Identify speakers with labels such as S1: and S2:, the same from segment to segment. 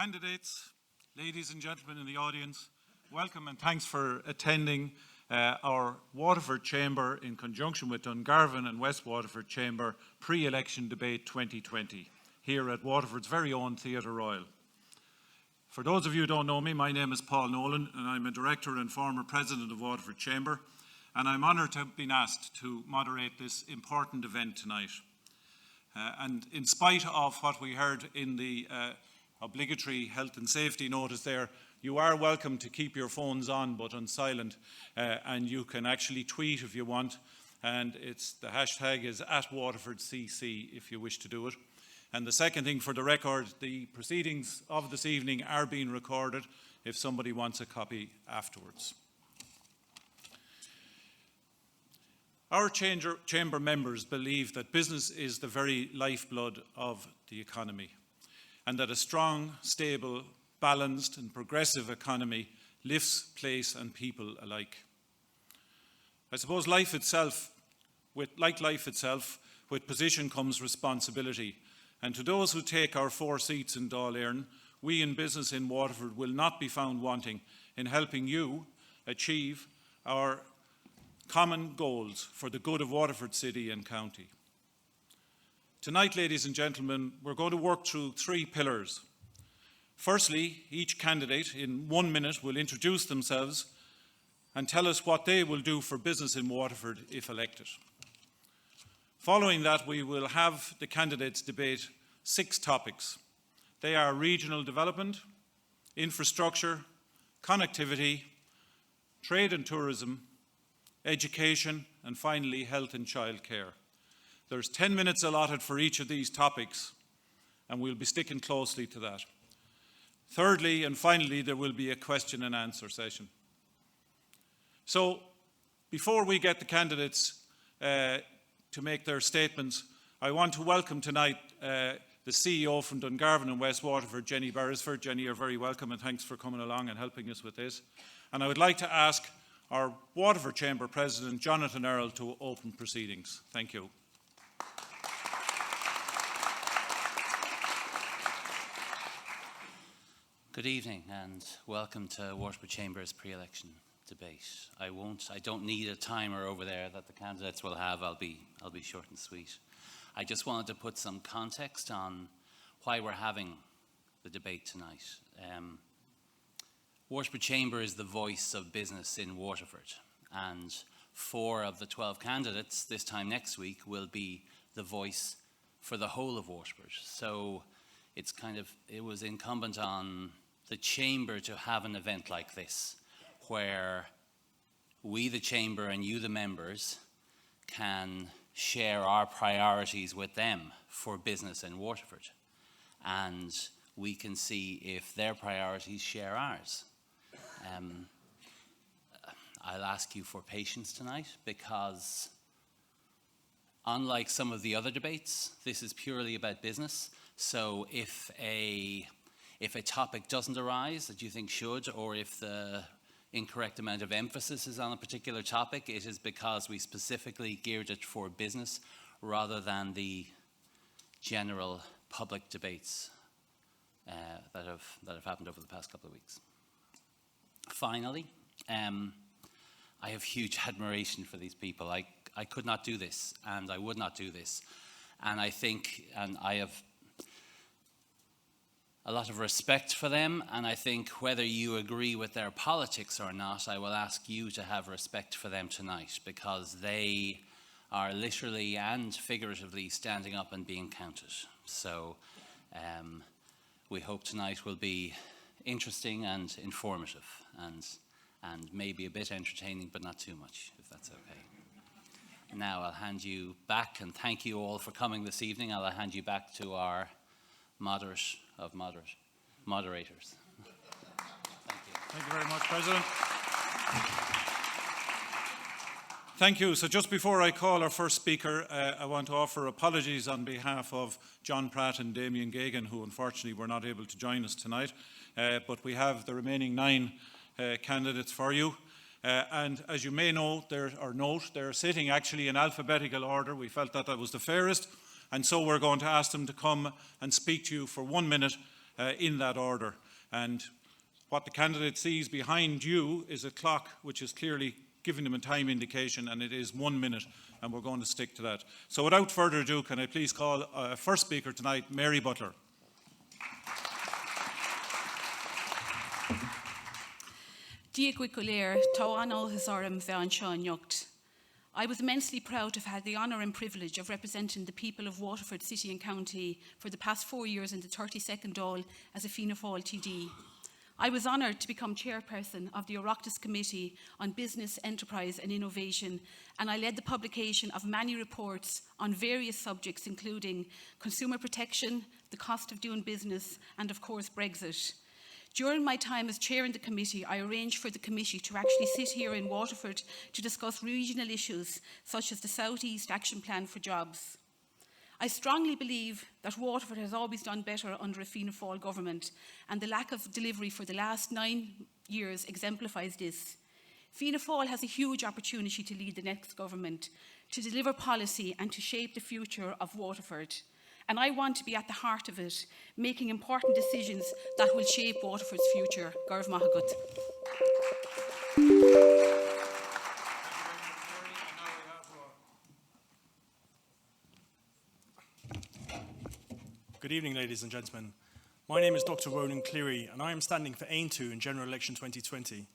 S1: Candidates, ladies and gentlemen in the audience, welcome and thanks for attending our Waterford Chamber in conjunction with Dungarvan and West Waterford Chamber pre-election debate 2020 here at Waterford's very own Theatre Royal. For those of you who don't know me, my name is Paul Nolan and I'm a director and former president of Waterford Chamber, and I'm honoured to have been asked to moderate this important event tonight. And in spite of what we heard in the obligatory health and safety notice there, you are welcome to keep your phones on but on silent, and you can actually tweet if you want, and the hashtag is @WaterfordCC if you wish to do it. And the second thing, for the record, the proceedings of this evening are being recorded if somebody wants a copy afterwards. Our chamber members believe that business is the very lifeblood of the economy, and that a strong, stable, balanced and progressive economy lifts place and people alike. I suppose like life itself, with position comes responsibility, and to those who take our 4 seats in Dáil Éireann, we in business in Waterford will not be found wanting in helping you achieve our common goals for the good of Waterford City and County. Tonight, ladies and gentlemen, we're going to work through 3 pillars. Firstly, each candidate in 1 minute will introduce themselves and tell us what they will do for business in Waterford if elected. Following that, we will have the candidates debate 6 topics. They are regional development, infrastructure, connectivity, trade and tourism, education, and finally health and childcare. There's 10 minutes allotted for each of these topics, and we'll be sticking closely to that. Thirdly, and finally, there will be a question and answer session. So, before we get the candidates to make their statements, I want to welcome tonight the CEO from Dungarvan and West Waterford, Jenny Beresford. Jenny, you're very welcome, and thanks for coming along and helping us with this. And I would like to ask our Waterford Chamber President, Jonathan Earl, to open proceedings. Thank you.
S2: Good evening and welcome to Waterford Chamber's pre-election debate. I don't need a timer over there that the candidates will have. I'll be short and sweet. I just wanted to put some context on why we're having the debate tonight. Waterford Chamber is the voice of business in Waterford, and 4 of the 12 candidates this time next week will be the voice for the whole of Waterford. So it was incumbent on the Chamber to have an event like this, where we, the Chamber, and you, the members, can share our priorities with them for business in Waterford. And we can see if their priorities share ours. I'll ask you for patience tonight, because unlike some of the other debates, this is purely about business. So if a topic doesn't arise that you think should, or if the incorrect amount of emphasis is on a particular topic, it is because we specifically geared it for business rather than the general public debates that have happened over the past couple of weeks. Finally, I have huge admiration for these people. I could not do this, and I would not do this. And I have a lot of respect for them, and I think whether you agree with their politics or not, I will ask you to have respect for them tonight, because they are literally and figuratively standing up and being counted. So we hope tonight will be interesting and informative, and maybe a bit entertaining, but not too much, if that's okay. Now I'll hand you back, and thank you all for coming this evening. I'll hand you back to our moderators. Thank you.
S1: Thank you very much, President. Thank you. So just before I call our first speaker, I want to offer apologies on behalf of John Pratt and Damien Gagan, who unfortunately were not able to join us tonight. But we have the remaining 9 candidates for you. And as you may know, they're sitting actually in alphabetical order. We felt that was the fairest. And so we're going to ask them to come and speak to you for 1 minute in that order. And what the candidate sees behind you is a clock which is clearly giving them a time indication, and it is 1 minute, and we're going to stick to that. So without further ado, can I please call first speaker tonight, Mary Butler.
S3: Díagh Coléir, tá anolthas orm bheith an seo niocht. I was immensely proud to have had the honour and privilege of representing the people of Waterford City and County for the past 4 years in the 32nd Dáil as a Fianna Fáil TD. I was honoured to become chairperson of the Oireachtas Committee on Business, Enterprise and Innovation, and I led the publication of many reports on various subjects including consumer protection, the cost of doing business and of course Brexit. During my time as chairing the committee, I arranged for the committee to actually sit here in Waterford to discuss regional issues such as the South East Action Plan for Jobs. I strongly believe that Waterford has always done better under a Fianna Fáil government, and the lack of delivery for the last 9 years exemplifies this. Fianna Fáil has a huge opportunity to lead the next government, to deliver policy and to shape the future of Waterford. And I want to be at the heart of it, making important decisions that will shape Waterford's future. Garv Mahagut.
S4: Good evening, ladies and gentlemen. My name is Dr. Ronan Cleary, and I am standing for Aintu in General Election 2020.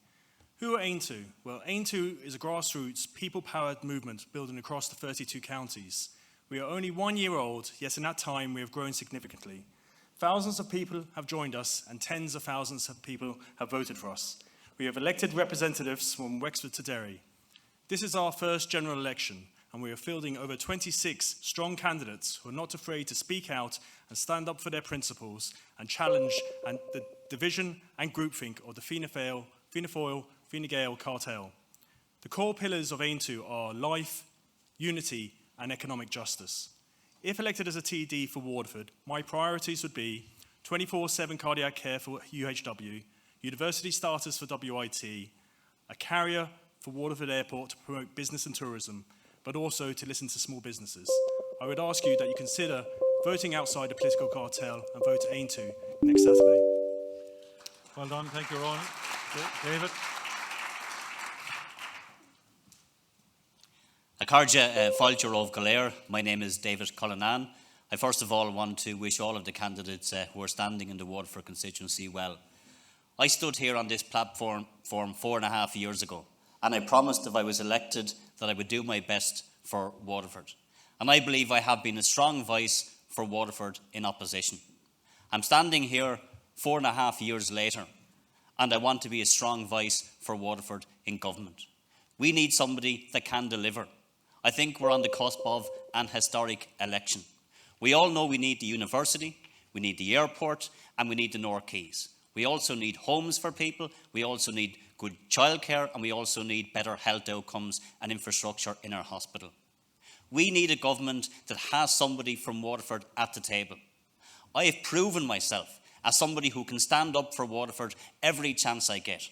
S4: Who are Aintu? Well, Aintu is a grassroots, people-powered movement building across the 32 counties. We are only 1 year old, yet in that time we have grown significantly. Thousands of people have joined us, and tens of thousands of people have voted for us. We have elected representatives from Wexford to Derry. This is our first general election, and we are fielding over 26 strong candidates who are not afraid to speak out and stand up for their principles and challenge the division and groupthink of the Fianna Fáil, Fine Gael cartel. The core pillars of Aintu are life, unity and economic justice. If elected as a TD for Waterford, my priorities would be 24/7 cardiac care for UHW, university starters for WIT, a carrier for Waterford Airport to promote business and tourism, but also to listen to small businesses. I would ask you that you consider voting outside the political cartel and vote Aintu next Saturday.
S1: Well done, thank you, Ronan. David.
S5: Akarja Fáilte Coléir. My name is David Cullinan. I first of all want to wish all of the candidates who are standing in the Waterford constituency well. I stood here on this platform 4.5 years ago, and I promised if I was elected that I would do my best for Waterford. And I believe I have been a strong voice for Waterford in opposition. I'm standing here 4.5 years later, and I want to be a strong voice for Waterford in government. We need somebody that can deliver. I think we're on the cusp of an historic election. We all know we need the university, we need the airport, and we need the North Quays. We also need homes for people, we also need good childcare, and we also need better health outcomes and infrastructure in our hospital. We need a government that has somebody from Waterford at the table. I have proven myself as somebody who can stand up for Waterford every chance I get.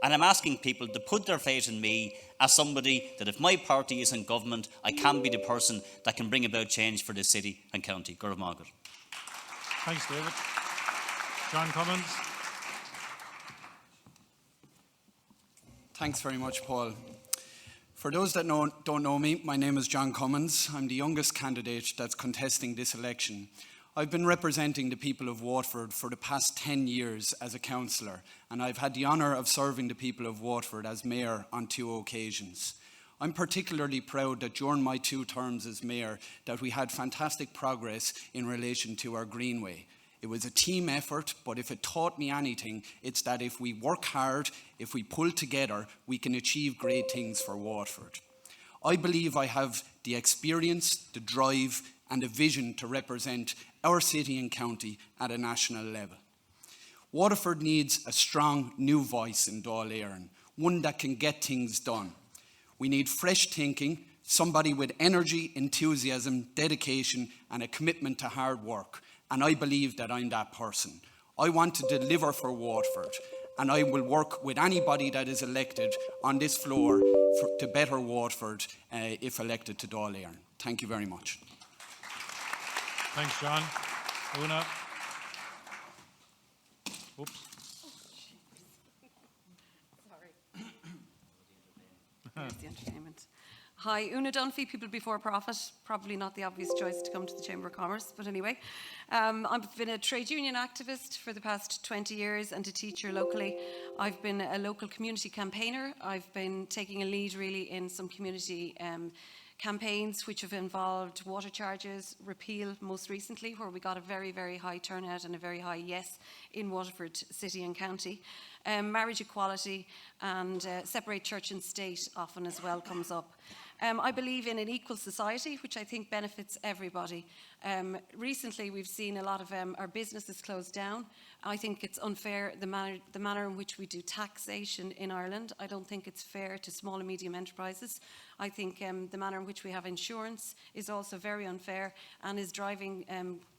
S5: And I'm asking people to put their faith in me as somebody that if my party is in government, I can be the person that can bring about change for this city and county. Gurv Margaret.
S1: Thanks, David. John Cummins.
S6: Thanks very much, Paul. For those that don't know me, my name is John Cummins. I'm the youngest candidate that's contesting this election. I've been representing the people of Waterford for the past 10 years as a councillor, and I've had the honour of serving the people of Waterford as mayor on 2 occasions. I'm particularly proud that during my 2 terms as mayor that we had fantastic progress in relation to our Greenway. It was a team effort, but if it taught me anything, it's that if we work hard, if we pull together, we can achieve great things for Waterford. I believe I have the experience, the drive, and a vision to represent our city and county at a national level. Waterford needs a strong new voice in Dáil Éireann, one that can get things done. We need fresh thinking, somebody with energy, enthusiasm, dedication, and a commitment to hard work. And I believe that I'm that person. I want to deliver for Waterford, and I will work with anybody that is elected on this floor to better Waterford if elected to Dáil Éireann. Thank you very much.
S1: Thanks, John. Una. Oops.
S7: Sorry. There's the entertainment. Hi, Una Dunphy, People Before Profit. Probably not the obvious choice to come to the Chamber of Commerce, but anyway. I've been a trade union activist for the past 20 years and a teacher locally. I've been a local community campaigner. I've been taking a lead really in some community campaigns which have involved water charges repeal most recently, where we got a very, very high turnout and a very high yes in Waterford City and County. Marriage equality and separate church and state often as well comes up. I believe in an equal society, which I think benefits everybody. Recently, we've seen a lot of our businesses close down. I think it's unfair, the manner in which we do taxation in Ireland. I don't think it's fair to small and medium enterprises. I think the manner in which we have insurance is also very unfair and is driving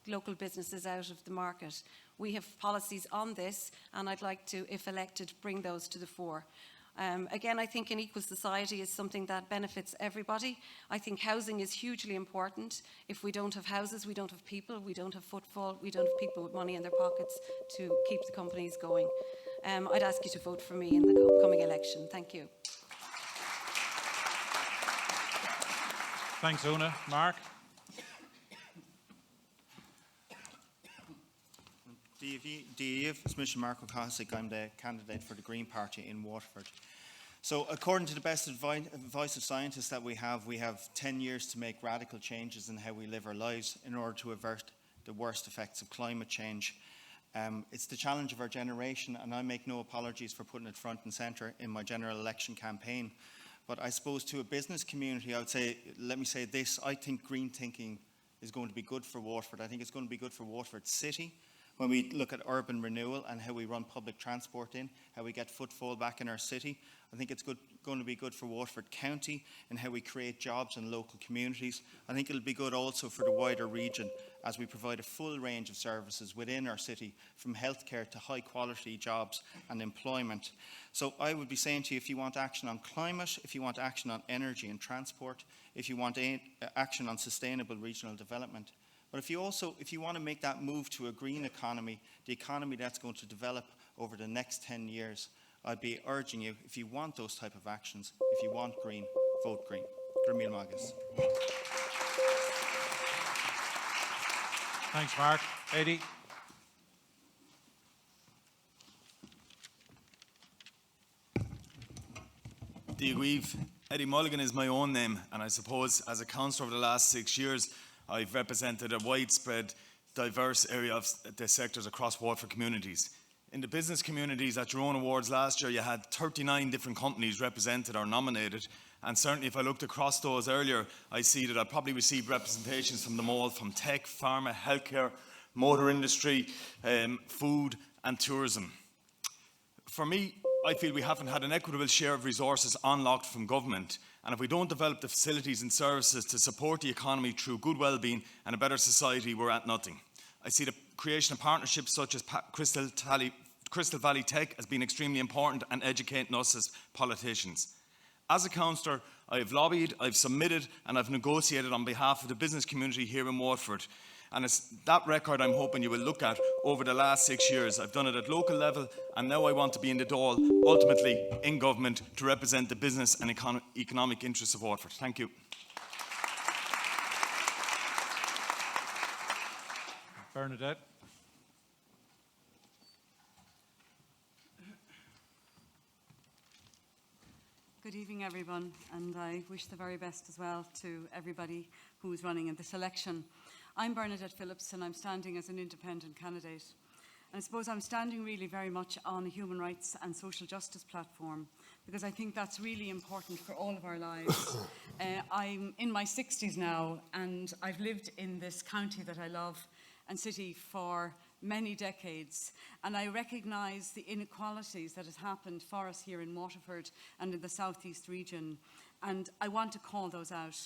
S7: local businesses out of the market. We have policies on this, and I'd like to, if elected, bring those to the fore. Again, I think an equal society is something that benefits everybody. I think housing is hugely important. If we don't have houses, we don't have people, we don't have footfall, we don't have people with money in their pockets to keep the companies going. I'd ask you to vote for me in the upcoming election. Thank you.
S1: Thanks, Una. Mark?
S8: Dave, it's Mr. Mark O'Cossack. I'm the candidate for the Green Party in Waterford. So according to the best advice of scientists that we have 10 years to make radical changes in how we live our lives in order to avert the worst effects of climate change. It's the challenge of our generation, and I make no apologies for putting it front and centre in my general election campaign. But I suppose to a business community, I would say, let me say this, I think green thinking is going to be good for Waterford. I think it's going to be good for Waterford City. When we look at urban renewal and how we run public transport in, how we get footfall back in our city, I think it's going to be good for Waterford County and how we create jobs in local communities. I think it'll be good also for the wider region as we provide a full range of services within our city, from healthcare to high quality jobs and employment. So I would be saying to you, if you want action on climate, if you want action on energy and transport, if you want action on sustainable regional development, but if you want to make that move to a green economy, the economy that's going to develop over the next 10 years, I'd be urging you, if you want those type of actions, if you want green, vote green. Grimil Magus.
S1: Thanks, Mark. Eddie?
S9: Díagh, Eddie Mulligan is my own name, and I suppose as a councillor over the last 6 years, I've represented a widespread, diverse area of the sectors across Waterford communities. In the business communities at your own awards last year, you had 39 different companies represented or nominated, and certainly if I looked across those earlier, I see that I probably received representations from them all, from tech, pharma, healthcare, motor industry, food and tourism. For me, I feel we haven't had an equitable share of resources unlocked from government, and if we don't develop the facilities and services to support the economy through good well-being and a better society, we're at nothing. I see the creation of partnerships such as Crystal Valley Tech as being extremely important and educating us as politicians. As a councillor, I have lobbied, I've submitted and I've negotiated on behalf of the business community here in Waterford. And it's that record I'm hoping you will look at over the last 6 years. I've done it at local level, and now I want to be in the Dáil, ultimately in government, to represent the business and economic interests of Waterford. Thank you.
S1: Bernadette?
S10: Good evening, everyone, and I wish the very best as well to everybody who is running in this election. I'm Bernadette Phillips, and I'm standing as an independent candidate. And I suppose I'm standing really very much on a human rights and social justice platform, because I think that's really important for all of our lives. I'm in my 60s now, and I've lived in this county that I love and city for many decades, and I recognise the inequalities that has happened for us here in Waterford and in the southeast region, and I want to call those out.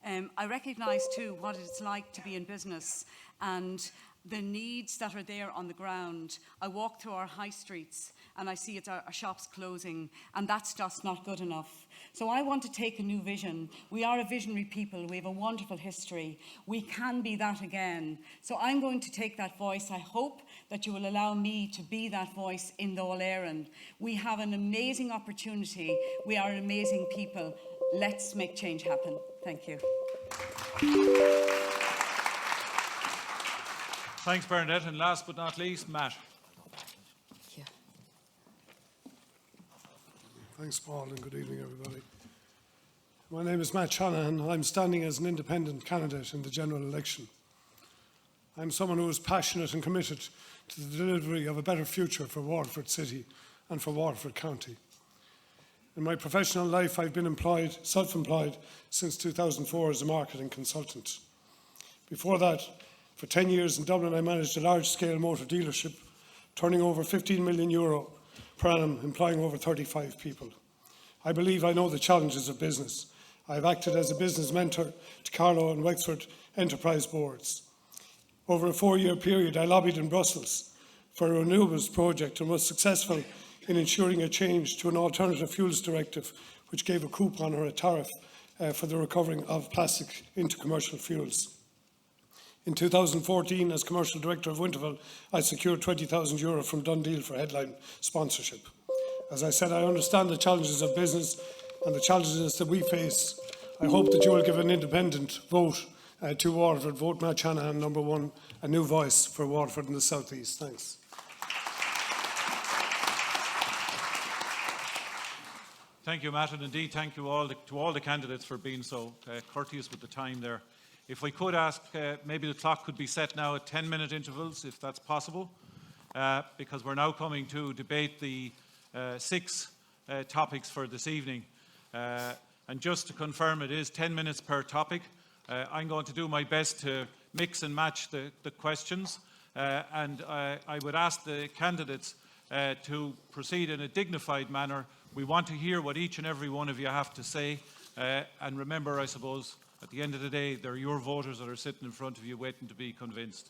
S10: I recognise too what it's like to be in business, and the needs that are there on the ground. I walk through our high streets and I see our shops closing, and that's just not good enough. So I want to take a new vision. We are a visionary people. We have a wonderful history. We can be that again. So I'm going to take that voice. I hope that you will allow me to be that voice in Dáil Éireann. We have an amazing opportunity. We are an amazing people. Let's make change happen. Thank you.
S1: Thanks, Bernadette. And last but not least, Matt.
S11: Thanks, Paul, and good evening, everybody. My name is Matt Shanahan. I'm standing as an independent candidate in the general election. I'm someone who is passionate and committed to the delivery of a better future for Waterford City and for Waterford County. In my professional life, I've been self-employed since 2004 as a marketing consultant. Before that, for 10 years in Dublin, I managed a large-scale motor dealership, turning over €15 million per annum, employing over 35 people. I believe I know the challenges of business. I've acted as a business mentor to Carlow and Wexford enterprise boards. Over a 4-year period, I lobbied in Brussels for a renewables project and was successful in ensuring a change to an alternative fuels directive, which gave a coupon or a tariff for the recovering of plastic into commercial fuels. In 2014, as Commercial Director of Winterville, I secured €20,000 from Dundee for headline sponsorship. As I said, I understand the challenges of business and the challenges that we face. I hope that you will give an independent vote to Waterford. Vote Matt Shanahan, number 1, a new voice for Waterford in the South East. Thanks.
S1: Thank you, Matt, and indeed thank you to all the candidates for being so courteous with the time there. If we could ask, maybe the clock could be set now at 10-minute intervals, if that's possible, because we're now coming to debate the 6 topics for this evening. And just to confirm, it is 10 minutes per topic. I'm going to do my best to mix and match the questions, and I would ask the candidates to proceed in a dignified manner. We want to hear what each and every one of you have to say, and remember, I suppose, at the end of the day, they're your voters that are sitting in front of you waiting to be convinced.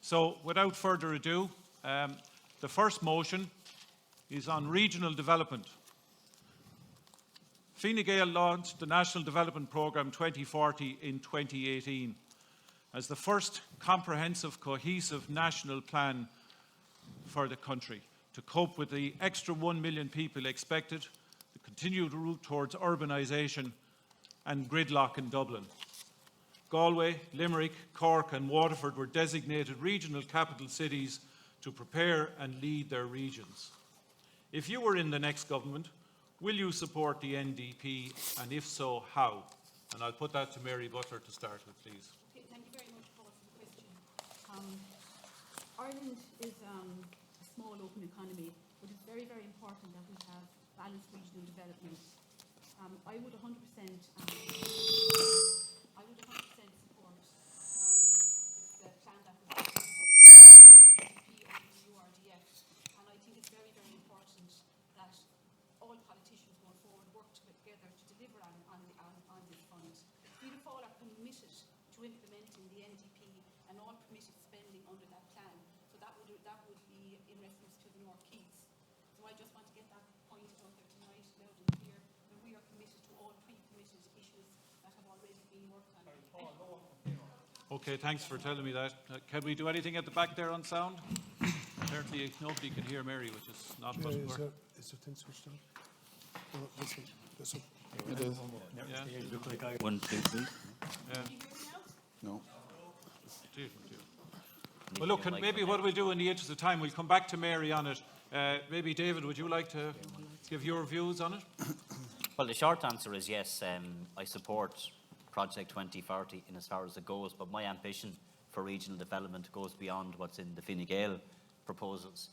S1: So, without further ado, the first motion is on regional development. Fine Gael launched the National Development Programme 2040 in 2018 as the first comprehensive, cohesive national plan for the country to cope with the extra 1 million people expected, the continued route towards urbanisation and gridlock in Dublin. Galway, Limerick, Cork and Waterford were designated regional capital cities to prepare and lead their regions. If you were in the next government, will you support the NDP, and if so, how? And I'll put that to Mary Butler to start with, please.
S3: Okay, thank you very much, Paul, for the question. Ireland is a small, open economy, but it's very, very important that we have balanced regional development. I would 100% support the plan that was the NDP and the URDF, and I think it's very, very important that all politicians going forward work together to deliver on this fund. Fianna Fáil are committed to implementing the NDP and all permitted spending under that plan, so that would be in reference to the North Keys. So I just want to get that point out there tonight, loud and clear, that we are committed to all pre-committed issues that have already been worked on.
S1: Okay, thanks for telling me that. Can we do anything at the back there on sound? Apparently nobody can hear Mary, which is not
S11: Is
S1: possible.
S11: the thing switched on? Oh, this one.
S6: It is.
S1: Yeah.
S5: 1, 2, 3.
S6: No.
S1: Dear. Well, look, maybe what we'll do in the interest of time, we'll come back to Mary on it. Maybe, David, would you like to give your views on it?
S5: Well, the short answer is yes. I support Project 2040 in as far as it goes, but my ambition for regional development goes beyond what's in the Fine Gael proposals.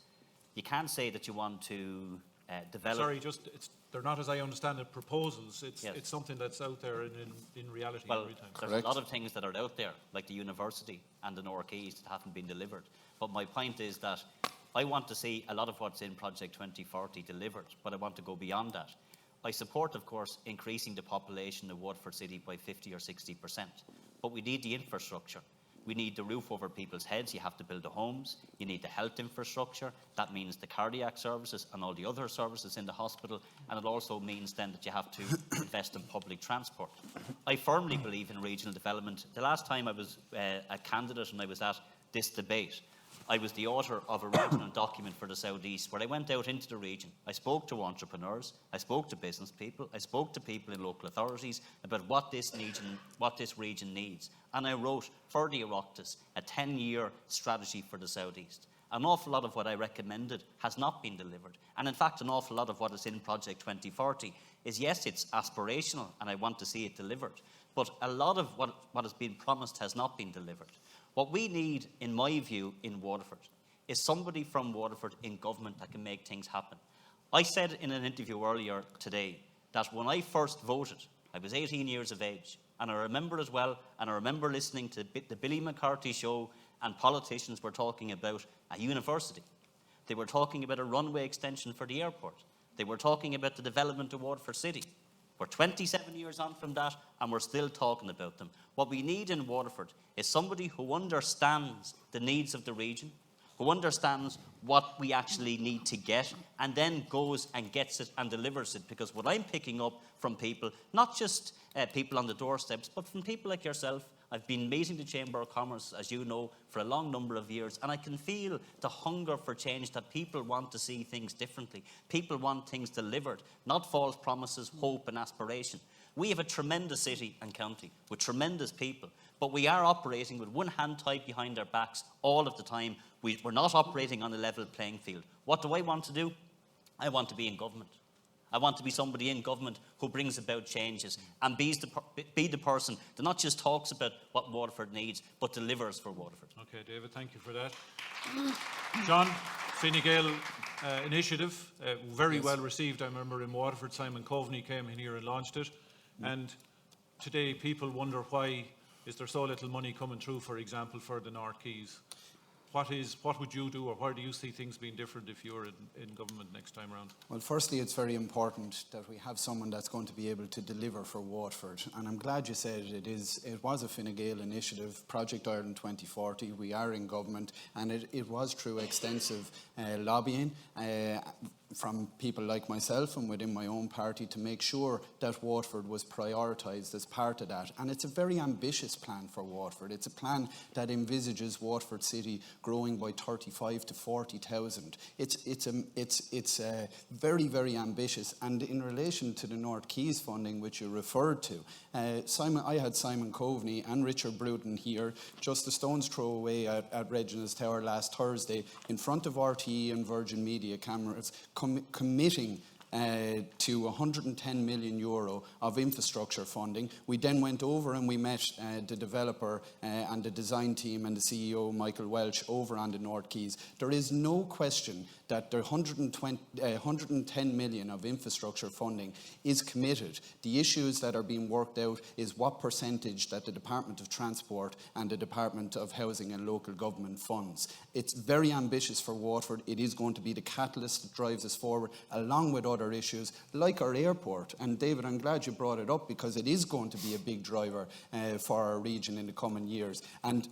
S5: You can't say that you want to develop...
S1: Sorry, they're not, as I understand it, proposals. It's
S5: Yes.
S1: It's something that's out there in reality
S5: Well,
S1: every time.
S5: there's a lot of things that are out there, like the university and the North Keys, that haven't been delivered. But my point is that I want to see a lot of what's in Project 2040 delivered, but I want to go beyond that. I support, of course, increasing the population of Waterford City by 50 or 60%, but we need the infrastructure. We need the roof over people's heads. You have to build the homes. You need the health infrastructure. That means the cardiac services and all the other services in the hospital. And it also means then that you have to invest in public transport. I firmly believe in regional development. The last time I was a candidate and I was at this debate, I was the author of a regional document for the South East where I went out into the region. I spoke to entrepreneurs, I spoke to business people, I spoke to people in local authorities about what this region needs. And I wrote for the Oireachtas a 10-year strategy for the South East. An awful lot of what I recommended has not been delivered. And in fact, an awful lot of what is in Project 2040 is, yes, it's aspirational and I want to see it delivered. But a lot of what has been promised has not been delivered. What we need, in my view, in Waterford is somebody from Waterford in government that can make things happen. I said in an interview earlier today that when I first voted, I was 18 years of age, and I remember as well, and I remember listening to the Billy McCarthy show, and politicians were talking about a university. They were talking about a runway extension for the airport. They were talking about the development of Waterford City. We're 27 years on from that, and we're still talking about them. What we need in Waterford is somebody who understands the needs of the region, who understands what we actually need to get, and then goes and gets it and delivers it. Because what I'm picking up from people, not just people on the doorsteps, but from people like yourself. I've been meeting the Chamber of Commerce, as you know, for a long number of years, and I can feel the hunger for change, that people want to see things differently. People want things delivered, not false promises, hope and aspiration. We have a tremendous city and county with tremendous people, but we are operating with one hand tied behind our backs all of the time. We're not operating on a level playing field. What do I want to do? I want to be in government. I want to be somebody in government who brings about changes and be the person that not just talks about what Waterford needs, but delivers for Waterford.
S1: Okay, David, thank you for that. John, Fine Gael initiative, very well received. I remember in Waterford, Simon Coveney came in here and launched it. And today people wonder why is there so little money coming through, for example, for the North Quays. What would you do, or where do you see things being different if you're in government next time around?
S6: Well, firstly, it's very important that we have someone that's going to be able to deliver for Waterford. And I'm glad you said it was a Fine Gael initiative, Project Ireland 2040. We are in government, and it was through extensive lobbying from people like myself and within my own party to make sure that Waterford was prioritised as part of that. And it's a very ambitious plan for Waterford. It's a plan that envisages Waterford City growing by 35 to 40,000. It's very, very ambitious. And in relation to the North Quays funding, which you referred to, I had Simon Coveney and Richard Bruton here just a stone's throw away at Reginald's Tower last Thursday in front of RTE and Virgin Media cameras, committing to €110 million of infrastructure funding. We then went over and we met the developer and the design team and the CEO, Michael Welch, over on the North Quays. There is no question that the 110 million of infrastructure funding is committed. The issues that are being worked out is what percentage that the Department of Transport and the Department of Housing and Local Government funds. It's very ambitious for Waterford. It is going to be the catalyst that drives us forward, along with other issues like our airport. And David, I'm glad you brought it up, because it is going to be a big driver for our region in the coming years. And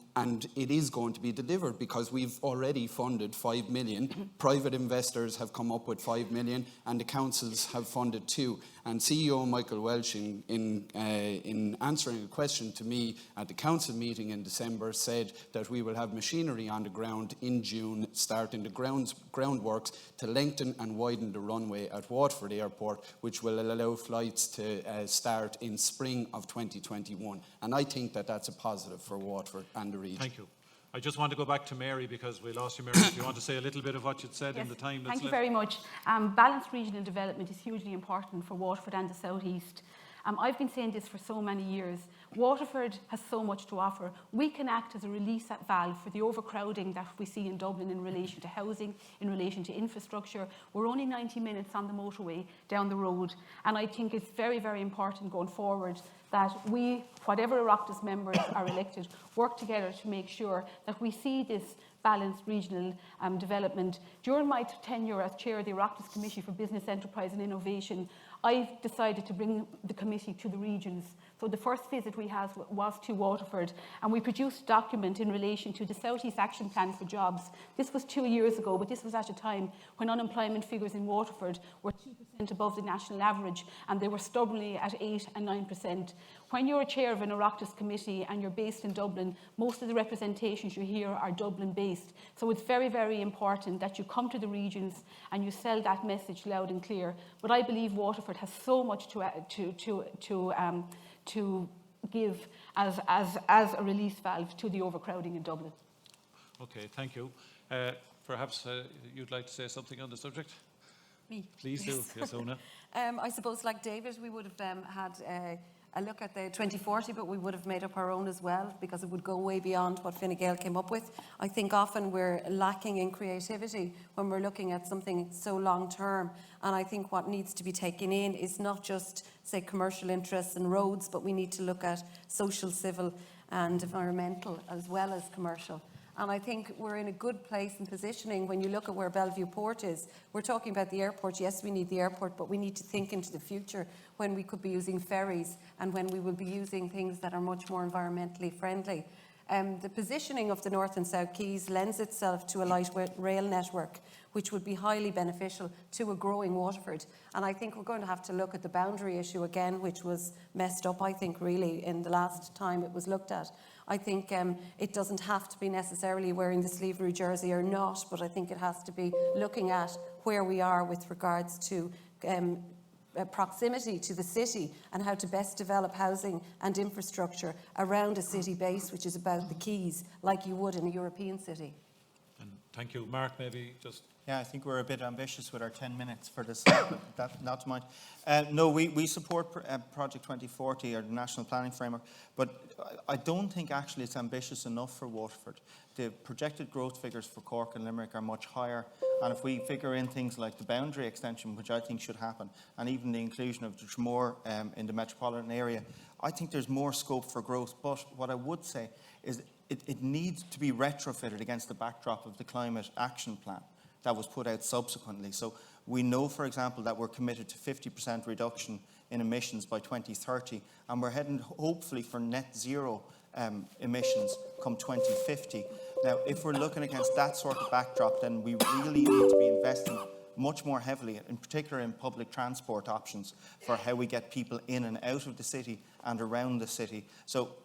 S6: it is going to be delivered, because we've already funded 5 million. Private investors have come up with 5 million, and the councils have funded 2. And CEO Michael Welch, in answering a question to me at the council meeting in December, said that we will have machinery on the ground in June, starting the groundworks to lengthen and widen the runway at Waterford Airport, which will allow flights to start in spring of 2021. And I think that that's a positive for Waterford and the region.
S1: Thank you. I just want to go back to Mary, because we lost you, Mary. If you want to say a little bit of what you'd said in the time that's
S3: Thank you
S1: left.
S3: very much. Balanced regional development is hugely important for Waterford and the South East. I've been saying this for so many years. Waterford has so much to offer. We can act as a release valve for the overcrowding that we see in Dublin in relation to housing, in relation to infrastructure. We're only 90 minutes on the motorway down the road, and I think it's very, very important going forward that we, whatever Oireachtas members are elected, work together to make sure that we see this balanced regional development. During my tenure as chair of the Oireachtas Committee for Business, Enterprise and Innovation, I decided to bring the committee to the regions. So the first visit we had was to Waterford, and we produced a document in relation to the South East Action Plan for Jobs. This was 2 years ago, but this was at a time when unemployment figures in Waterford were 2% above the national average, and they were stubbornly at 8 and 9%. When you're a chair of an Oireachtas committee and you're based in Dublin, most of the representations you hear are Dublin-based. So it's very, very important that you come to the regions and you sell that message loud and clear. But I believe Waterford has so much to give as a release valve to the overcrowding in Dublin.
S1: Okay, thank you. Perhaps you'd like to say something on the subject?
S7: Me?
S1: Please do. Yes, Una.
S7: I suppose, like David, we would have had a look at the 2040, but we would have made up our own as well, because it would go way beyond what Fine Gael came up with. I think often we're lacking in creativity when we're looking at something so long term. And I think what needs to be taken in is not just, say, commercial interests and roads, but we need to look at social, civil and environmental as well as commercial. And I think we're in a good place in positioning when you look at where Bellevue Port is. We're talking about the airport. Yes, we need the airport, but we need to think into the future when we could be using ferries and when we will be using things that are much more environmentally friendly. The positioning of the North and South Quays lends itself to a light rail network, which would be highly beneficial to a growing Waterford. And I think we're going to have to look at the boundary issue again, which was messed up, I think, really, in the last time it was looked at. I think it doesn't have to be necessarily wearing the Sleevery jersey or not, but I think it has to be looking at where we are with regards to proximity to the city and how to best develop housing and infrastructure around a city base, which is about the quays, like you would in a European city.
S1: And thank you. Mark, maybe just...
S8: Yeah, I think we're a bit ambitious with our 10 minutes for this, but that, not to mind. No, we support Project 2040, or the National Planning Framework, but I don't think actually it's ambitious enough for Waterford. The projected growth figures for Cork and Limerick are much higher, and if we figure in things like the boundary extension, which I think should happen, and even the inclusion of the Tramore in the metropolitan area, I think there's more scope for growth. But what I would say is it needs to be retrofitted against the backdrop of the Climate Action Plan that was put out subsequently. So we know, for example, that we're committed to 50% reduction in emissions by 2030, and we're heading hopefully for net zero emissions come 2050. Now, if we're looking against that sort of backdrop, then we really need to be investing much more heavily, in particular in public transport options, for how we get people in and out of the city and around the city. So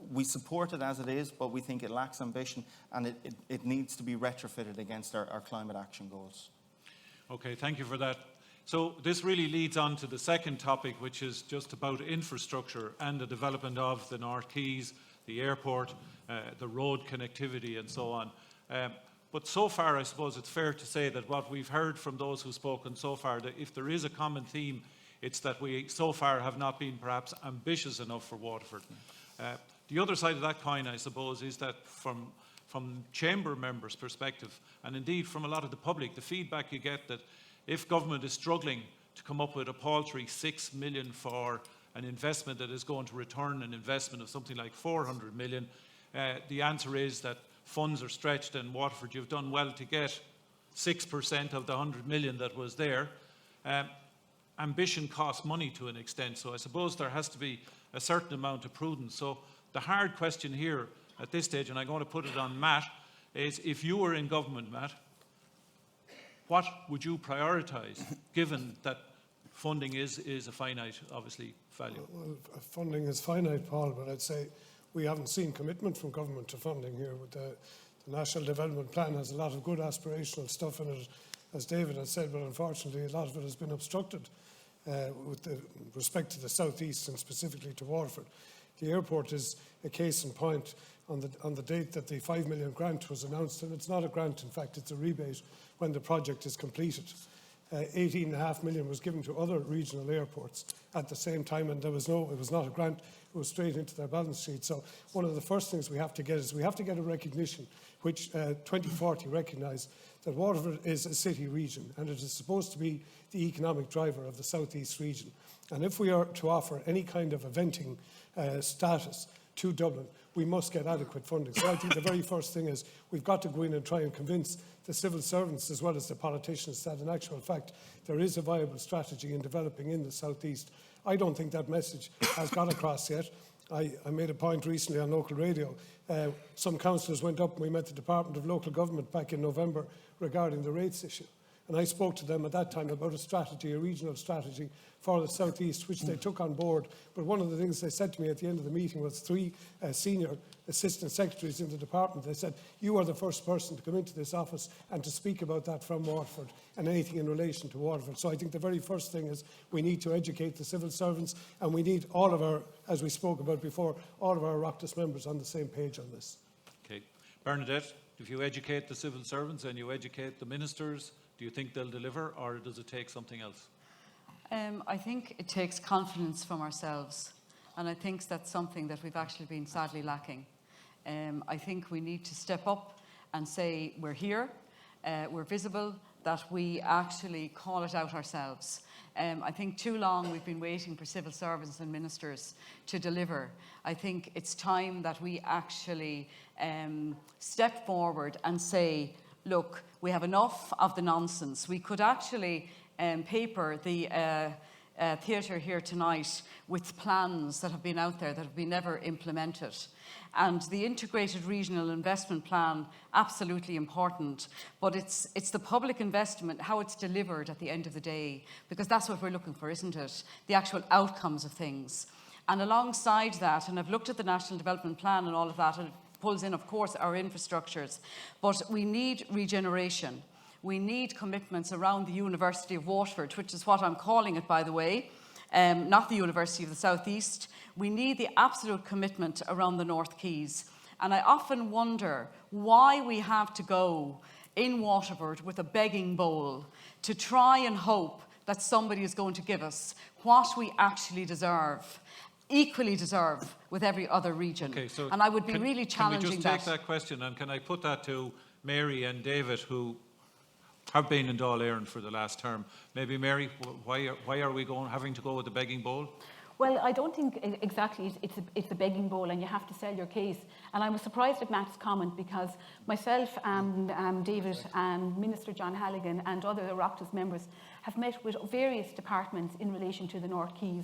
S8: we support it as it is, but we think it lacks ambition, and it needs to be retrofitted against our climate action goals.
S1: Okay, thank you for that. So this really leads on to the second topic, which is just about infrastructure and the development of the North Quays, the airport, the road connectivity and so on. But so far, I suppose it's fair to say that what we've heard from those who've spoken so far, that if there is a common theme, it's that we so far have not been perhaps ambitious enough for Waterford. The other side of that coin, I suppose, is that from chamber members' perspective, and indeed from a lot of the public, the feedback you get that if government is struggling to come up with a paltry 6 million for an investment that is going to return an investment of something like 400 million, the answer is that funds are stretched, and Waterford, you've done well to get 6% of the 100 million that was there. Ambition costs money to an extent, so I suppose there has to be a certain amount of prudence. So the hard question here at this stage, and I'm going to put it on Matt, is if you were in government, Matt, what would you prioritise, given that funding is a finite, obviously, value?
S11: Well, funding is finite, Paul, but I'd say we haven't seen commitment from government to funding here. With the National Development Plan has a lot of good aspirational stuff in it, as David has said, but unfortunately a lot of it has been obstructed with respect to the southeast and specifically to Waterford. The airport is a case in point on the date that the 5 million grant was announced, and it's not a grant, in fact it's a rebate when the project is completed. 18.5 million was given to other regional airports at the same time, and it was not a grant, it was straight into their balance sheet. So one of the first things we have to get is we have to get a recognition, which 2040 recognised, that Waterford is a city region and it is supposed to be the economic driver of the southeast region. And if we are to offer any kind of eventing status to Dublin, we must get adequate funding. So I think the very first thing is we've got to go in and try and convince the civil servants as well as the politicians that in actual fact there is a viable strategy in developing in the southeast. I don't think that message has got across yet. I made a point recently on local radio. Some councillors went up and we met the Department of Local Government back in November regarding the rates issue. And I spoke to them at that time about a strategy, a regional strategy for the South East, which they took on board. But one of the things they said to me at the end of the meeting was 3 senior assistant secretaries in the department. They said, you are the first person to come into this office and to speak about that from Waterford and anything in relation to Waterford. So I think the very first thing is we need to educate the civil servants, and we need all of our, as we spoke about before, all of our Oireachtas members on the same page on this.
S1: Okay. Bernadette, if you educate the civil servants and you educate the ministers, do you think they'll deliver, or does it take something else?
S10: I think it takes confidence from ourselves, and I think that's something that we've actually been sadly lacking. I think we need to step up and say we're here, we're visible, that we actually call it out ourselves. I think too long we've been waiting for civil servants and ministers to deliver. I think it's time that we actually step forward and say, look, we have enough of the nonsense. We could actually paper the theatre here tonight with plans that have been out there that have been never implemented. And the integrated regional investment plan, absolutely important, but it's the public investment, how it's delivered at the end of the day, because that's what we're looking for, isn't it? The actual outcomes of things. And alongside that, and I've looked at the National Development Plan and all of that, and it pulls in, of course, our infrastructures, but we need regeneration. We need commitments around the University of Waterford, which is what I'm calling it, by the way, not the University of the South East. We need the absolute commitment around the North Quays. And I often wonder why we have to go in Waterford with a begging bowl to try and hope that somebody is going to give us what we actually deserve, equally deserve with every other region.
S1: Okay, so
S10: and I would be really challenging
S1: that. Can we just take that question, and can I put that to Mary and David, who have been in Dáil Éireann for the last term? Maybe Mary, why are we having to go with the begging bowl?
S3: Well, I don't think exactly it's a begging bowl and you have to sell your case. And I was surprised at Matt's comment, because myself and David and Minister John Halligan and other Oireachtas members have met with various departments in relation to the North Quays.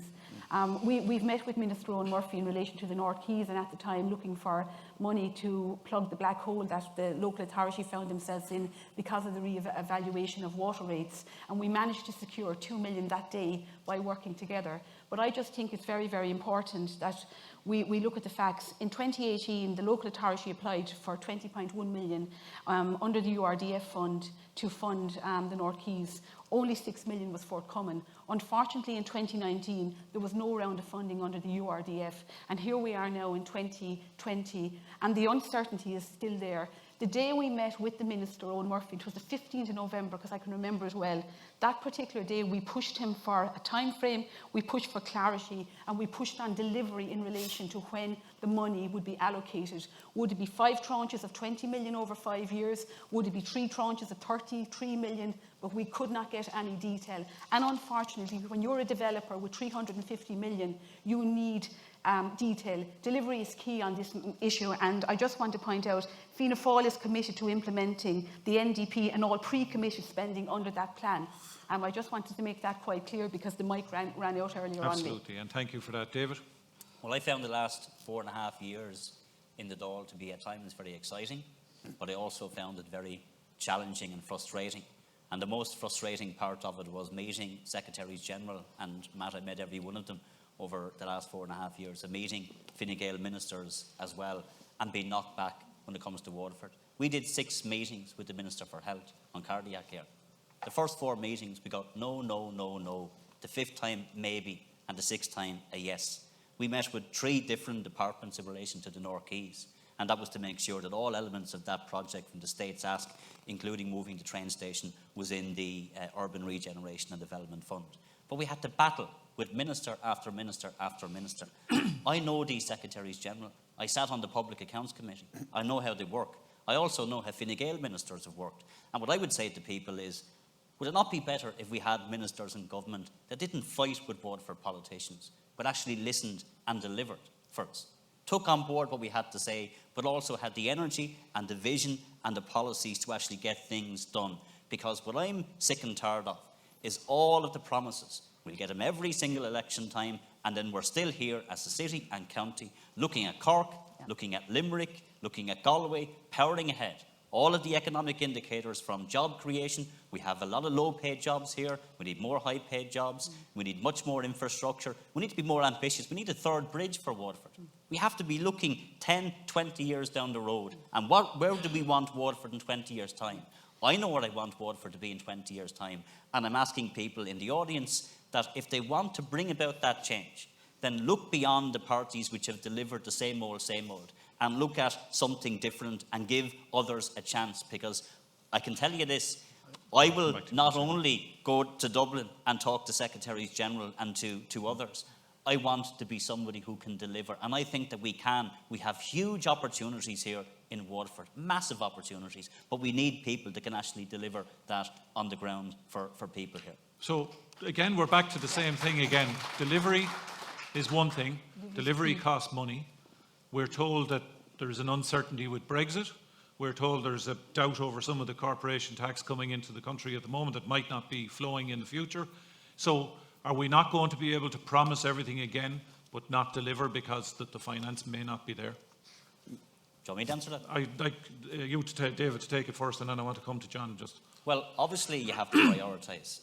S3: We've met with Minister Owen Murphy in relation to the North Quays, and at the time looking for money to plug the black hole that the local authority found themselves in because of the re-evaluation of water rates. And we managed to secure 2 million that day by working together. But I just think it's very, very important that we look at the facts. In 2018, the local authority applied for 20.1 million under the URDF fund to fund the North Quays. Only 6 million was forthcoming. Unfortunately, in 2019, there was no round of funding under the URDF. And here we are now in 2020, and the uncertainty is still there. The day we met with the Minister, Owen Murphy, it was the 15th of November, because I can remember it well. That particular day, we pushed him for a time frame, we pushed for clarity, and we pushed on delivery in relation to when the money would be allocated. Would it be 5 tranches of 20 million over 5 years? Would it be 3 tranches of 33 million? But we could not get any detail. And unfortunately, when you're a developer with 350 million, you need detail. Delivery is key on this issue, and I just want to point out Fianna Fáil is committed to implementing the NDP and all pre-committed spending under that plan. I just wanted to make that quite clear, because the mic ran out earlier on me.
S1: Absolutely, and thank you for that. David?
S5: Well, I found the last 4.5 years in the Dáil to be at times very exciting, but I also found it very challenging and frustrating. And the most frustrating part of it was meeting Secretaries General, and Matt, I met every one of them over the last 4.5 years, and meeting Fine Gael ministers as well, and being knocked back when it comes to Waterford. We did 6 meetings with the Minister for Health on cardiac care. The first 4 meetings we got no, no, no, no. The 5th time maybe, and the 6th time a yes. We met with 3 different departments in relation to the North Quays, and that was to make sure that all elements of that project from the State's ask, including moving the train station, was in the Urban Regeneration and Development Fund. But we had to battle with minister after minister after minister. I know these Secretaries General. I sat on the Public Accounts Committee. I know how they work. I also know how Fine Gael ministers have worked. And what I would say to people is, would it not be better if we had ministers in government that didn't fight with Waterford politicians, but actually listened and delivered first? took on board what we had to say, but also had the energy and the vision and the policies to actually get things done. Because what I'm sick and tired of is all of the promises. We'll get them every single election time, and then we're still here as a city and county looking at Cork, looking at Limerick, looking at Galway, powering ahead. All of the economic indicators from job creation. We have a lot of low-paid jobs here. We need more high-paid jobs. We need much more infrastructure. We need to be more ambitious. We need a third bridge for Waterford. We have to be looking 10, 20 years down the road. And where do we want Waterford in 20 years' time? I know what I want Waterford to be in 20 years' time. And I'm asking people in the audience that if they want to bring about that change, then look beyond the parties which have delivered the same old, and look at something different and give others a chance. Because I can tell you this, I will not only go to Dublin and talk to Secretaries General and to others, I want to be somebody who can deliver. And I think that we can. We have huge opportunities here in Waterford, massive opportunities, but we need people that can actually deliver that on the ground for people here.
S1: So again, we're back to the same thing again. Delivery is one thing. Delivery costs money. We're told that there's an uncertainty with Brexit. We're told there's a doubt over some of the corporation tax coming into the country at the moment that might not be flowing in the future. So are we not going to be able to promise everything again but not deliver because the finance may not be there?
S5: Do you want me to answer that?
S1: I'd like you, David, to take it first, and then I want to come to John just.
S5: Well, obviously you have to prioritise.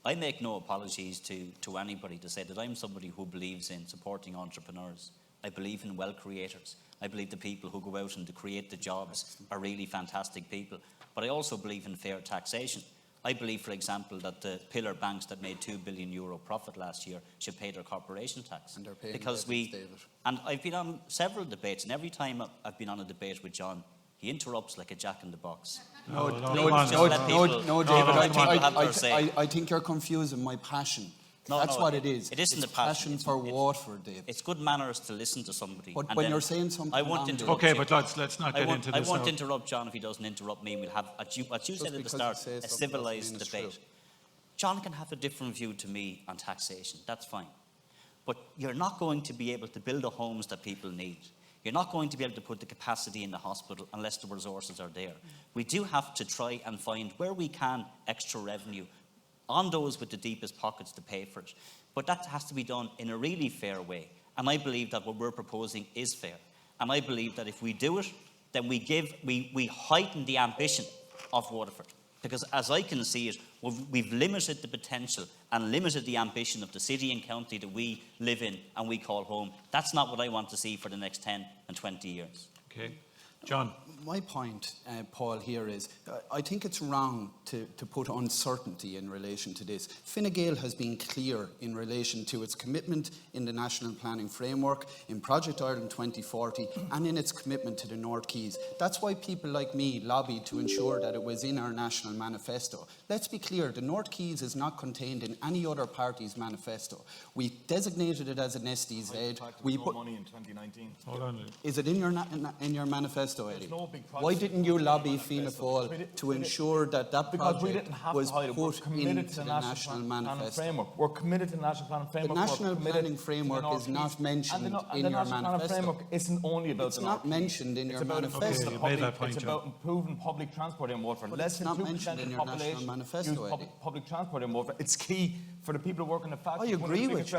S5: I make no apologies to anybody to say that I'm somebody who believes in supporting entrepreneurs. I believe in wealth creators. I believe the people who go out and to create the jobs are really fantastic people. But I also believe in fair taxation. I believe, for example, that the pillar banks that made €2 billion profit last year should pay their corporation tax.
S6: And they're paying
S5: because and I've been on several debates, and every time I've been on a debate with John, he interrupts like a jack-in-the-box.
S6: No, David, I think you're confusing my passion. That's what it is.
S5: It isn't
S6: it's
S5: a passion
S6: for Waterford, David.
S5: It's good manners to listen to somebody.
S6: But when you're saying something,
S5: I won't interrupt.
S1: Okay, but let's not get into this.
S5: I won't interrupt John if he doesn't interrupt me. We'll have, what you said at the start, a civilised debate. John can have a different view to me on taxation. That's fine. But you're not going to be able to build the homes that people need. You're not going to be able to put the capacity in the hospital unless the resources are there. We do have to try and find where we can extra revenue on those with the deepest pockets to pay for it. But that has to be done in a really fair way. And I believe that what we're proposing is fair. And I believe that if we do it, then we heighten the ambition of Waterford. Because as I can see it, we've limited the potential and limited the ambition of the city and county that we live in and we call home. That's not what I want to see for the next 10 and 20 years.
S1: Okay. John.
S6: My point, Paul, here is I think it's wrong to put uncertainty in relation to this. Fine Gael has been clear in relation to its commitment in the National Planning Framework, in Project Ireland 2040, and in its commitment to the North Quays. That's why people like me lobbied to ensure that it was in our national manifesto. Let's be clear, the North Quays is not contained in any other party's manifesto. We designated it as an SDZ.
S9: We put money in 2019.
S1: Hold on.
S6: Is it in your manifesto, Eddie? Why didn't you lobby Fianna Fáil to ensure that project was put into the National Manifesto?
S12: We're committed to the National Planning Framework.
S6: The National Planning Framework is not mentioned in your manifesto.
S12: The National Planning Framework isn't only about
S6: it's not mentioned in your manifesto.
S12: It's about improving public transport in Waterford.
S6: But it's not mentioned in your National Manifesto, Eddie.
S12: Public transport in Waterford. It's key for the people who work in the factory.
S6: I agree with you.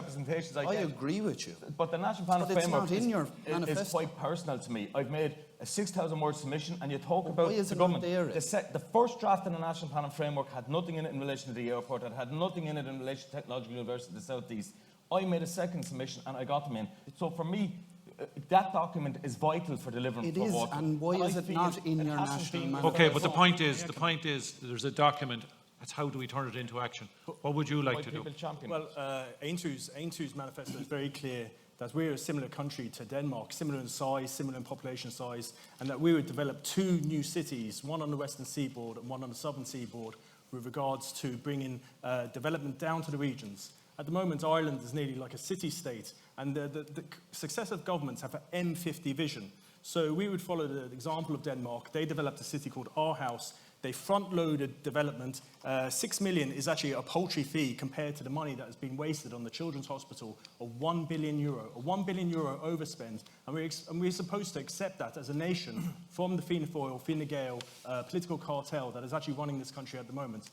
S12: I
S6: agree with you.
S12: But the National Planning Framework is quite personal to me. I've made a 6,000 word submission, and you talk about the government. The first draft of the National Planning Framework had nothing in it in relation to the airport. It had nothing in it in relation to Technological University of the South East. I made a second submission, and I got them in. So for me, that document is vital for delivering.
S6: It is, and why is it not in your national manifesto?
S1: Okay, but the point is, there's a document. That's how do we turn it into action? What would you like to do?
S4: Well, Aintu's manifesto is very clear that we're a similar country to Denmark, similar in size, similar in population size, and that we would develop 2 new cities, one on the western seaboard and one on the southern seaboard, with regards to bringing development down to the regions. At the moment, Ireland is nearly like a city-state, and the successive governments have an M50 vision. So we would follow the example of Denmark. They developed a city called Aarhus. They front-loaded development. 6 million is actually a paltry fee compared to the money that has been wasted on the Children's Hospital of €1 billion, a €1 billion overspend. And we're supposed to accept that as a nation from the Fianna Fáil, Fine Gael political cartel that is actually running this country at the moment.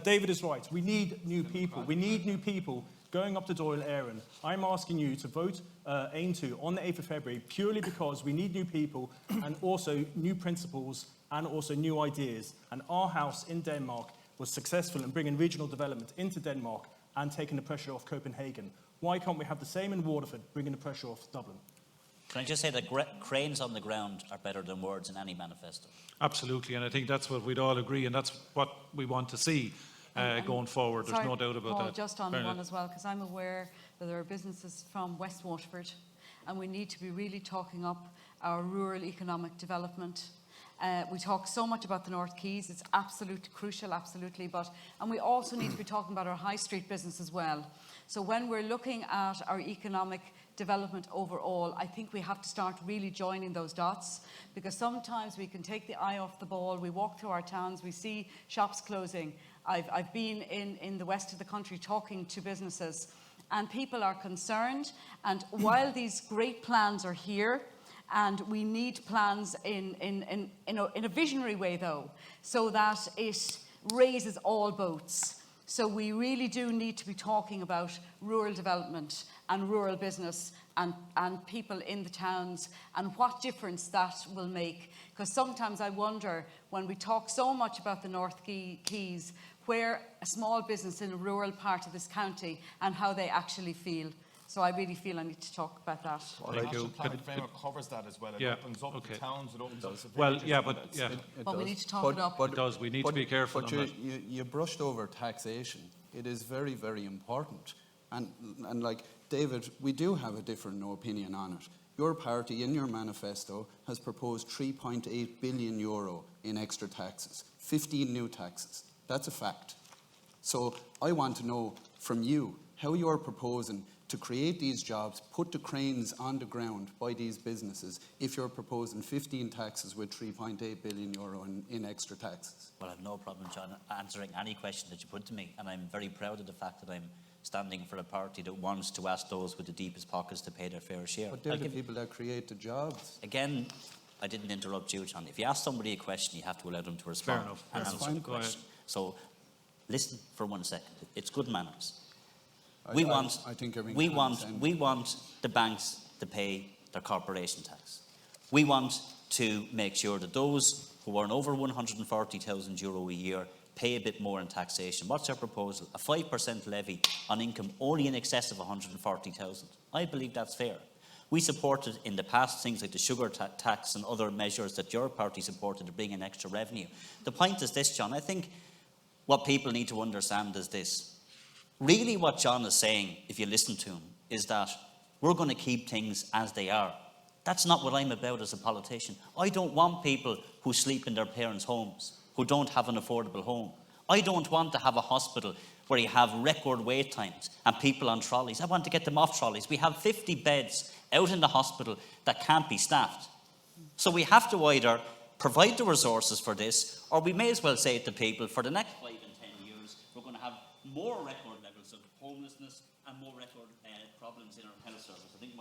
S4: David is right. We need new people. We need new people going up to Doyle Aaron. I'm asking you to vote Ain2 on the 8th of February purely because we need new people and also new principles and also new ideas. And our house in Denmark was successful in bringing regional development into Denmark and taking the pressure off Copenhagen. Why can't we have the same in Waterford, bringing the pressure off Dublin?
S5: Can I just say that cranes on the ground are better than words in any manifesto?
S1: Absolutely, and I think that's what we'd all agree, and that's what we want to see going forward. There's no doubt about
S10: Paul,
S1: that.
S10: just on one as well, because I'm aware that there are businesses from West Waterford, and we need to be really talking up our rural economic development. We talk so much about the North Quays. It's absolutely crucial, absolutely. And we also need to be talking about our high street business as well. So when we're looking at our economic development overall, I think we have to start really joining those dots, because sometimes we can take the eye off the ball. We walk through our towns, we see shops closing. I've been in the west of the country talking to businesses, and people are concerned. And while these great plans are here, and we need plans in a visionary way, though, so that it raises all boats. So we really do need to be talking about rural development and rural business and people in the towns and what difference that will make. Because sometimes I wonder, when we talk so much about the North Quays, where a small business in a rural part of this county and how they actually feel. So I really feel I need to talk about that.
S12: The National Planning Framework covers that as well. It opens up the towns, it opens up the villages.
S10: But we need to talk it up.
S1: It does. We need to be careful
S6: but
S1: on that.
S6: You brushed over taxation. It is very, very important. And like David, we do have a different opinion on it. Your party, in your manifesto, has proposed €3.8 billion in extra taxes, 15 new taxes. That's a fact. So I want to know from you how you're proposing to create these jobs, put the cranes on the ground by these businesses, if you're proposing 15 taxes with €3.8 billion in extra taxes.
S5: Well, I have no problem, John, answering any question that you put to me, and I'm very proud of the fact that I'm standing for a party that wants to ask those with the deepest pockets to pay their fair share.
S6: But they're the people that create the jobs.
S5: Again, I didn't interrupt you, John. If you ask somebody a question, you have to allow them to respond.
S1: Fair enough.
S5: And answer the question. So, listen for 1 second. It's good manners. We want the banks to pay their corporation tax. We want to make sure that those who earn over €140,000 a year pay a bit more in taxation. What's our proposal? A 5% levy on income only in excess of €140,000. I believe that's fair. We supported in the past things like the sugar tax and other measures that your party supported to bring in extra revenue. The point is this, John. I think what people need to understand is this. Really what John is saying, if you listen to him, is that we're going to keep things as they are. That's not what I'm about as a politician. I don't want people who sleep in their parents' homes, who don't have an affordable home. I don't want to have a hospital where you have record wait times and people on trolleys. I want to get them off trolleys. We have 50 beds out in the hospital that can't be staffed. So we have to either provide the resources for this, or we may as well say to people, for the next 5 and 10 years, we're going to have more record levels of homelessness and more record problems in our health service. I think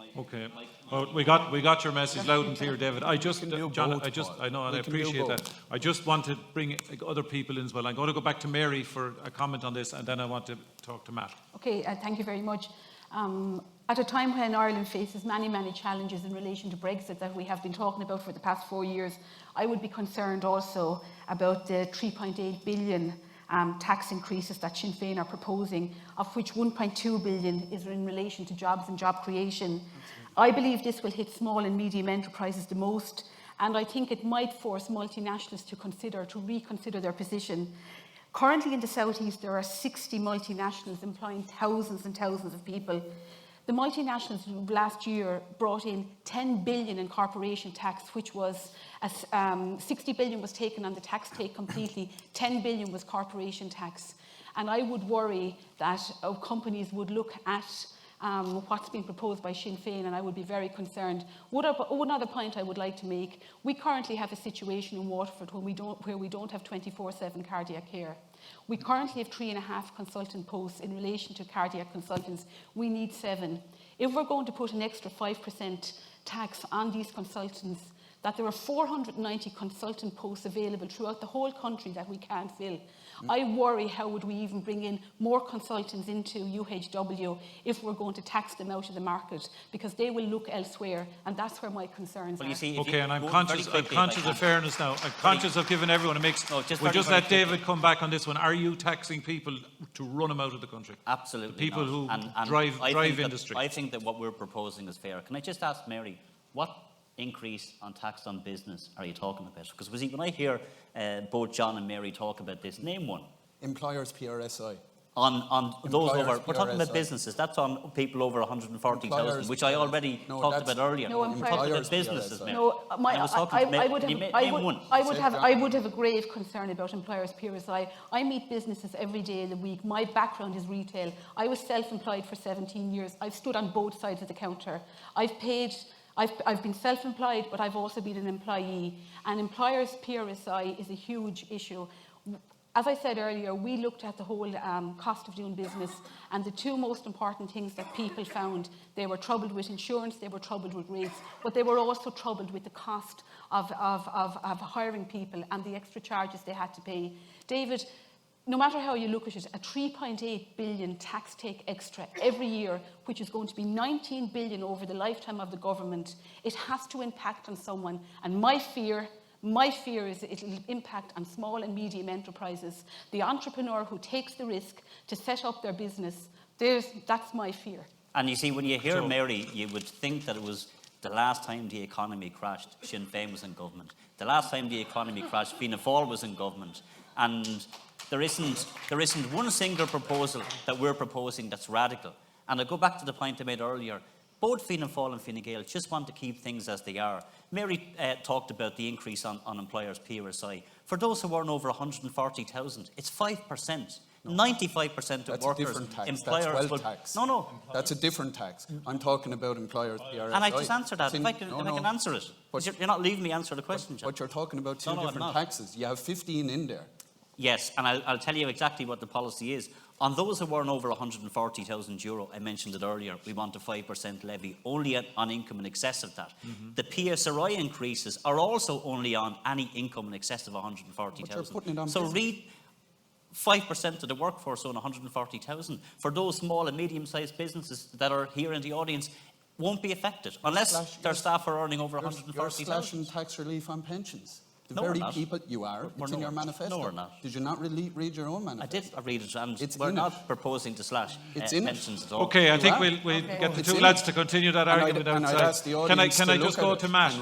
S1: well, we got your message loud and clear, David. John, I know, and I appreciate that. I just want to bring other people in as well. I'm going to go back to Mary for a comment on this, and then I want to talk to Matt.
S3: Okay, thank you very much. At a time when Ireland faces many, many challenges in relation to Brexit that we have been talking about for the past 4 years, I would be concerned also about the 3.8 billion tax increases that Sinn Féin are proposing, of which 1.2 billion is in relation to jobs and job creation. I believe this will hit small and medium enterprises the most, and I think it might force multinationals to reconsider their position. Currently in the South East, there are 60 multinationals employing thousands and thousands of people. The multinationals last year brought in 10 billion in corporation tax, which was 60 billion was taken on the tax take completely, 10 billion was corporation tax. And I would worry that companies would look at what's been proposed by Sinn Féin, and I would be very concerned. One other point I would like to make, we currently have a situation in Waterford where we don't have 24/7 cardiac care. We currently have 3.5 consultant posts in relation to cardiac consultants. We need 7. If we're going to put an extra 5% tax on these consultants, that there are 490 consultant posts available throughout the whole country that we can't fill. I worry how would we even bring in more consultants into UHW if we're going to tax them out of the market, because they will look elsewhere, and that's where my concerns are.
S5: You see,
S1: okay, and I'm conscious of fairness now. I'm conscious of giving everyone a mix. We'll just let David come back on this one. Are you taxing people to run them out of the country?
S5: Absolutely.
S1: The people
S5: not.
S1: who drive industry.
S5: I think that what we're proposing is fair. Can I just ask Mary, what increase on tax on business are you talking about? Because when I hear both John and Mary talk about this, name one.
S6: Employers PRSI.
S5: On those over, we're talking about
S6: PRSI.
S5: businesses. That's on people over 140,000, which I already talked about earlier.
S3: No,
S5: I'm talking about businesses, Mary.
S3: No, I would have a grave concern about employers' PRSI. I meet businesses every day of the week. My background is retail. I was self-employed for 17 years. I've stood on both sides of the counter. I've been self-employed, but I've also been an employee. And employers' PRSI is a huge issue. As I said earlier, we looked at the whole cost of doing business, and the 2 most important things that people found, they were troubled with insurance, they were troubled with rates, but they were also troubled with the cost of hiring people and the extra charges they had to pay. David, no matter how you look at it, a 3.8 billion tax take extra every year, which is going to be 19 billion over the lifetime of the government, it has to impact on someone. And my fear is it will impact on small and medium enterprises. The entrepreneur who takes the risk to set up their business, that's my fear.
S5: And you see, when you hear Mary, you would think that it was the last time the economy crashed, Sinn Féin was in government. The last time the economy crashed, Fianna Fáil was in government. And there isn't one single proposal that we're proposing that's radical. And I go back to the point I made earlier. Both Fianna Fáil and Fine Gael just want to keep things as they are. Mary talked about the increase on employers' PRSI. For those who earn over 140,000, it's 5%. 95% of workers, employers...
S6: That's wealth tax.
S5: No.
S6: That's a different tax. I'm talking about employers' PRSI.
S5: And I just answered that. If I can answer it. You're not leaving me answer the question, John.
S6: But you're talking about two different taxes. You have 15 in there.
S5: Yes, and I'll tell you exactly what the policy is. On those who earn over €140,000, I mentioned it earlier, we want a 5% levy, only on income in excess of that. Mm-hmm. The PSRI increases are also only on any income in excess of 140,000. So read 5% of the workforce on 140,000. For those small and medium-sized businesses that are here in the audience, won't be affected unless their staff are earning over 140,000.
S6: You're slashing tax relief on pensions. The
S5: no,
S6: very people you are. It's in your manifesto.
S5: No, we're not.
S6: Did you not read your own manifesto?
S5: I did read it, and we're not proposing to slash pensions at all.
S1: Okay, I think we'll get the two lads to continue that argument outside. Can I just go to Matt?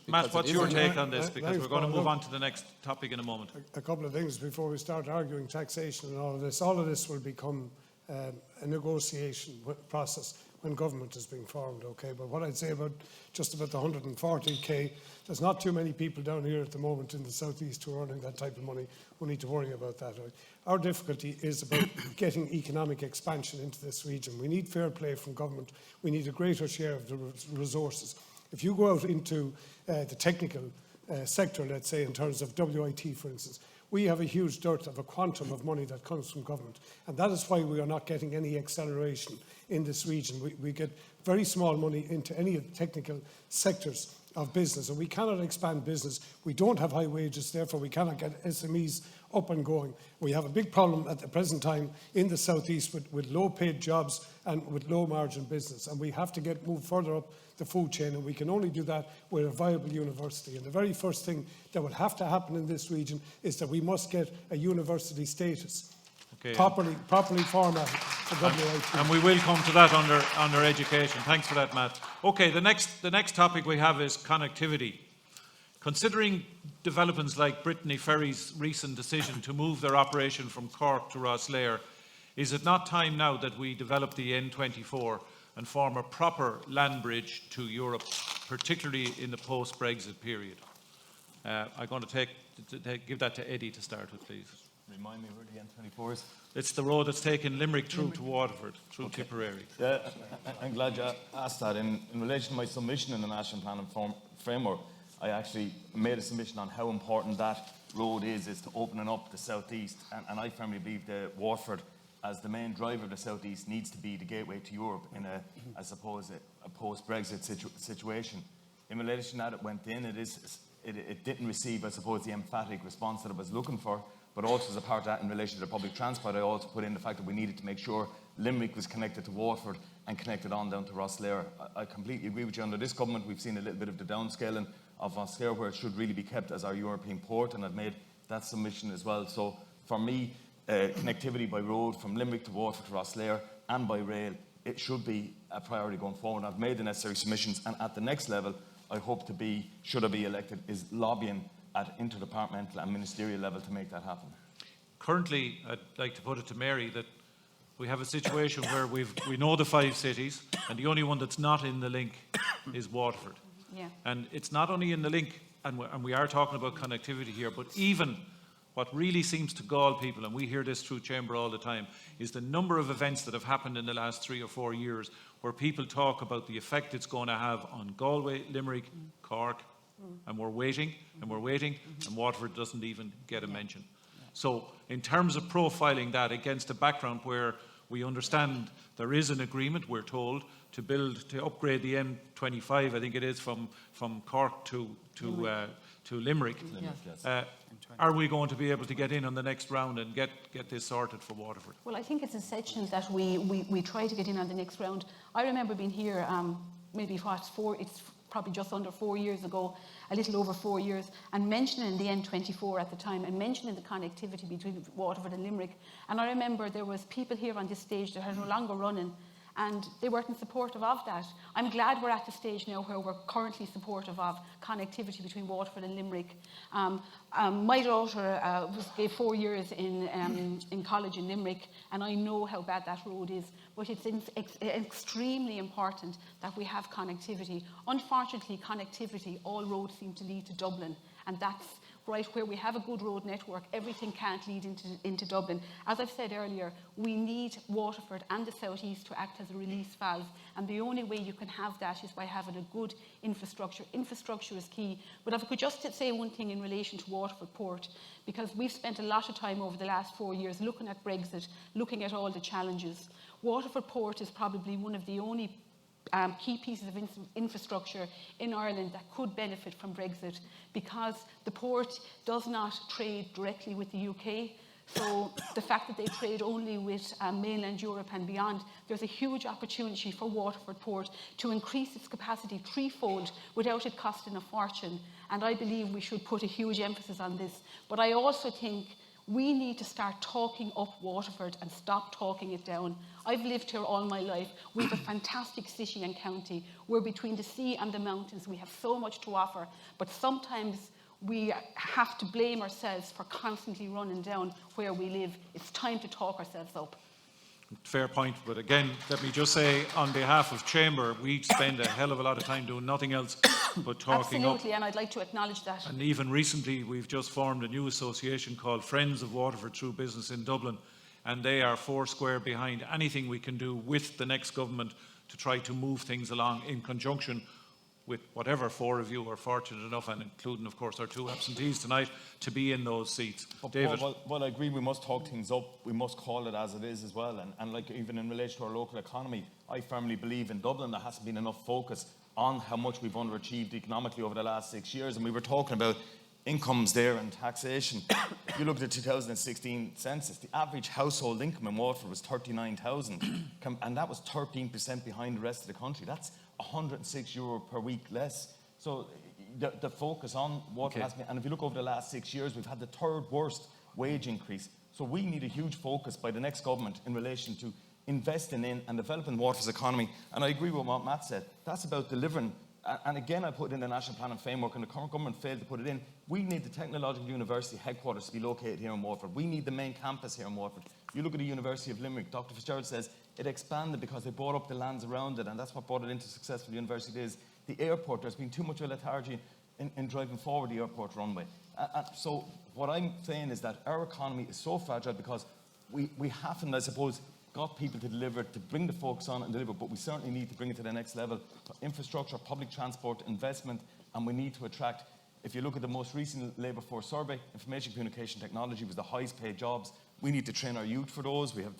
S1: Matt, what's your take on this? Because we're going to move on to the next topic in a moment.
S11: A couple of things before we start arguing taxation and all of this. All of this will become a negotiation process when government is being formed, okay? But what I'd say about just about the 140k, there's not too many people down here at the moment in the southeast who are earning that type of money who need to worry about that. Right? Our difficulty is about getting economic expansion into this region. We need fair play from government. We need a greater share of the resources. If you go out into the technical sector, let's say, in terms of WIT, for instance, we have a huge dearth of a quantum of money that comes from government. And that is why we are not getting any acceleration in this region. We get very small money into any of the technical sectors of business, and we cannot expand business. We don't have high wages, therefore we cannot get SMEs up and going. We have a big problem at the present time in the southeast with low-paid jobs and with low-margin business, and we have to move further up the food chain, and we can only do that with a viable university. And the very first thing that will have to happen in this region is that we must get a university status. Okay, properly formatted for WIT.
S1: And we will come to that under education. Thanks for that, Matt. Okay, the next topic we have is connectivity. Considering developments like Brittany Ferry's recent decision to move their operation from Cork to Rosslare, is it not time now that we develop the N24 and form a proper land bridge to Europe, particularly in the post-Brexit period? I'm going to give that to Eddie to start with, please.
S12: Remind me where the N24 is.
S1: It's the road that's taken Limerick through to Waterford, through Tipperary.
S12: Yeah, I'm glad you asked that. In relation to my submission in the National Plan and Framework, I actually made a submission on how important that road is to opening up the southeast. And I firmly believe that Waterford, as the main driver of the southeast, needs to be the gateway to Europe in I suppose, a post-Brexit situation. In relation to that, it went in. It didn't receive, I suppose, the emphatic response that it was looking for. But also as a part of that, in relation to the public transport, I also put in the fact that we needed to make sure Limerick was connected to Waterford and connected on down to Rosslare. I completely agree with you. Under this government, we've seen a little bit of the downscaling of Rosslare, where it should really be kept as our European port, and I've made that submission as well. So for me, connectivity by road from Limerick to Waterford to Rosslare and by rail, it should be a priority going forward. I've made the necessary submissions, and at the next level, I hope to be, should I be elected, is lobbying at interdepartmental and ministerial level to make that happen.
S1: Currently, I'd like to put it to Mary that we have a situation where we know the 5 cities, and the only one that's not in the link is Waterford.
S3: Yeah.
S1: And it's not only in the link, and we are talking about connectivity here, but even what really seems to gall people, and we hear this through Chamber all the time, is the number of events that have happened in the last 3 or 4 years where people talk about the effect it's going to have on Galway, Limerick, Cork, and we're waiting, and Waterford doesn't even get a mention. So in terms of profiling that against a background where we understand there is an agreement, we're told, to upgrade the M25, I think it is, from Cork to Limerick. Are we going to be able to get in on the next round and get this sorted for Waterford?
S3: Well, I think it's essential that we try to get in on the next round. I remember being here it's probably just under 4 years ago, a little over 4 years, and mentioning the N24 at the time, and mentioning the connectivity between Waterford and Limerick. And I remember there was people here on this stage that are no longer running, and they weren't supportive of that. I'm glad we're at the stage now where we're currently supportive of connectivity between Waterford and Limerick. My daughter gave 4 years in college in Limerick, and I know how bad that road is, but it's extremely important that we have connectivity. Unfortunately, connectivity, all roads seem to lead to Dublin, and that's right where we have a good road network, everything can't lead into Dublin. As I've said earlier, we need Waterford and the South East to act as a release valve, and the only way you can have that is by having a good infrastructure. Infrastructure is key. But if I could just say one thing in relation to Waterford Port, because we've spent a lot of time over the last 4 years looking at Brexit, looking at all the challenges. Waterford Port is probably one of the only key pieces of infrastructure in Ireland that could benefit from Brexit, because the port does not trade directly with the UK. So the fact that they trade only with mainland Europe and beyond, there's a huge opportunity for Waterford Port to increase its capacity threefold without it costing a fortune. And I believe we should put a huge emphasis on this. But I also think we need to start talking up Waterford and stop talking it down. I've lived here all my life. We have a fantastic city and county. We're between the sea and the mountains. We have so much to offer, but sometimes we have to blame ourselves for constantly running down where we live. It's time to talk ourselves up.
S1: Fair point, but again, let me just say, on behalf of Chamber, we spend a hell of a lot of time doing nothing else but talking
S3: Absolutely, and I'd like to acknowledge that.
S1: And even recently, we've just formed a new association called Friends of Waterford Through Business in Dublin, and they are foursquare behind anything we can do with the next government to try to move things along in conjunction with whatever 4 of you are fortunate enough, and including, of course, our 2 absentees tonight, to be in those seats. David?
S12: Well, I agree, we must talk things up. We must call it as it is as well. And like even in relation to our local economy, I firmly believe in Dublin there hasn't been enough focus on how much we've underachieved economically over the last 6 years. And we were talking about incomes there and taxation. If you look at the 2016 census, the average household income in Waterford was 39,000, and that was 13% behind the rest of the country. That's €106 per week less. So the focus on Waterford has been, and if you look over the last 6 years, we've had the 3rd worst wage increase. So we need a huge focus by the next government in relation to investing in and developing Waterford's economy. And I agree with what Matt said. That's about delivering. And again, I put in the National Plan and Framework, and the current government failed to put it in. We need the Technological University headquarters to be located here in Waterford. We need the main campus here in Waterford. You look at the University of Limerick, Dr. Fitzgerald says it expanded because they bought up the lands around it, and that's what brought it into successful university. It is the airport. There's been too much of a lethargy in driving forward the airport runway. So what I'm saying is that our economy is so fragile because we haven't, I suppose, got people to deliver, to bring the focus on and deliver, but we certainly need to bring it to the next level. Infrastructure, public transport, investment, and we need to attract. If you look at the most recent labour force survey, information communication technology was the highest paid jobs. We need to train our youth for those. We have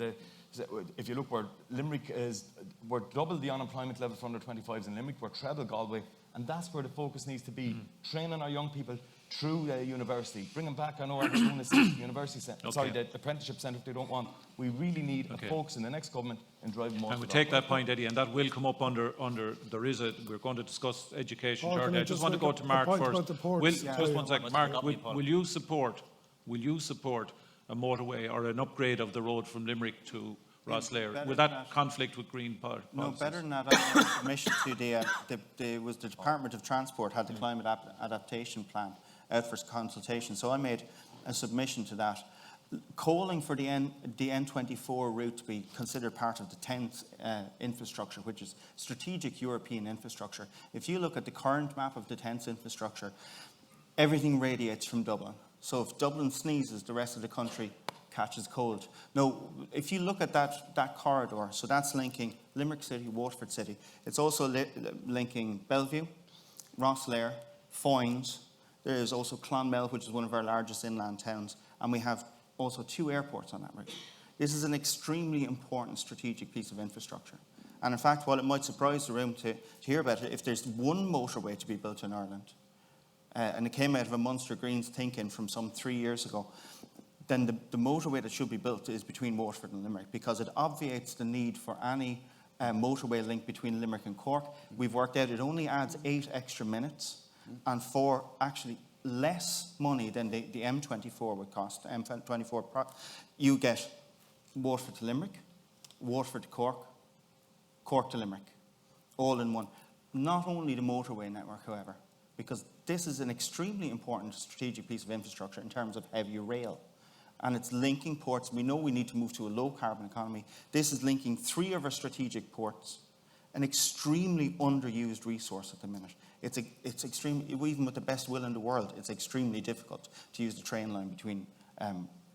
S12: if you look where Limerick is, we're double the unemployment level for under 25s in Limerick, we're treble Galway, and that's where the focus needs to be. Training our young people through university, bring them back. I know everyone is university centre, sorry, the apprenticeship centre if they don't want. We really need a focus in the next government in driving more.
S1: And we take that point, Eddie, and that will come up under we're going to discuss education shortly. I just want to go to Mark first. Just one second. Mark, will you support a motorway or an upgrade of the road from Limerick to Rosslare? Will that conflict with Green policies?
S8: No, better than that. I submission to the Department of Transport had the climate adaptation plan out for consultation. So I made a submission to that, calling for the N24 route to be considered part of the 10th infrastructure, which is strategic European infrastructure. If you look at the current map of the 10th infrastructure, everything radiates from Dublin. So if Dublin sneezes, the rest of the country catches cold. Now, if you look at that corridor, so that's linking Limerick City, Waterford City. It's also linking Bellevue, Rosslare, Foynes. There is also Clonmel, which is one of our largest inland towns. And we have also 2 airports on that route. This is an extremely important strategic piece of infrastructure. And in fact, while it might surprise the room to hear about it, if there's one motorway to be built in Ireland, and it came out of a Munster Greens thinking from some 3 years ago, then the motorway that should be built is between Waterford and Limerick, because it obviates the need for any motorway link between Limerick and Cork. We've worked out it only adds 8 extra minutes, and for actually less money than the M24 would cost. The M24, you get Waterford to Limerick, Waterford to Cork, Cork to Limerick, all in one. Not only the motorway network, however, because this is an extremely important strategic piece of infrastructure in terms of heavy rail. And it's linking ports. We know we need to move to a low-carbon economy. This is linking 3 of our strategic ports, an extremely underused resource at the minute. It's extremely, even with the best will in the world, it's extremely difficult to use the train line between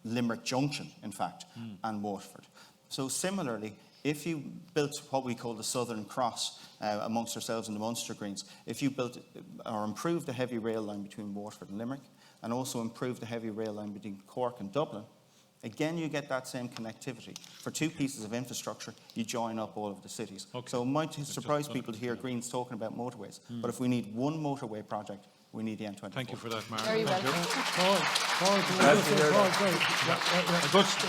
S8: Limerick Junction, in fact, and Waterford. So similarly, if you built what we call the Southern Cross amongst ourselves and the Munster Greens, if you built or improved the heavy rail line between Waterford and Limerick, and also improve the heavy rail line between Cork and Dublin, again, you get that same connectivity. For 2 pieces of infrastructure, you join up all of the cities. So it might surprise people to hear Greens talking about motorways, but if we need one motorway project, we need the N24.
S1: Thank you for that, Mark.
S7: Very well.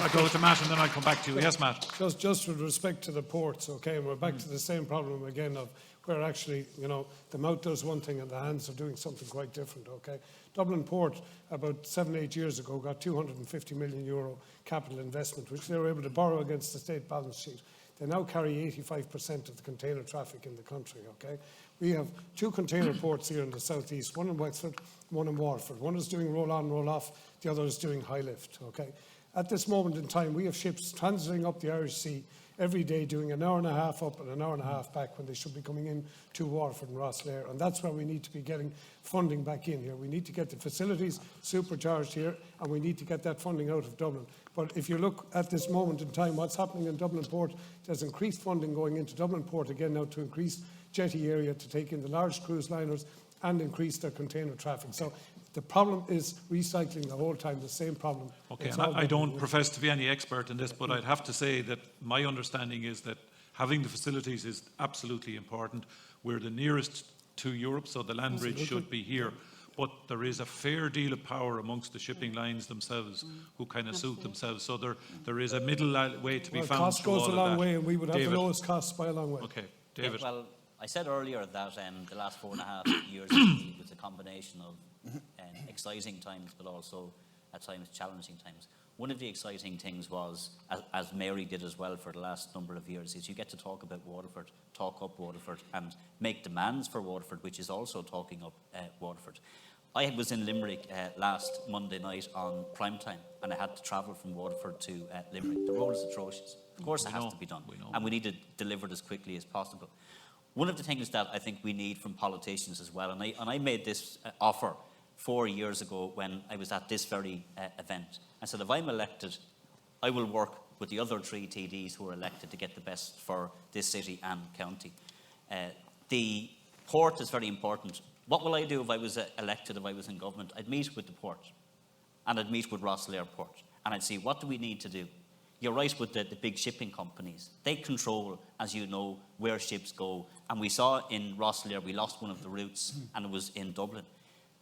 S1: I'll go to Matt and then I'll come back to you. Yes, Matt.
S11: Just with respect to the ports, okay, and we're back to the same problem again of where actually, the mouth does one thing and the hands are doing something quite different, okay? Dublin Port, about 7-8 years ago, got €250 million capital investment, which they were able to borrow against the state balance sheet. They now carry 85% of the container traffic in the country, okay? We have 2 container ports here in the southeast, one in Wexford, one in Waterford. One is doing roll-on, roll-off, the other is doing high lift, okay? At this moment in time, we have ships transiting up the Irish Sea every day doing an hour and a half up and an hour and a half back when they should be coming in to Waterford and Rosslare. And that's where we need to be getting funding back in here. We need to get the facilities supercharged here, and we need to get that funding out of Dublin. But if you look at this moment in time, what's happening in Dublin Port, there's increased funding going into Dublin Port again now to increase jetty area to take in the large cruise liners and increase their container traffic. So the problem is recycling the whole time, the same problem.
S1: Okay, and I don't profess to be any expert in this, but I'd have to say that my understanding is that having the facilities is absolutely important. We're the nearest to Europe, so the land bridge should be here. But there is a fair deal of power amongst the shipping lines themselves who kind of suit themselves. So there is a middle way to be found.
S11: Cost goes a long way, and we would have the lowest costs by a long way.
S1: Okay, David.
S5: Yeah, well, I said earlier that the last 4.5 years was a combination of exciting times, but also at times challenging times. One of the exciting things was, as Mary did as well for the last number of years, is you get to talk about Waterford, talk up Waterford, and make demands for Waterford, which is also talking up Waterford. I was in Limerick last Monday night on prime time, and I had to travel from Waterford to Limerick. The road is atrocious. Of course, it has to be done, and we need to deliver it as quickly as possible. One of the things that I think we need from politicians as well, and I made this offer 4 years ago when I was at this very event. I said, if I'm elected, I will work with the other 3 TDs who are elected to get the best for this city and county. The port is very important. What will I do if I was elected, if I was in government? I'd meet with the port, and I'd meet with Rosslare Port, and I'd see, what do we need to do? You're right with the big shipping companies. They control, as you know, where ships go. And we saw in Rosslare, we lost one of the routes, and it was in Dublin.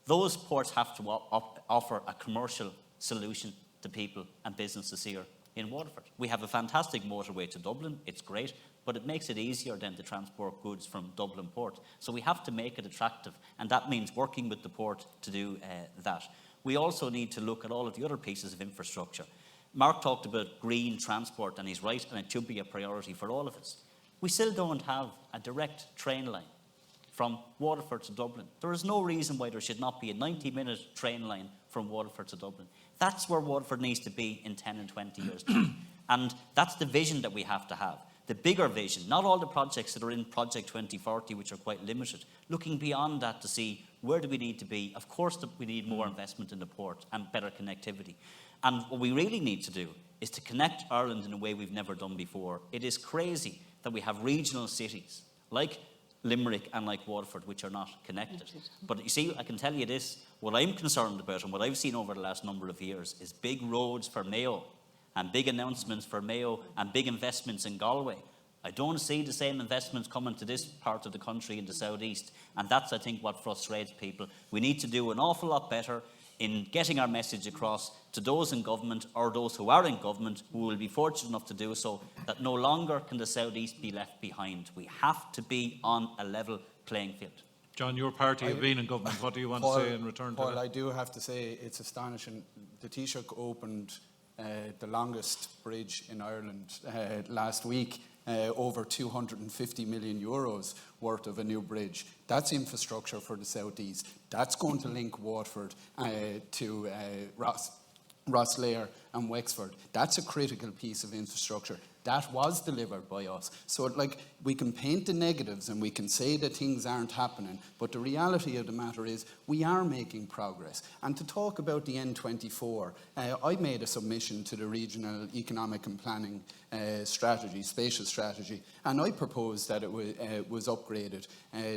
S5: Those ports have to offer a commercial solution to people and businesses here in Waterford. We have a fantastic motorway to Dublin. It's great, but it makes it easier then to transport goods from Dublin Port. So we have to make it attractive, and that means working with the port to do that. We also need to look at all of the other pieces of infrastructure. Mark talked about green transport, and he's right, and it should be a priority for all of us. We still don't have a direct train line from Waterford to Dublin. There is no reason why there should not be a 90-minute train line from Waterford to Dublin. That's where Waterford needs to be in 10 and 20 years' time. And that's the vision that we have to have. The bigger vision, not all the projects that are in Project 2040, which are quite limited, looking beyond that to see where do we need to be. Of course, we need more investment in the port and better connectivity. And what we really need to do is to connect Ireland in a way we've never done before. It is crazy that we have regional cities like Limerick and like Waterford which are not connected. But you see, I can tell you this, what I'm concerned about and what I've seen over the last number of years is big roads for Mayo and big announcements for Mayo and big investments in Galway. I don't see the same investments coming to this part of the country in the southeast, and that's, I think, what frustrates people. We need to do an awful lot better in getting our message across to those in government or those who are in government who will be fortunate enough to do so, that no longer can the southeast be left behind. We have to be on a level playing field.
S1: John, your party have been in government. What do you want to say in return to that?
S6: Paul, I do have to say it's astonishing. The Taoiseach opened the longest bridge in Ireland last week, over 250 million euros worth of a new bridge. That's infrastructure for the southeast. That's going to link Waterford to Rosslare and Wexford. That's a critical piece of infrastructure. That was delivered by us. So, we can paint the negatives and we can say that things aren't happening, but the reality of the matter is we are making progress. And to talk about the N24, I made a submission to the Regional Economic and Planning strategy, spatial strategy, and I proposed that it was upgraded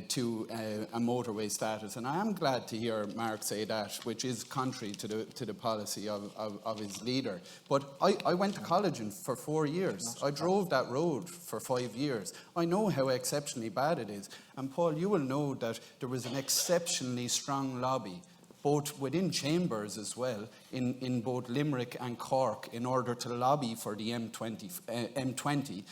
S6: to a motorway status. And I am glad to hear Mark say that, which is contrary to the policy of his leader. But I went to college for 4 years. I drove that road for 5 years. I know how exceptionally bad it is. And Paul, you will know that there was an exceptionally strong lobby, both within chambers as well, in both Limerick and Cork, in order to lobby for the M20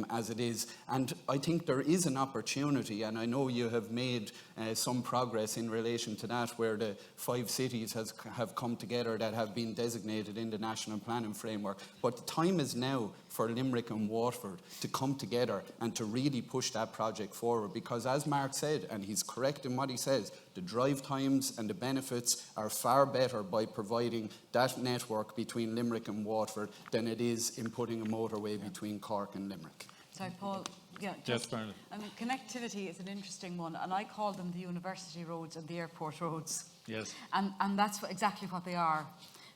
S6: as it is. And I think there is an opportunity, and I know you have made some progress in relation to that, where the 5 cities have come together that have been designated in the National Planning Framework. But the time is now for Limerick and Waterford to come together and to really push that project forward, because as Mark said, and he's correct in what he says, the drive times and the benefits are far better by providing that network between Limerick and Waterford than it is in putting a motorway between Cork and Limerick.
S10: Sorry, Paul. Yeah, connectivity is an interesting one, and I call them the university roads and the airport roads.
S1: Yes.
S10: And that's exactly what they are.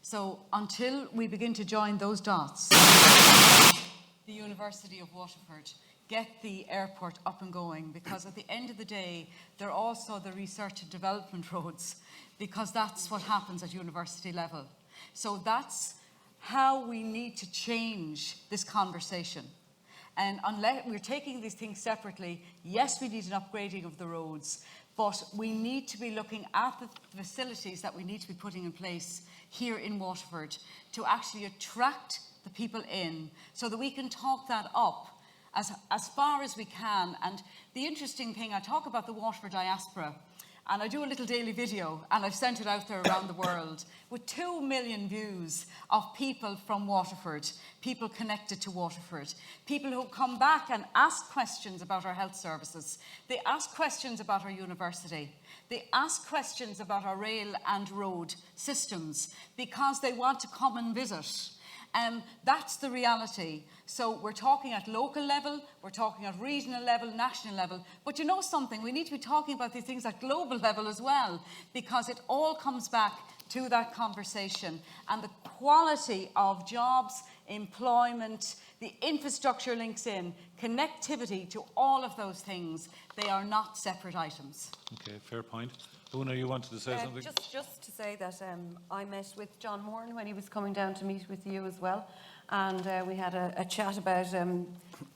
S10: So until we begin to join those dots, the University of Waterford, get the airport up and going, because at the end of the day, they're also the research and development roads, because that's what happens at university level. So that's how we need to change this conversation. And unless we're taking these things separately, yes, we need an upgrading of the roads, but we need to be looking at the facilities that we need to be putting in place here in Waterford to actually attract the people in, so that we can talk that up as far as we can. And the interesting thing, I talk about the Waterford diaspora, and I do a little daily video, and I've sent it out there around the world, with 2 million views of people from Waterford, people connected to Waterford, people who come back and ask questions about our health services. They ask questions about our university. They ask questions about our rail and road systems, because they want to come and visit. That's the reality. So we're talking at local level, we're talking at regional level, national level. But you know something, we need to be talking about these things at global level as well, because it all comes back to that conversation. And the quality of jobs, employment, the infrastructure links in, connectivity to all of those things, they are not separate items.
S1: Okay, fair point. Una, you wanted to say something?
S7: Just to say that I met with John Moran when he was coming down to meet with you as well, and we had a chat about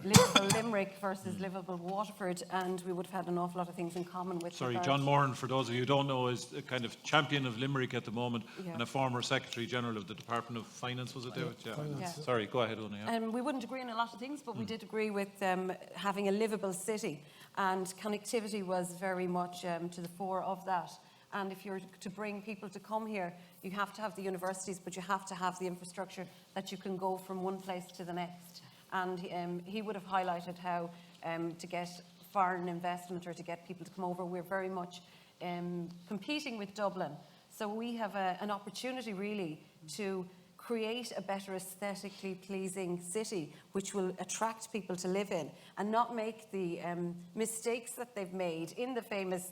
S7: livable Limerick versus livable Waterford, and we would have had an awful lot of things in common with.
S1: Sorry, John Moran, for those of you who don't know, is a kind of champion of Limerick at the moment, and a former Secretary General of the Department of Finance, was it, David? Yeah. Sorry, go ahead, Una. Yeah.
S7: We wouldn't agree on a lot of things, but we did agree with having a livable city, and connectivity was very much to the fore of that. And if you're to bring people to come here, you have to have the universities, but you have to have the infrastructure that you can go from one place to the next. And he would have highlighted how to get foreign investment or to get people to come over, we're very much competing with Dublin. So we have an opportunity really to create a better aesthetically pleasing city which will attract people to live in and not make the mistakes that they've made in the famous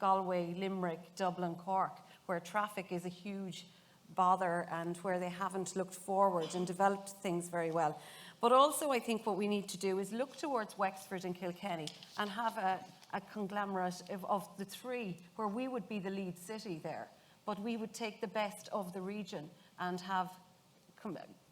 S7: Galway, Limerick, Dublin, Cork, where traffic is a huge bother and where they haven't looked forward and developed things very well. But also I think what we need to do is look towards Wexford and Kilkenny and have a conglomerate of the three where we would be the lead city there. But we would take the best of the region and have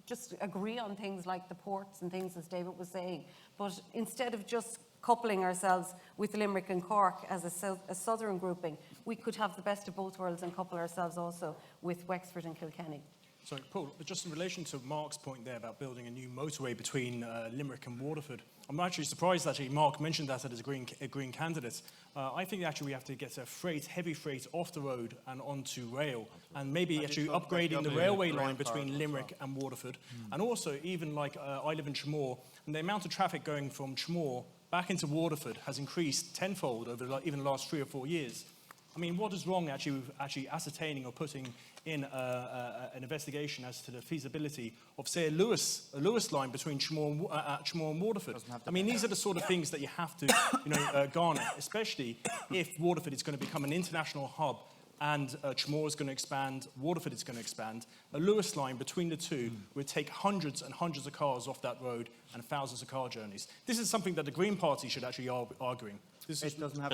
S7: just agree on things like the ports and things, as David was saying. But instead of just coupling ourselves with Limerick and Cork as a southern grouping, we could have the best of both worlds and couple ourselves also with Wexford and Kilkenny.
S4: Sorry, Paul, but just in relation to Mark's point there about building a new motorway between Limerick and Waterford, I'm actually surprised actually Mark mentioned that as a green candidate. I think actually we have to get heavy freight off the road and onto rail, and maybe actually upgrading the railway line between Limerick and Waterford. And also, even like I live in Tramore, and the amount of traffic going from Tramore back into Waterford has increased tenfold over even the last 3 or 4 years. I mean, what is wrong actually with actually ascertaining or putting in an investigation as to the feasibility of, say, a Lewis line between Tramore and Waterford? I mean, these are the sort of things that you have to, garner, especially if Waterford is going to become an international hub and Tramore is going to expand, Waterford is going to expand. A Lewis line between the two would take hundreds and hundreds of cars off that road and thousands of car journeys. This is something that the Green Party should actually arguing.
S5: There's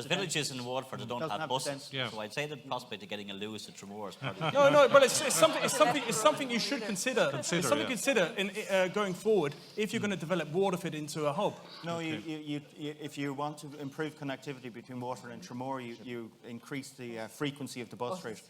S5: villages in Waterford that don't have buses, so I'd say the prospect of getting a Lewis at Tramore is probably...
S4: No, but it's something you should consider. It's something to consider in going forward if you're going to develop Waterford into a hub.
S8: No, if you want to improve connectivity between Waterford and Tramore, you increase the frequency of the bus route.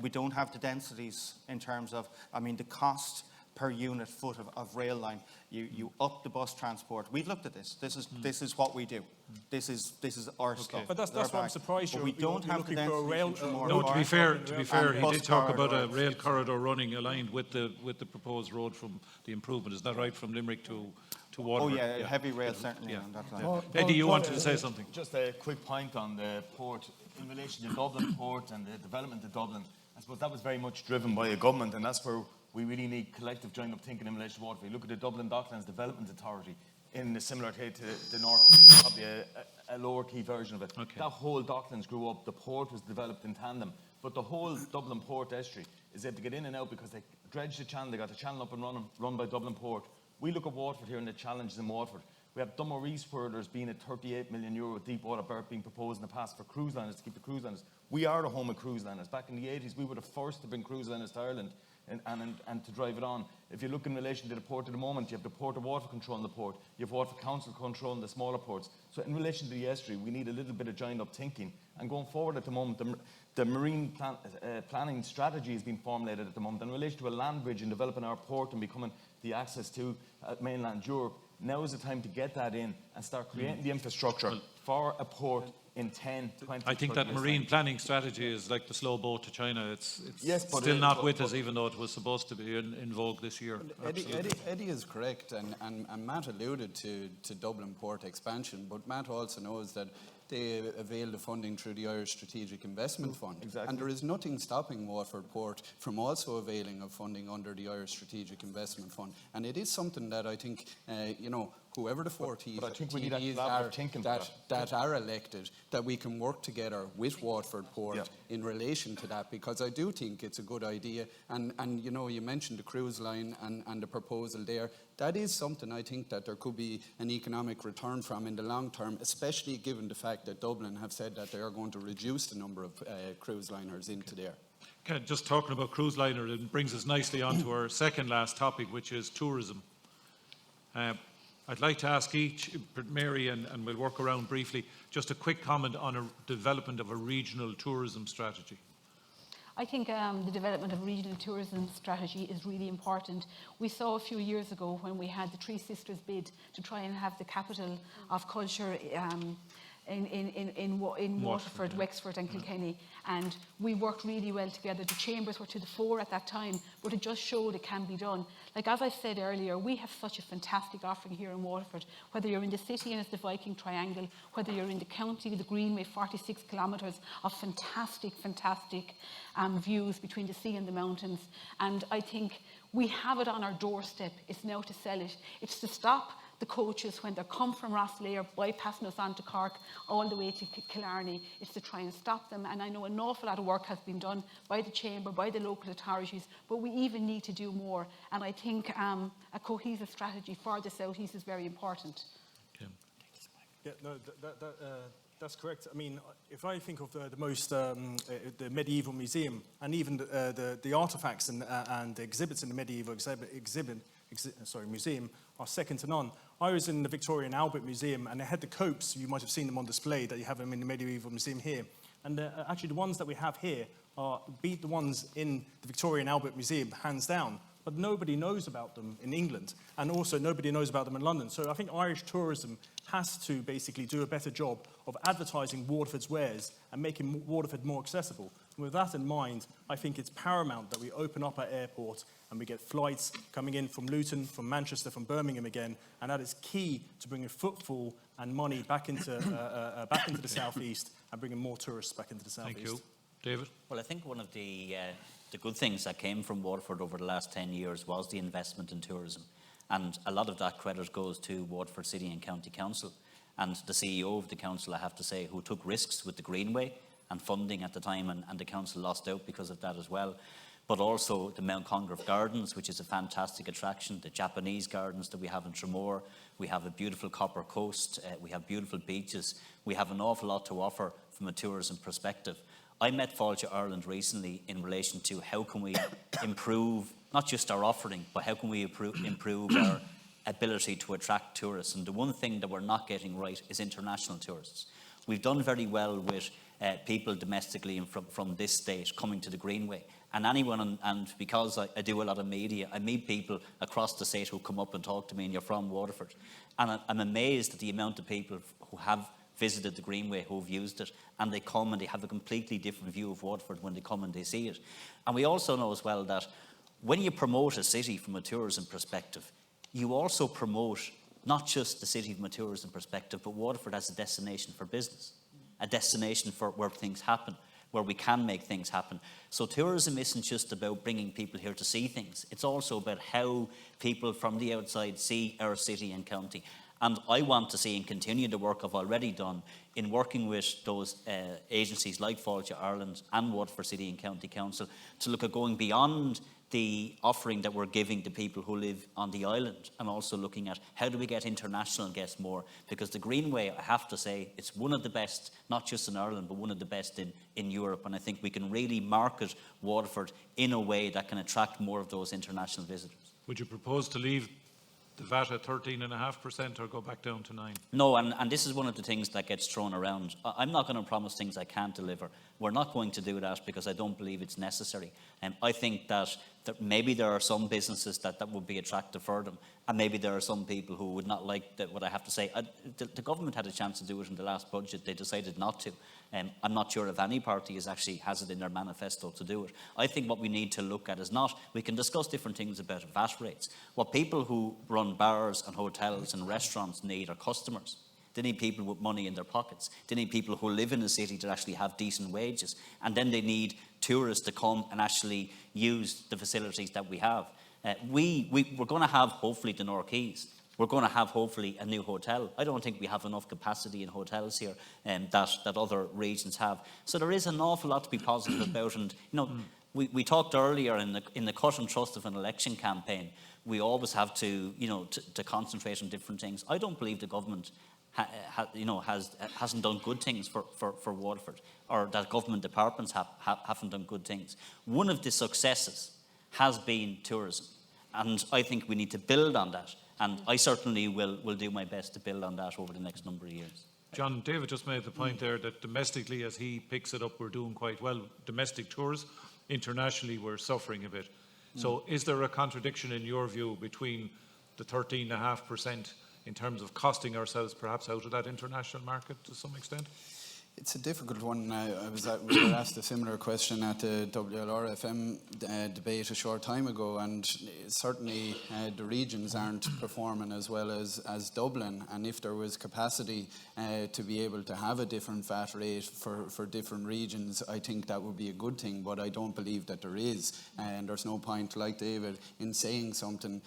S8: We don't have the densities in terms of, the cost per unit foot of rail line. You up the bus transport. We've looked at this. This is what we do. This is our stuff.
S4: But that's why I'm surprised
S8: we don't have the density
S1: rail. No, to be fair, he did talk about a rail corridor running aligned with the proposed road from the improvement. Is that right, from Limerick to Waterford?
S8: Oh yeah, heavy rail certainly on that line.
S1: Eddie, you wanted to say something?
S12: Just a quick point on the port in relation to Dublin Port and the development of Dublin. I suppose that was very much driven by a government, and that's where we really need collective joined-up thinking in relation to Waterford. If you look at the Dublin Docklands Development Authority, in a similar case to the North, probably a lower key version of it. Okay. That whole Docklands grew up, the port was developed in tandem, but the whole Dublin Port estuary is able to get in and out because they dredged the channel, they got the channel up and run by Dublin Port. We look at Waterford here and the challenges in Waterford. We have Dungarvan where there's been a €38 million deep water berth being proposed in the past for cruise liners, to keep the cruise liners. We are the home of cruise liners. Back in the 80s, we were the first to bring cruise liners to Ireland and to drive it on. If you look in relation to the port at the moment, you have the Port of Waterford controlling the port, you have Waterford Council controlling the smaller ports. So in relation to the estuary, we need a little bit of joined-up thinking. And going forward at the moment, the marine planning strategy has been formulated at the moment in relation to a land bridge and developing our port and becoming the access to mainland Europe. Now is the time to get that in and start creating the infrastructure for a port in 10, 20,
S1: I think that marine planning strategy is like the slow boat to China. It's still not with us, even though it was supposed to be in vogue this year.
S6: Eddie is correct, and Matt alluded to Dublin Port expansion, but Matt also knows that they avail the funding through the Irish Strategic Investment Fund.
S12: Exactly.
S6: And there is nothing stopping Waterford Port from also availing of funding under the Irish Strategic Investment Fund. And it is something that I think, whoever the four
S12: but I think we need
S6: TDs
S12: collaborative thinking
S6: that are elected, that we can work together with Waterford Port in relation to that, because I do think it's a good idea. And you mentioned the cruise line and the proposal there. That is something I think that there could be an economic return from in the long term, especially given the fact that Dublin have said that they are going to reduce the number of cruise liners into there.
S1: Okay, just talking about cruise liner, it brings us nicely on to our second last topic, which is tourism. I'd like to ask each, Mary, and we'll work around briefly, just a quick comment on a development of a regional tourism strategy.
S3: I think the development of regional tourism strategy is really important. We saw a few years ago when we had the Three Sisters bid to try and have the capital of culture in Waterford, Wexford and Kilkenny, and we worked really well together. The chambers were to the fore at that time, but it just showed it can be done. Like as I said earlier, we have such a fantastic offering here in Waterford, whether you're in the city and it's the Viking Triangle, whether you're in the county, the Greenway, 46 kilometres of fantastic views between the sea and the mountains. And I think we have it on our doorstep. It's now to sell it. It's to stop the coaches when they come from Rosslare, bypassing us onto Cork, all the way to Killarney. It's to try and stop them. And I know an awful lot of work has been done by the Chamber, by the local authorities, but we even need to do more. And I think a cohesive strategy for the South East is very important.
S4: Yeah, no, that's correct. I mean, if I think of the medieval museum, and even the artifacts and the exhibits in the medieval museum are second to none. I was in the Victoria and Albert Museum, and they had the copes. You might have seen them on display, that you have them in the medieval museum here. And actually, the ones that we have here beat the ones in the Victoria and Albert Museum hands down. But nobody knows about them in England, and also nobody knows about them in London. So I think Irish tourism has to basically do a better job of advertising Waterford's wares and making Waterford more accessible. And with that in mind, I think it's paramount that we open up our airport and we get flights coming in from Luton, from Manchester, from Birmingham again, and that is key to bringing footfall and money back into the southeast and bringing more tourists back into the southeast.
S1: Thank you. David?
S5: Well, I think one of the good things that came from Waterford over the last 10 years was the investment in tourism. And a lot of that credit goes to Waterford City and County Council. And the CEO of the council, I have to say, who took risks with the Greenway and funding at the time, and the council lost out because of that as well. But also the Mount Congreve Gardens, which is a fantastic attraction, the Japanese gardens that we have in Tramore. We have a beautiful Copper Coast, we have beautiful beaches. We have an awful lot to offer from a tourism perspective. I met Fáilte Ireland recently in relation to how can we improve not just our offering, but how can we improve our ability to attract tourists. And the one thing that we're not getting right is international tourists. We've done very well with people domestically and from this state coming to the Greenway. And anyone, and because I do a lot of media, I meet people across the state who come up and talk to me, and you're from Waterford. And I'm amazed at the amount of people who have visited the Greenway, who've used it, and they come and they have a completely different view of Waterford when they come and they see it. And we also know as well that when you promote a city from a tourism perspective, you also promote not just the city from a tourism perspective, but Waterford as a destination for business, a destination for where things happen, where we can make things happen. So tourism isn't just about bringing people here to see things. It's also about how people from the outside see our city and county. And I want to see and continue the work I've already done in working with those agencies like Fáilte Ireland and Waterford City and County Council to look at going beyond the offering that we're giving to people who live on the island, and also looking at how do we get international guests more, because the Greenway, I have to say, it's one of the best, not just in Ireland, but one of the best in Europe, and I think we can really market Waterford in a way that can attract more of those international visitors.
S1: Would you propose to leave the VAT at 13.5% or go back down to 9%?
S5: No, and this is one of the things that gets thrown around. I'm not going to promise things I can't deliver. We're not going to do that because I don't believe it's necessary. I think that maybe there are some businesses that would be attractive for them, and maybe there are some people who would not like what I have to say. The government had a chance to do it in the last budget. They decided not to. I'm not sure if any party has it in their manifesto to do it. I think what we need to look at is not, we can discuss different things about VAT rates. What people who run bars and hotels and restaurants need are customers. They need people with money in their pockets. They need people who live in the city to actually have decent wages. And then they need tourists to come and actually use the facilities that we have. We're going to have, hopefully, the North Quays. We're going to have, hopefully, a new hotel. I don't think we have enough capacity in hotels here that other regions have. So there is an awful lot to be positive about. And, we talked earlier in the cut and thrust of an election campaign, we always have to, to concentrate on different things. I don't believe the government hasn't done good things for Waterford, or that government departments haven't done good things. One of the successes has been tourism, and I think we need to build on that. And I certainly will do my best to build on that over the next number of years.
S1: John, David just made the point there that domestically, as he picks it up, we're doing quite well. Domestic tours, internationally, we're suffering a bit. So is there a contradiction in your view between the 13.5% in terms of costing ourselves perhaps out of that international market to some extent?
S6: It's a difficult one. We were asked a similar question at the WLR-FM debate a short time ago, and certainly the regions aren't performing as well as Dublin. And if there was capacity to be able to have a different VAT rate for different regions, I think that would be a good thing, but I don't believe that there is. And there's no point, like David, in saying something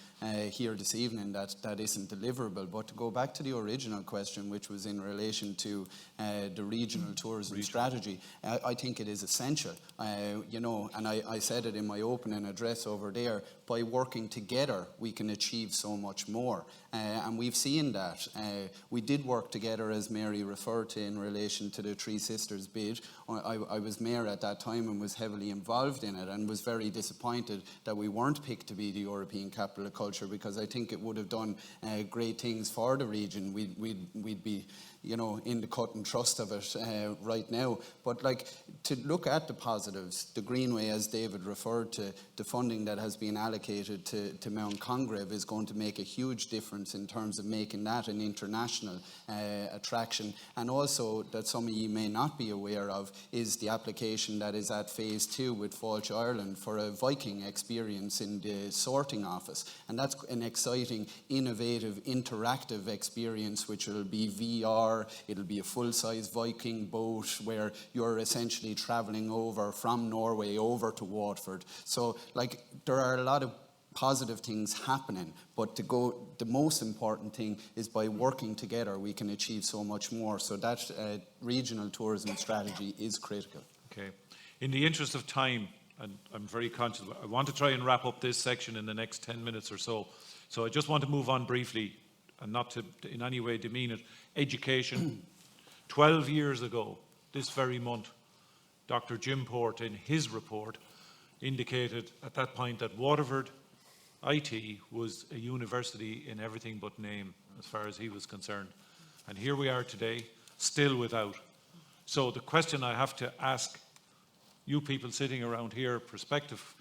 S6: here this evening that isn't deliverable. But to go back to the original question, which was in relation to the regional tourism strategy, I think it is essential, and I said it in my opening address over there. By working together, we can achieve so much more, and we've seen that. We did work together, as Mary referred to, in relation to the Three Sisters bid. I was mayor at that time and was heavily involved in it, and was very disappointed that we weren't picked to be the European Capital of Culture, because I think it would have done great things for the region. We'd be in the cut and thrust of it right now. But to look at the positives, the Greenway, as David referred to, the funding that has been allocated to Mount Congreve is going to make a huge difference in terms of making that an international attraction. And also, that some of you may not be aware of, is the application that is at phase 2 with Fáilte Ireland for a Viking experience in the sorting office. And that's an exciting, innovative, interactive experience, which will be VR. It'll be a full-size Viking boat where you're essentially travelling over from Norway over to Waterford. So, there are a lot of positive things happening, but the most important thing is by working together we can achieve so much more. So that regional tourism strategy is critical.
S1: Okay. In the interest of time, and I'm very conscious, I want to try and wrap up this section in the next 10 minutes or so. So I just want to move on briefly, and not to in any way demean it. Education. 12 years ago, this very month, Dr. Jim Port, in his report, indicated at that point that Waterford IT was a university in everything but name, as far as he was concerned. And here we are today, still without. So the question I have to ask you people sitting around here, prospective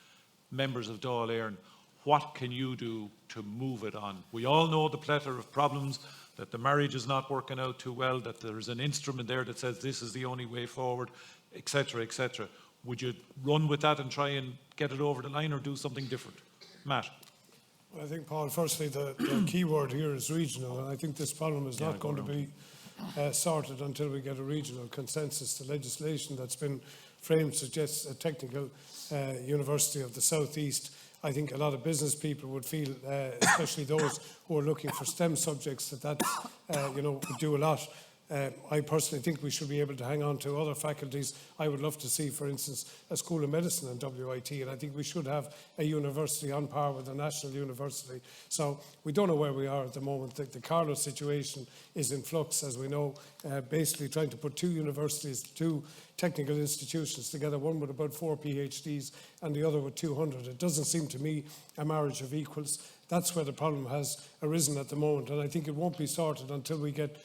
S1: members of Dáil Éireann, what can you do to move it on? We all know the plethora of problems, that the marriage is not working out too well, that there's an instrument there that says this is the only way forward, etc., etc. Would you run with that and try and get it over the line, or do something different? Matt?
S11: I think, Paul, firstly, the key word here is regional, and I think this problem is not going to be sorted until we get a regional consensus. The legislation that's been framed suggests a technical university of the southeast. I think a lot of business people would feel, especially those who are looking for STEM subjects, that would do a lot. I personally think we should be able to hang on to other faculties. I would love to see, for instance, a School of Medicine in WIT, and I think we should have a university on par with a national university. So we don't know where we are at the moment. The Carlow situation is in flux, as we know, basically trying to put two universities, two technical institutions together, one with about 4 PhDs and the other with 200. It doesn't seem to me a marriage of equals. That's where the problem has arisen at the moment, and I think it won't be sorted until we get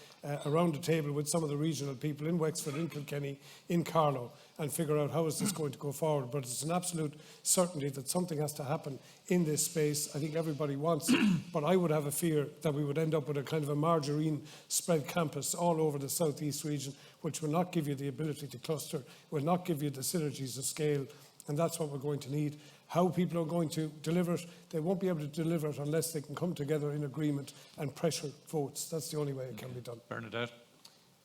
S11: around the table with some of the regional people in Wexford, in Kilkenny, in Carlow, and figure out how is this going to go forward. But it's an absolute certainty that something has to happen in this space. I think everybody wants it, but I would have a fear that we would end up with a kind of a margarine spread campus all over the southeast region, which will not give you the ability to cluster, will not give you the synergies of scale, and that's what we're going to need. how people are going to deliver it. They won't be able to deliver it unless they can come together in agreement and pressure votes. That's the only way it can be done.
S1: Bernadette?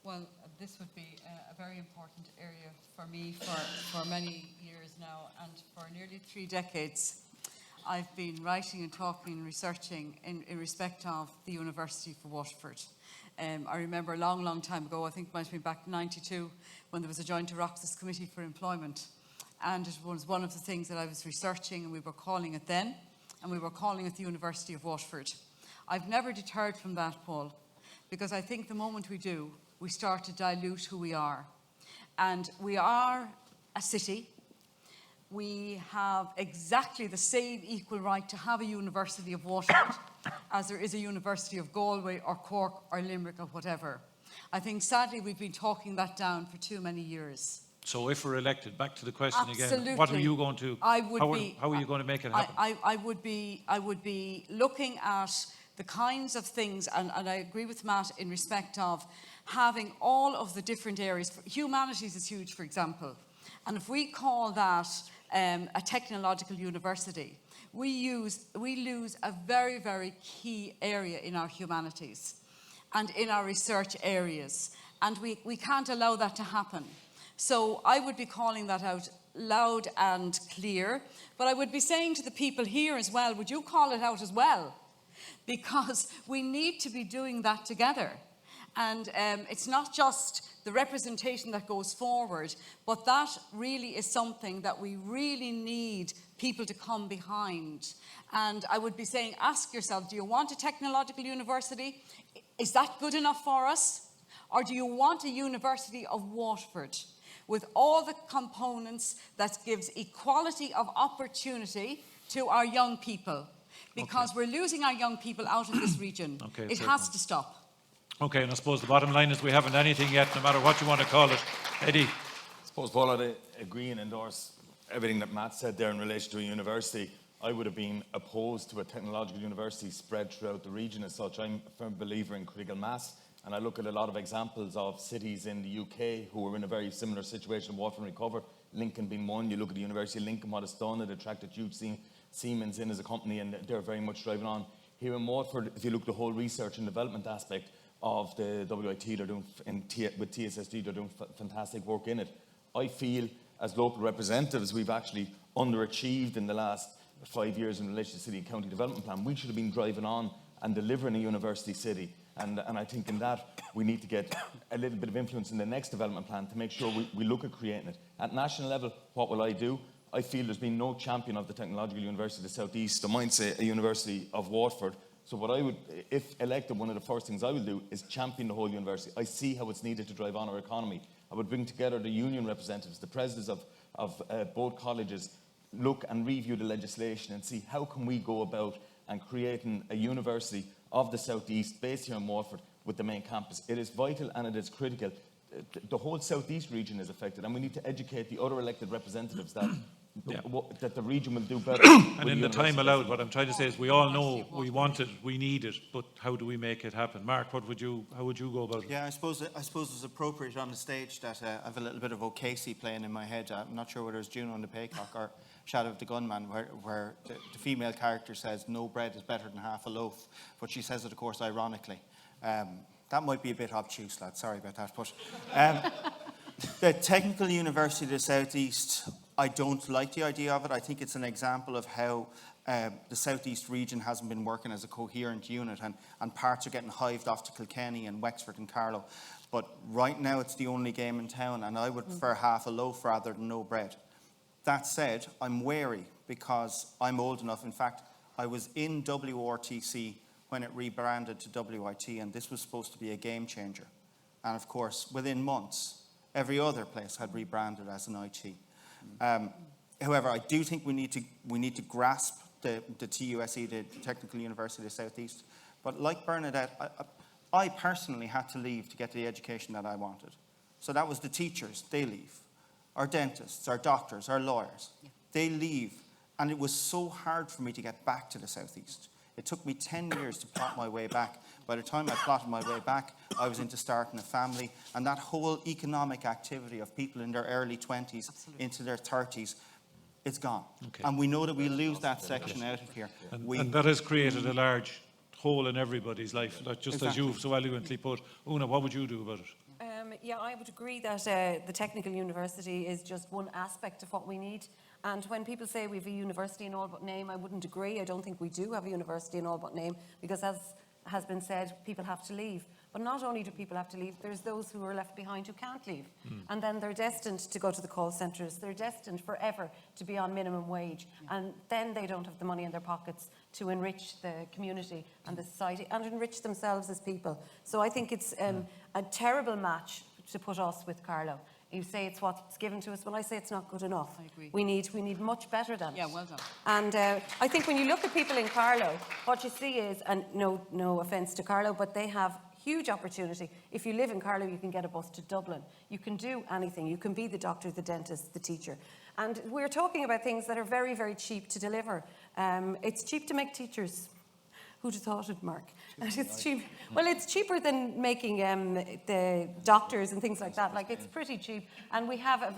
S10: Well, this would be a very important area for me for many years now, and for nearly 3 decades I've been writing and talking and researching in respect of the University for Waterford. I remember a long time ago, I think it might have been back in '92, when there was a joint Oireachtas Committee for Employment, and it was one of the things that I was researching, and we were calling it then, and we were calling it the University of Waterford. I've never deterred from that, Paul, because I think the moment we do, we start to dilute who we are. And we are a city. We have exactly the same equal right to have a University of Waterford as there is a University of Galway or Cork or Limerick or whatever. I think sadly we've been talking that down for too many years.
S1: So if we're elected, back to the question
S10: Absolutely.
S1: again, what are you going to, how are you going to make it happen?
S10: I would be looking at the kinds of things, and I agree with Matt in respect of having all of the different areas. Humanities is huge, for example. And if we call that a technological university, we lose a very, very key area in our humanities and in our research areas. And we can't allow that to happen. So I would be calling that out loud and clear. But I would be saying to the people here as well, would you call it out as well? Because we need to be doing that together. And it's not just the representation that goes forward, but that really is something that we really need people to come behind. And I would be saying, ask yourself, do you want a technological university? Is that good enough for us? Or do you want a University of Waterford with all the components that gives equality of opportunity to our young people? Because we're losing our young people out of this region. It has to stop.
S1: Okay, and I suppose the bottom line is we haven't anything yet, no matter what you want to call it. Eddie?
S12: I suppose, Paul, I'd agree and endorse everything that Matt said there in relation to a university. I would have been opposed to a technological university spread throughout the region as such. I'm a firm believer in critical mass, and I look at a lot of examples of cities in the UK who are in a very similar situation, Waterford and Recover, Lincoln being one. You look at the University of Lincoln, what it's done, it attracted huge Siemens in as a company, and they're very much driving on. Here in Waterford, if you look at the whole research and development aspect of the WIT, they're doing with TSSD, they're doing fantastic work in it. I feel as local representatives we've actually underachieved in the last 5 years in relation to the city and county development plan. We should have been driving on and delivering a university city, and I think in that we need to get a little bit of influence in the next development plan to make sure we look at creating it. At national level, what will I do? I feel there's been no champion of the Technological University of the South East. I might say a University of Waterford. So what I would, if elected, one of the first things I will do is champion the whole university. I see how it's needed to drive on our economy. I would bring together the union representatives, the presidents of both colleges, look and review the legislation and see how can we go about and creating a university of the South East based here in Waterford with the main campus. It is vital and it is critical. The whole South East region is affected, and we need to educate the other elected representatives that that the region will do better.
S1: And in the time allowed, what I'm trying to say is we all know we want it, we need it, but how do we make it happen? Mark, how would you go about it?
S8: Yeah, I suppose it's appropriate on the stage that I have a little bit of O'Casey playing in my head. I'm not sure whether it's Juno and the Paycock or Shadow of the Gunman, where the female character says no bread is better than half a loaf, but she says it, of course, ironically. That might be a bit obtuse, lad, sorry about that. But the Technical University of the South East, I don't like the idea of it. I think it's an example of how the South East region hasn't been working as a coherent unit, and parts are getting hived off to Kilkenny and Wexford and Carlow. But right now it's the only game in town, and I would prefer half a loaf rather than no bread. That said, I'm wary because I'm old enough. In fact, I was in WRTC when it rebranded to WIT, and this was supposed to be a game changer. And of course, within months, every other place had rebranded as an IT. However, I do think we need to grasp the TUSE, the Technical University of the South East. But like Bernadette, I personally had to leave to get the education that I wanted. So that was the teachers, they leave. Our dentists, our doctors, our lawyers, they leave. And it was so hard for me to get back to the South East. It took me 10 years to plot my way back. By the time I plotted my way back, I was into starting a family. And that whole economic activity of people in their early 20s into their 30s, it's gone.
S1: Okay.
S8: And we know that we lose that section out of here.
S1: And that has created a large hole in everybody's life, like just as you've so eloquently put. Una, what would you do about it?
S7: Yeah, I would agree that the technical university is just one aspect of what we need. And when people say we have a university in all but name, I wouldn't agree. I don't think we do have a university in all but name, because as has been said, people have to leave. But not only do people have to leave, there's those who are left behind who can't leave. And then they're destined to go to the call centres. They're destined forever to be on minimum wage. And then they don't have the money in their pockets to enrich the community and the society and enrich themselves as people. So I think it's a terrible match to put us with Carlow. You say it's what's given to us. Well, I say it's not good enough.
S10: I agree.
S7: We need much better than it.
S10: Yeah, well done.
S7: And I think when you look at people in Carlow, what you see is, and no offence to Carlow, but they have huge opportunity. If you live in Carlow, you can get a bus to Dublin. You can do anything. You can be the doctor, the dentist, the teacher. And we're talking about things that are very, very cheap to deliver. It's cheap to make teachers. Who'd have thought it, Mark? It's cheap. Well, it's cheaper than making the doctors and things like that. Like, it's pretty cheap. And we have a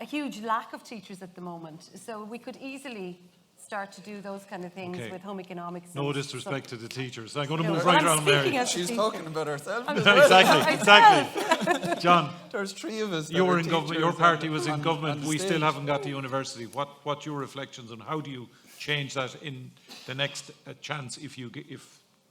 S7: huge lack of teachers at the moment. So we could easily start to do those kind of things with home economics.
S1: No disrespect to the teachers. I'm going to move right around, Mary.
S6: She's talking about herself.
S1: Exactly. John,
S6: there's three of us.
S1: you were in government. Your party was in
S6: on
S1: government.
S6: the
S1: We
S6: stage.
S1: still haven't got the university. What's your reflections on how do you change that in the next chance if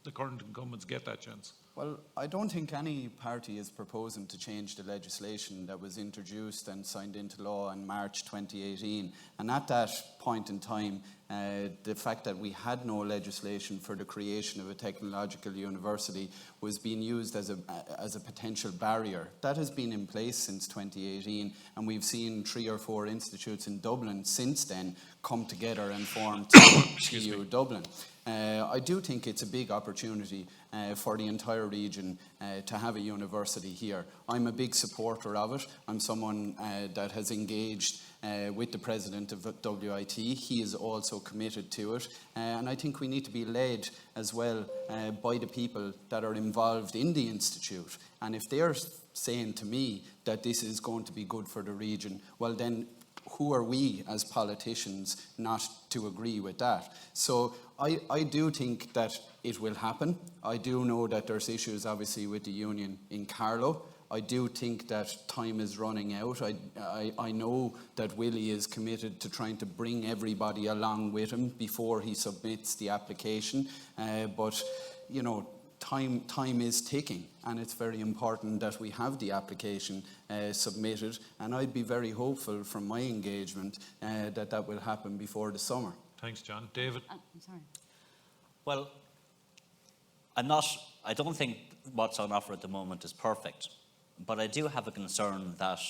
S1: the current incumbents get that chance?
S6: Well, I don't think any party is proposing to change the legislation that was introduced and signed into law in March 2018. And at that point in time, the fact that we had no legislation for the creation of a technological university was being used as a potential barrier. That has been in place since 2018, and we've seen 3 or 4 institutes in Dublin since then come together and form TU Dublin. I do think it's a big opportunity for the entire region to have a university here. I'm a big supporter of it. I'm someone that has engaged with the president of WIT. He is also committed to it. And I think we need to be led as well by the people that are involved in the institute. And if they're saying to me that this is going to be good for the region, well then who are we as politicians not to agree with that? So I do think that it will happen. I do know that there's issues obviously with the union in Carlow. I do think that time is running out. I know that Willie is committed to trying to bring everybody along with him before he submits the application. But, you know, time is ticking, and it's very important that we have the application submitted. And I'd be very hopeful from my engagement that will happen before the summer.
S1: Thanks, John. David?
S10: I'm sorry.
S5: Well, I don't think what's on offer at the moment is perfect, but I do have a concern that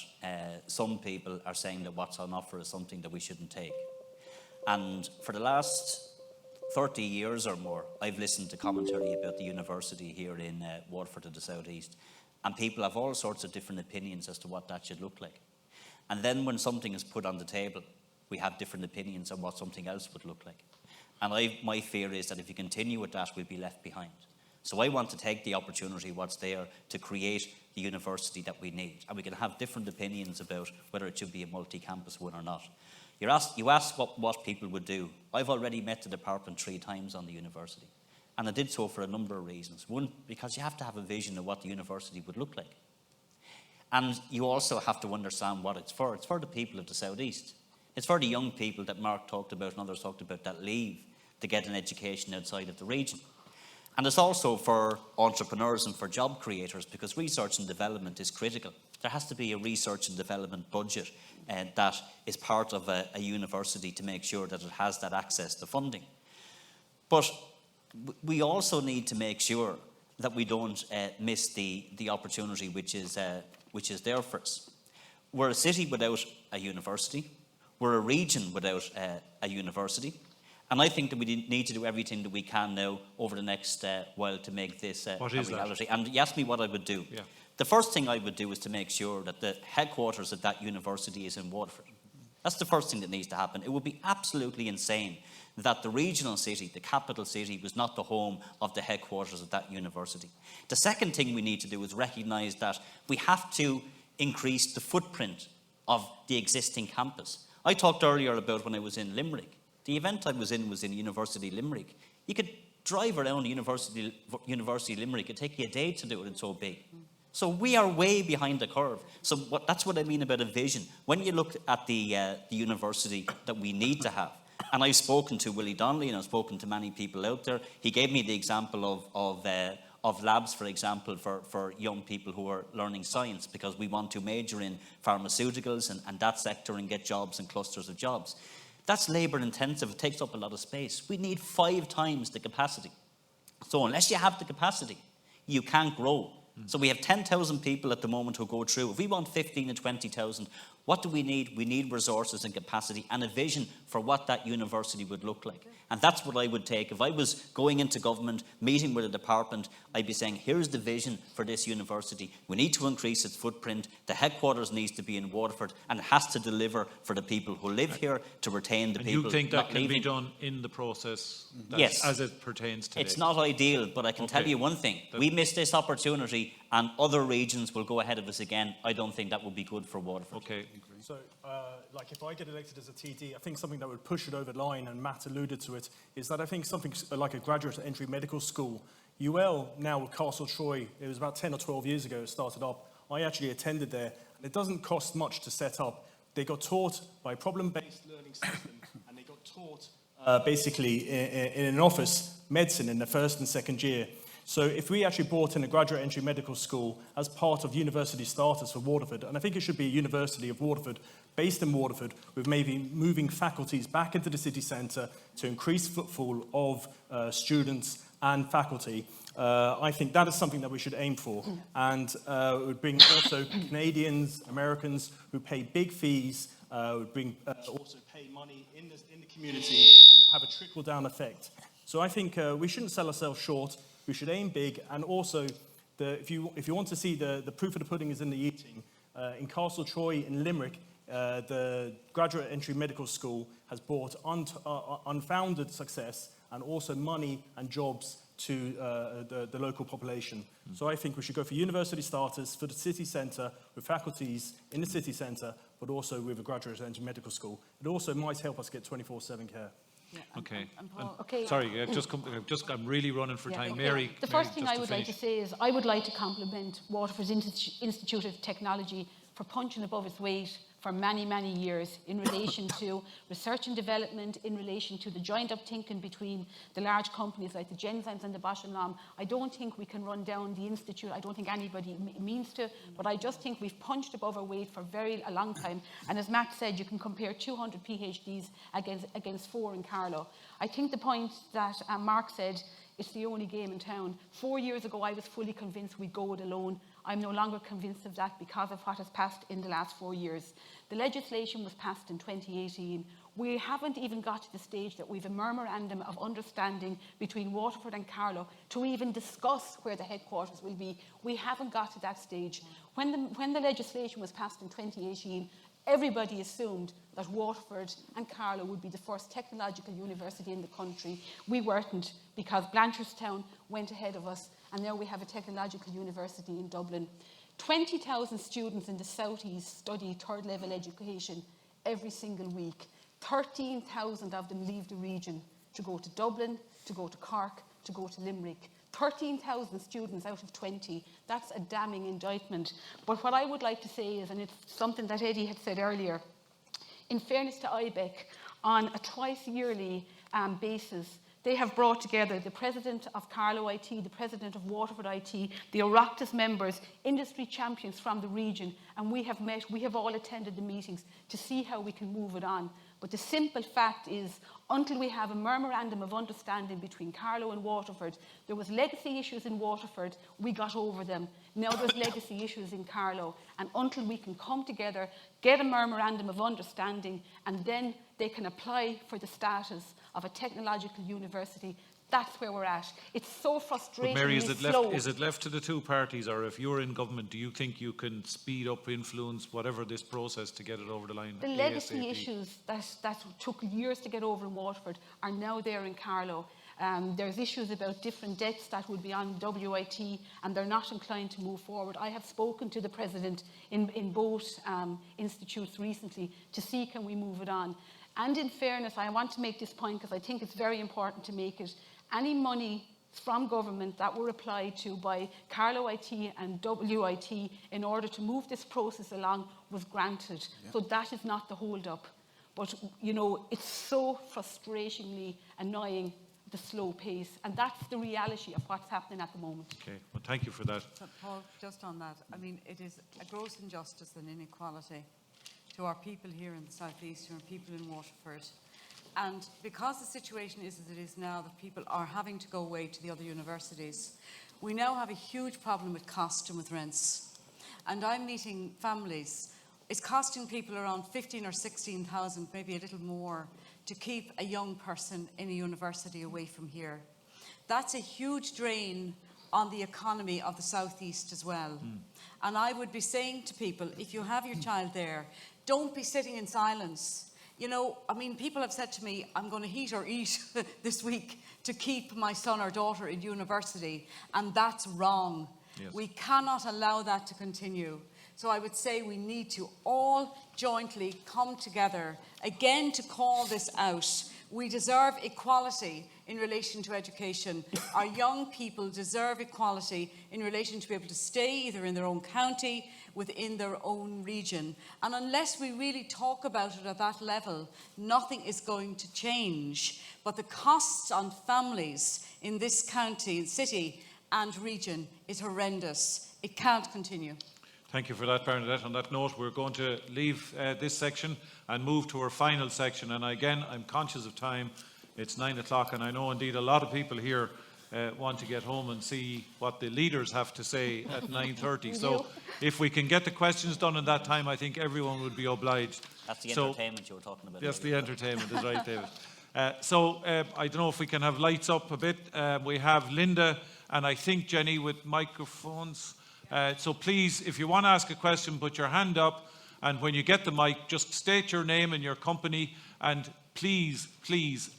S5: some people are saying that what's on offer is something that we shouldn't take. And for the last 30 years or more, I've listened to commentary about the university here in Waterford in the southeast, and people have all sorts of different opinions as to what that should look like. And then when something is put on the table, we have different opinions on what something else would look like. And my fear is that if you continue with that, we'll be left behind. So I want to take the opportunity, what's there, to create the university that we need. And we can have different opinions about whether it should be a multi-campus one or not. You asked what people would do. I've already met the department 3 times on the university. And I did so for a number of reasons. One, because you have to have a vision of what the university would look like. And you also have to understand what it's for. It's for the people of the southeast. It's for the young people that Mark talked about and others talked about that leave to get an education outside of the region. And it's also for entrepreneurs and for job creators, because research and development is critical. There has to be a research and development budget that is part of a university to make sure that it has that access to funding. But we also need to make sure that we don't miss the opportunity which is there for us. We're a city without a university. We're a region without a university. And I think that we need to do everything that we can now over the next while to make this a reality. And you asked me what I would do.
S1: Yeah.
S5: The first thing I would do is to make sure that the headquarters of that university is in Waterford. That's the first thing that needs to happen. It would be absolutely insane that the regional city, the capital city, was not the home of the headquarters of that university. The second thing we need to do is recognise that we have to increase the footprint of the existing campus. I talked earlier about when I was in Limerick. The event I was in University Limerick. You could drive around University Limerick. It'd take you a day to do it, it's so big. So we are way behind the curve. So that's what I mean about a vision. When you look at the university that we need to have, and I've spoken to Willie Donnelly and I've spoken to many people out there, he gave me the example of labs, for example, for young people who are learning science, because we want to major in pharmaceuticals and that sector and get jobs and clusters of jobs. That's labour intensive, it takes up a lot of space. We need 5 times the capacity. So unless you have the capacity, you can't grow. So we have 10,000 people at the moment who go through. If we want 15 and 20,000, what do we need? We need resources and capacity and a vision for what that university would look like. And that's what I would take. If I was going into government, meeting with a department, I'd be saying, here's the vision for this university. We need to increase its footprint. The headquarters needs to be in Waterford, and it has to deliver for the people who live here, to retain the
S1: and
S5: people.
S1: You think that
S5: not
S1: can
S5: leaving.
S1: be done in the process
S5: Yes.
S1: as it pertains to
S5: It's not ideal, but I can tell you one thing. We missed this opportunity and other regions will go ahead of us again. I don't think that would be good for Waterford.
S1: Okay.
S4: So, like, if I get elected as a TD, I think something that would push it over the line, and Matt alluded to it, is that I think something like a graduate entry medical school. UL, now with Castle Troy, it was about 10 or 12 years ago it started up. I actually attended there, and it doesn't cost much to set up. They got taught by a problem-based learning system, and they got taught basically in an office medicine in the first and second year. So if we actually brought in a graduate entry medical school as part of university starters for Waterford, and I think it should be a University of Waterford, based in Waterford, with maybe moving faculties back into the city centre to increase footfall of students and faculty, I think that is something that we should aim for. And it would bring also Canadians, Americans who pay big fees, would bring also pay money in the community and have a trickle-down effect. So I think we shouldn't sell ourselves short. We should aim big, and also, if you want to see the proof of the pudding is in the eating. In Castle Troy in Limerick, the graduate entry medical school has brought unfounded success and also money and jobs to the local population. So I think we should go for university starters for the city centre, with faculties in the city centre, but also with a graduate entry medical school. It also might help us get 24/7 care.
S3: Yeah,
S1: Okay.
S3: Okay.
S1: Sorry, I'm really running for time.
S3: Okay.
S1: Mary.
S3: The first thing I would like to say is I would like to compliment Waterford's Institute of Technology for punching above its weight for many, many years in relation to research and development, in relation to the joined up thinking between the large companies like the Genzymes and the Bosch and Lomb. I don't think we can run down the institute. I don't think anybody means to, but I just think we've punched above our weight for a long time. And as Matt said, you can compare 200 PhDs against 4 in Carlow. I think the point that Mark said, it's the only game in town. 4 years ago, I was fully convinced we'd go it alone. I'm no longer convinced of that because of what has passed in the last 4 years. The legislation was passed in 2018. We haven't even got to the stage that we've a memorandum of understanding between Waterford and Carlow to even discuss where the headquarters will be. We haven't got to that stage. When the legislation was passed in 2018, everybody assumed that Waterford and Carlow would be the first technological university in the country. We weren't, because Blanchardstown went ahead of us, and now we have a technological university in Dublin. 20,000 students in the southeast study third level education every single week. 13,000 of them leave the region to go to Dublin, to go to Cork, to go to Limerick. 13,000 students out of 20. That's a damning indictment. But what I would like to say is, and it's something that Eddie had said earlier, in fairness to IBEC, on a twice yearly basis, they have brought together the president of Carlow IT, the president of Waterford IT, the Oireachtas members, industry champions from the region, and we have met, we have all attended the meetings to see how we can move it on. But the simple fact is, until we have a memorandum of understanding between Carlow and Waterford, there was legacy issues in Waterford, we got over them. Now there's legacy issues in Carlow, and until we can come together, get a memorandum of understanding, and then they can apply for the status of a technological university, that's where we're at. It's so frustrating.
S1: But Mary, is it left to the two parties, or if you're in government, do you think you can speed up, influence, whatever this process to get it over the line?
S3: The legacy issues that took years to get over in Waterford are now there in Carlow. There's issues about different debts that would be on WIT, and they're not inclined to move forward. I have spoken to the president in both institutes recently to see can we move it on. And in fairness, I want to make this point because I think it's very important to make it. Any money from government that were applied to by Carlow IT and WIT in order to move this process along was granted. Yeah. So that is not the hold-up. But, you know, it's so frustratingly annoying, the slow pace. And that's the reality of what's happening at the moment.
S1: Okay, well, thank you for that.
S10: So, Paul, just on that, I mean, it is a gross injustice and inequality to our people here in the southeast, to our people in Waterford. And because the situation is as it is now, that people are having to go away to the other universities, we now have a huge problem with cost and with rents. And I'm meeting families. It's costing people around 15 or 16,000, maybe a little more, to keep a young person in a university away from here. That's a huge drain on the economy of the southeast as well. And I would be saying to people, if you have your child there, don't be sitting in silence. You know, I mean, people have said to me, I'm going to heat or eat this week to keep my son or daughter in university, and that's wrong. Yes. We cannot allow that to continue. So I would say we need to all jointly come together again to call this out. We deserve equality in relation to education. Our young people deserve equality in relation to be able to stay either in their own county, within their own region. And unless we really talk about it at that level, nothing is going to change. But the costs on families in this county, city and region is horrendous. It can't continue.
S1: Thank you for that, Bernadette. On that note, we're going to leave this section and move to our final section. And again, I'm conscious of time. It's 9 o'clock, and I know indeed a lot of people here want to get home and see what the leaders have to say at 9:30. So if we can get the questions done in that time, I think everyone would be obliged.
S5: That's the entertainment you were talking about.
S1: Yes, the entertainment is right, David. I don't know if we can have lights up a bit. We have Linda and I think Jenny with microphones. So please, if you want to ask a question, put your hand up, and when you get the mic, just state your name and your company, and please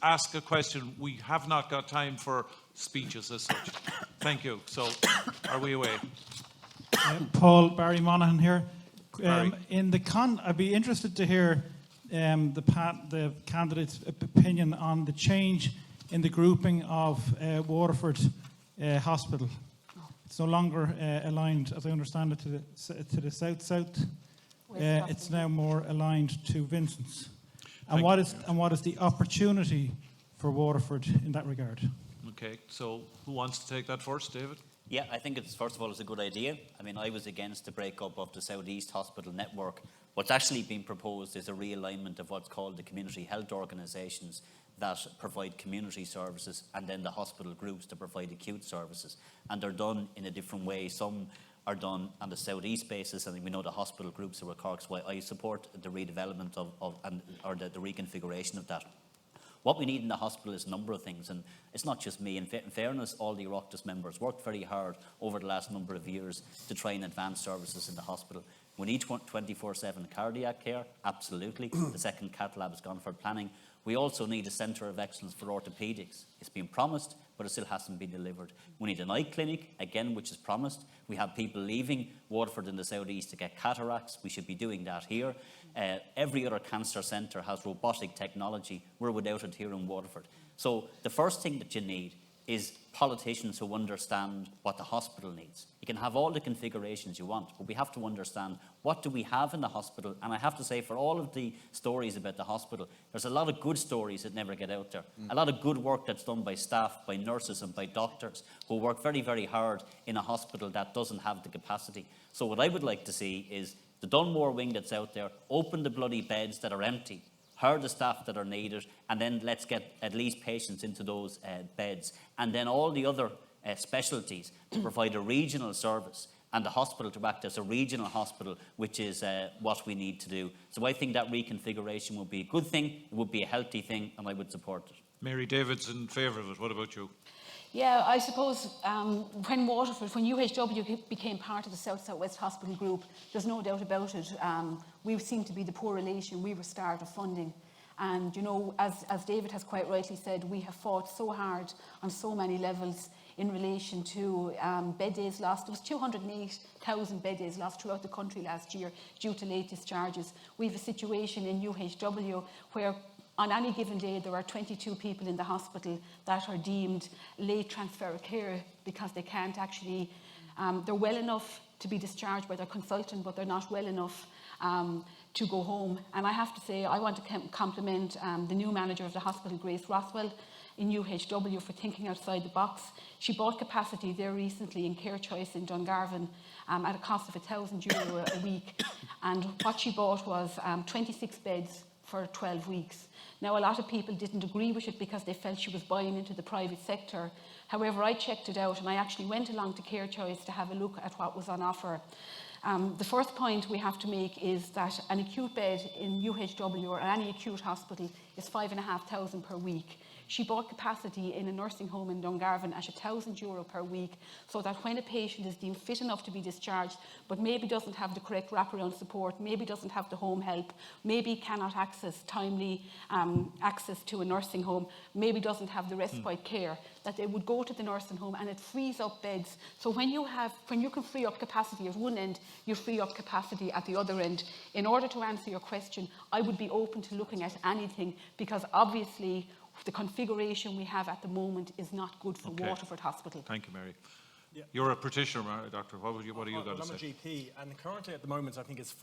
S1: ask a question. We have not got time for speeches as such. Thank you. So, are we away?
S13: Paul, Barry Monaghan here.
S1: Barry.
S13: I'd be interested to hear the candidate's opinion on the change in the grouping of Waterford Hospital. It's no longer aligned, as I understand it, to the south-south. It's now more aligned to Vincent's. And what is the opportunity for Waterford in that regard?
S1: Okay, so who wants to take that first, David?
S5: Yeah, I think first of all, it's a good idea. I mean, I was against the breakup of the South East Hospital network. What's actually been proposed is a realignment of what's called the community health organisations that provide community services, and then the hospital groups to provide acute services. And they're done in a different way. Some are done on the South East basis, and we know the hospital groups are Cork's. Why I support the redevelopment or the reconfiguration of that. What we need in the hospital is a number of things, and it's not just me. In fairness, all the Oireachtas members worked very hard over the last number of years to try and advance services in the hospital. We need 24/7 cardiac care, absolutely. The second cath lab has gone for planning. We also need a centre of excellence for orthopaedics. It's been promised, but it still hasn't been delivered. We need an eye clinic, again, which is promised. We have people leaving Waterford in the South East to get cataracts. We should be doing that here. Every other cancer centre has robotic technology. We're without it here in Waterford. So the first thing that you need is politicians who understand what the hospital needs. You can have all the configurations you want, but we have to understand what do we have in the hospital. And I have to say, for all of the stories about the hospital, there's a lot of good stories that never get out there. A lot of good work that's done by staff, by nurses and by doctors who work very, very hard in a hospital that doesn't have the capacity. So what I would like to see is the Dunmore wing that's out there, open the bloody beds that are empty, hire the staff that are needed, and then let's get at least patients into those beds. And then all the other specialties to provide a regional service, and the hospital to act as a regional hospital, which is what we need to do. So I think that reconfiguration would be a good thing, it would be a healthy thing, and I would support it.
S1: Mary David's in favour of it. What about you?
S3: Yeah, I suppose when UHW became part of the South-South-West Hospital Group, there's no doubt about it. We seem to be the poor relation. We were starved of funding.
S14: And, you know, as David has quite rightly said, we have fought so hard on so many levels in relation to bed days lost. There was 208,000 bed days lost throughout the country last year due to late discharges. We have a situation in UHW where on any given day there are 22 people in the hospital that are deemed late transfer of care because they can't actually, they're well enough to be discharged by their consultant, but they're not well enough to go home. And I have to say, I want to compliment the new manager of the hospital, Grace Rothwell, in UHW for thinking outside the box. She bought capacity there recently in Care Choice in Dungarvan at a cost of €1,000 a week. And what she bought was 26 beds for 12 weeks. Now, a lot of people didn't agree with it because they felt she was buying into the private sector. However, I checked it out and I actually went along to Care Choice to have a look at what was on offer. The first point we have to make is that an acute bed in UHW or any acute hospital is €5,500 per week. She bought capacity in a nursing home in Dungarvan at €1,000 per week, so that when a patient is deemed fit enough to be discharged, but maybe doesn't have the correct wraparound support, maybe doesn't have the home help, maybe cannot access timely access to a nursing home, maybe doesn't have the respite care, that they would go to the nursing home and it frees up beds. So when you can free up capacity at one end, you free up capacity at the other end. In order to answer your question, I would be open to looking at anything because obviously the configuration we have at the moment is not good for Waterford Hospital.
S1: Thank you, Mary. Yeah. You're a practitioner, Doctor. What are you going to say?
S4: I'm a GP, and currently at the moment, I think it's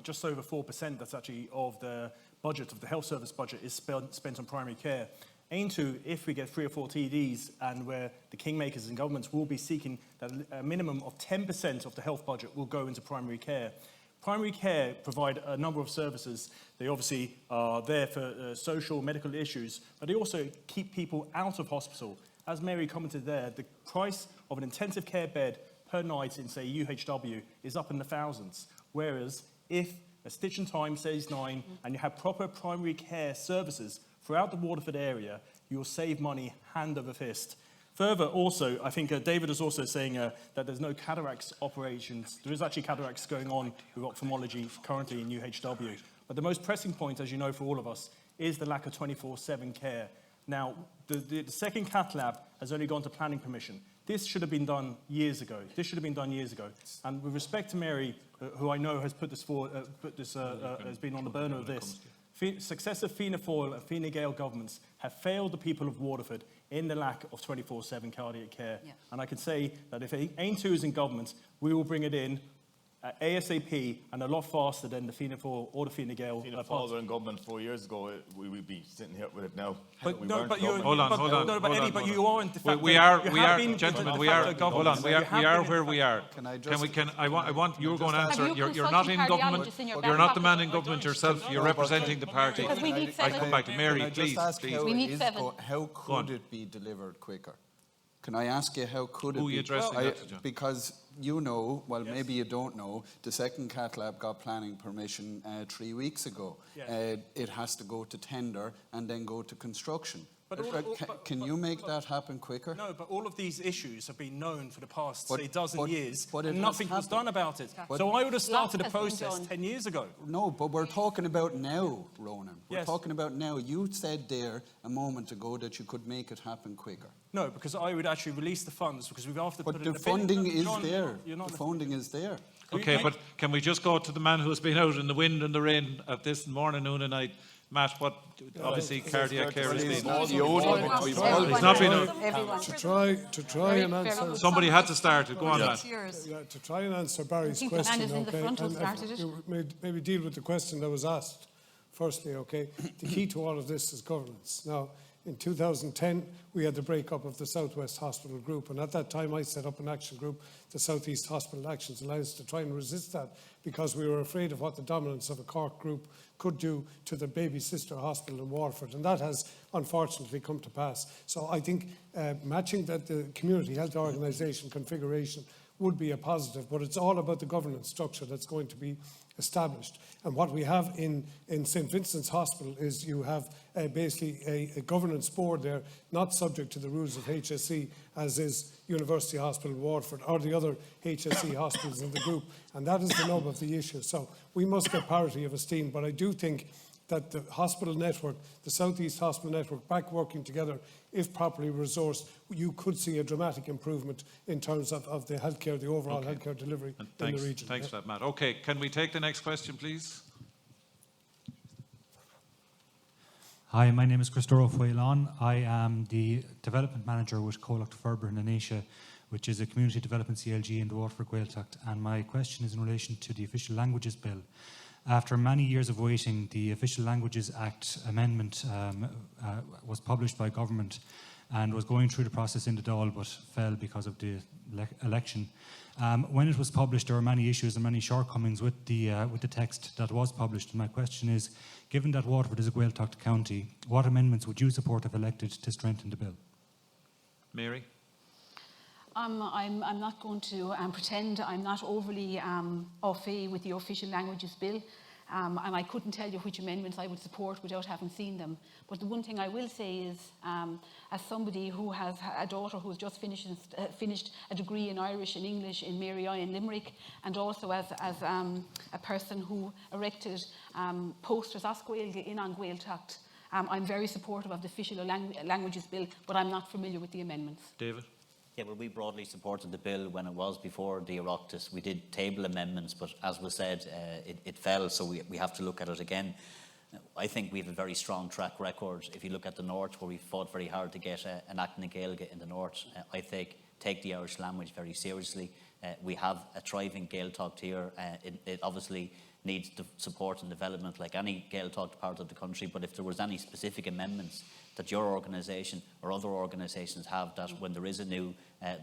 S4: just over 4% that's actually of the budget, of the health service budget, is spent on primary care. Aim to, if we get 3 or 4 TDs, and where the kingmakers and governments will be seeking that a minimum of 10% of the health budget will go into primary care. Primary care provide a number of services. They obviously are there for social, medical issues, but they also keep people out of hospital. As Mary commented there, the price of an intensive care bed per night in, say, UHW is up in the thousands. Whereas if a stitch in time says 9 and you have proper primary care services throughout the Waterford area, you will save money hand over fist. Further, also, I think David is also saying that there's no cataracts operations. There is actually cataracts going on with ophthalmology currently in UHW. But the most pressing point, as you know, for all of us, is the lack of 24/7 care. Now, the second cath lab has only gone to planning permission. This should have been done years ago. And with respect to Mary, who I know has put this forward, has been on the burner of this, successive Fianna Fáil and Fine Gael governments have failed the people of Waterford in the lack of 24/7 cardiac care. Yeah. And I can say that if Ain2 is in government, we will bring it in ASAP and a lot faster than the Fianna Fáil or the Fine Gael.
S12: Fianna Fáil were in government 4 years ago. We would be sitting here with it now.
S1: But you are in de facto. We are, gentlemen. We are where we are. I want you're going to answer. You're not in government. You're not the man in government yourself. You're representing the party. I come back to Mary, please.
S6: We need 7. How could it be delivered quicker? Can I ask you how could it be?
S1: Who are you addressing that to, John?
S6: Because you know, well, yes. Maybe you don't know, the second cath lab got planning permission 3 weeks ago. Yeah. It has to go to tender and then go to construction. Can you make that happen quicker?
S4: No, but all of these issues have been known for the past, say, dozen years, and nothing was done about it. So I would have started the process 10 years ago.
S6: No, but we're talking about now, Ronan. We're talking about now. You said there a moment ago that you could make it happen quicker.
S4: No, because I would actually release the funds, because we've after put it in
S6: the funding is there. The funding is there.
S1: Okay, but can we just go to the man who's been out in the wind and the rain at this morning, noon and night? Matt, what obviously cardiac care has been. It's not been
S11: to try and answer.
S1: Somebody had to start it. Go on, Matt.
S11: To try and answer Barry's question, maybe deal with the question that was asked. Firstly, the key to all of this is governance. Now, in 2010, we had the breakup of the Southwest Hospital Group, and at that time I set up an action group, the South East Hospital Actions Alliance, to try and resist that because we were afraid of what the dominance of a Cork group could do to the baby sister hospital in Waterford, and that has unfortunately come to pass. So I think matching that the community health organisation configuration would be a positive, but it's all about the governance structure that's going to be established. And what we have in St. Vincent's Hospital is you have basically a governance board there, not subject to the rules of HSE, as is University Hospital Waterford or the other HSE hospitals in the group. And that is the nub of the issue. So we must get parity of esteem, but I do think that the hospital network, the South East Hospital Network, back working together, if properly resourced, you could see a dramatic improvement in terms of the healthcare, the overall healthcare delivery in the region.
S1: Thanks for that, Matt. Okay, can we take the next question, please?
S15: Hi, my name is Christopher Fuelon. I am the Development Manager with Cólacht Ferber in Anisha, which is a community development CLG in the Waterford Gaeltacht. And my question is in relation to the Official Languages Bill. After many years of waiting, the Official Languages Act amendment was published by government and was going through the process in the Dáil, but fell because of the election. When it was published, there were many issues and many shortcomings with the text that was published. And my question is, given that Waterford is a Gaeltacht county, what amendments would you support if elected to strengthen the bill?
S1: Mary?
S3: I'm not going to pretend I'm not overly au fait with the Official Languages Bill, and I couldn't tell you which amendments I would support without having seen them. But the one thing I will say is, as somebody who has a daughter who has just finished a degree in Irish and English in Mary I in Limerick, and also as a person who erected posters as Gaeilge in an Gaeltacht, I'm very supportive of the Official Languages Bill, but I'm not familiar with the amendments.
S1: David?
S5: Yeah, well, we broadly supported the bill when it was before the Oireachtas. We did table amendments, but as was said, it fell, so we have to look at it again. I think we have a very strong track record. If you look at the north, where we fought very hard to get an Act na Gaeilge in the north, I take the Irish language very seriously. We have a thriving Gaeltacht here. It obviously needs the support and development like any Gaeltacht part of the country, but if there was any specific amendments that your organisation or other organisations have, that when there is a new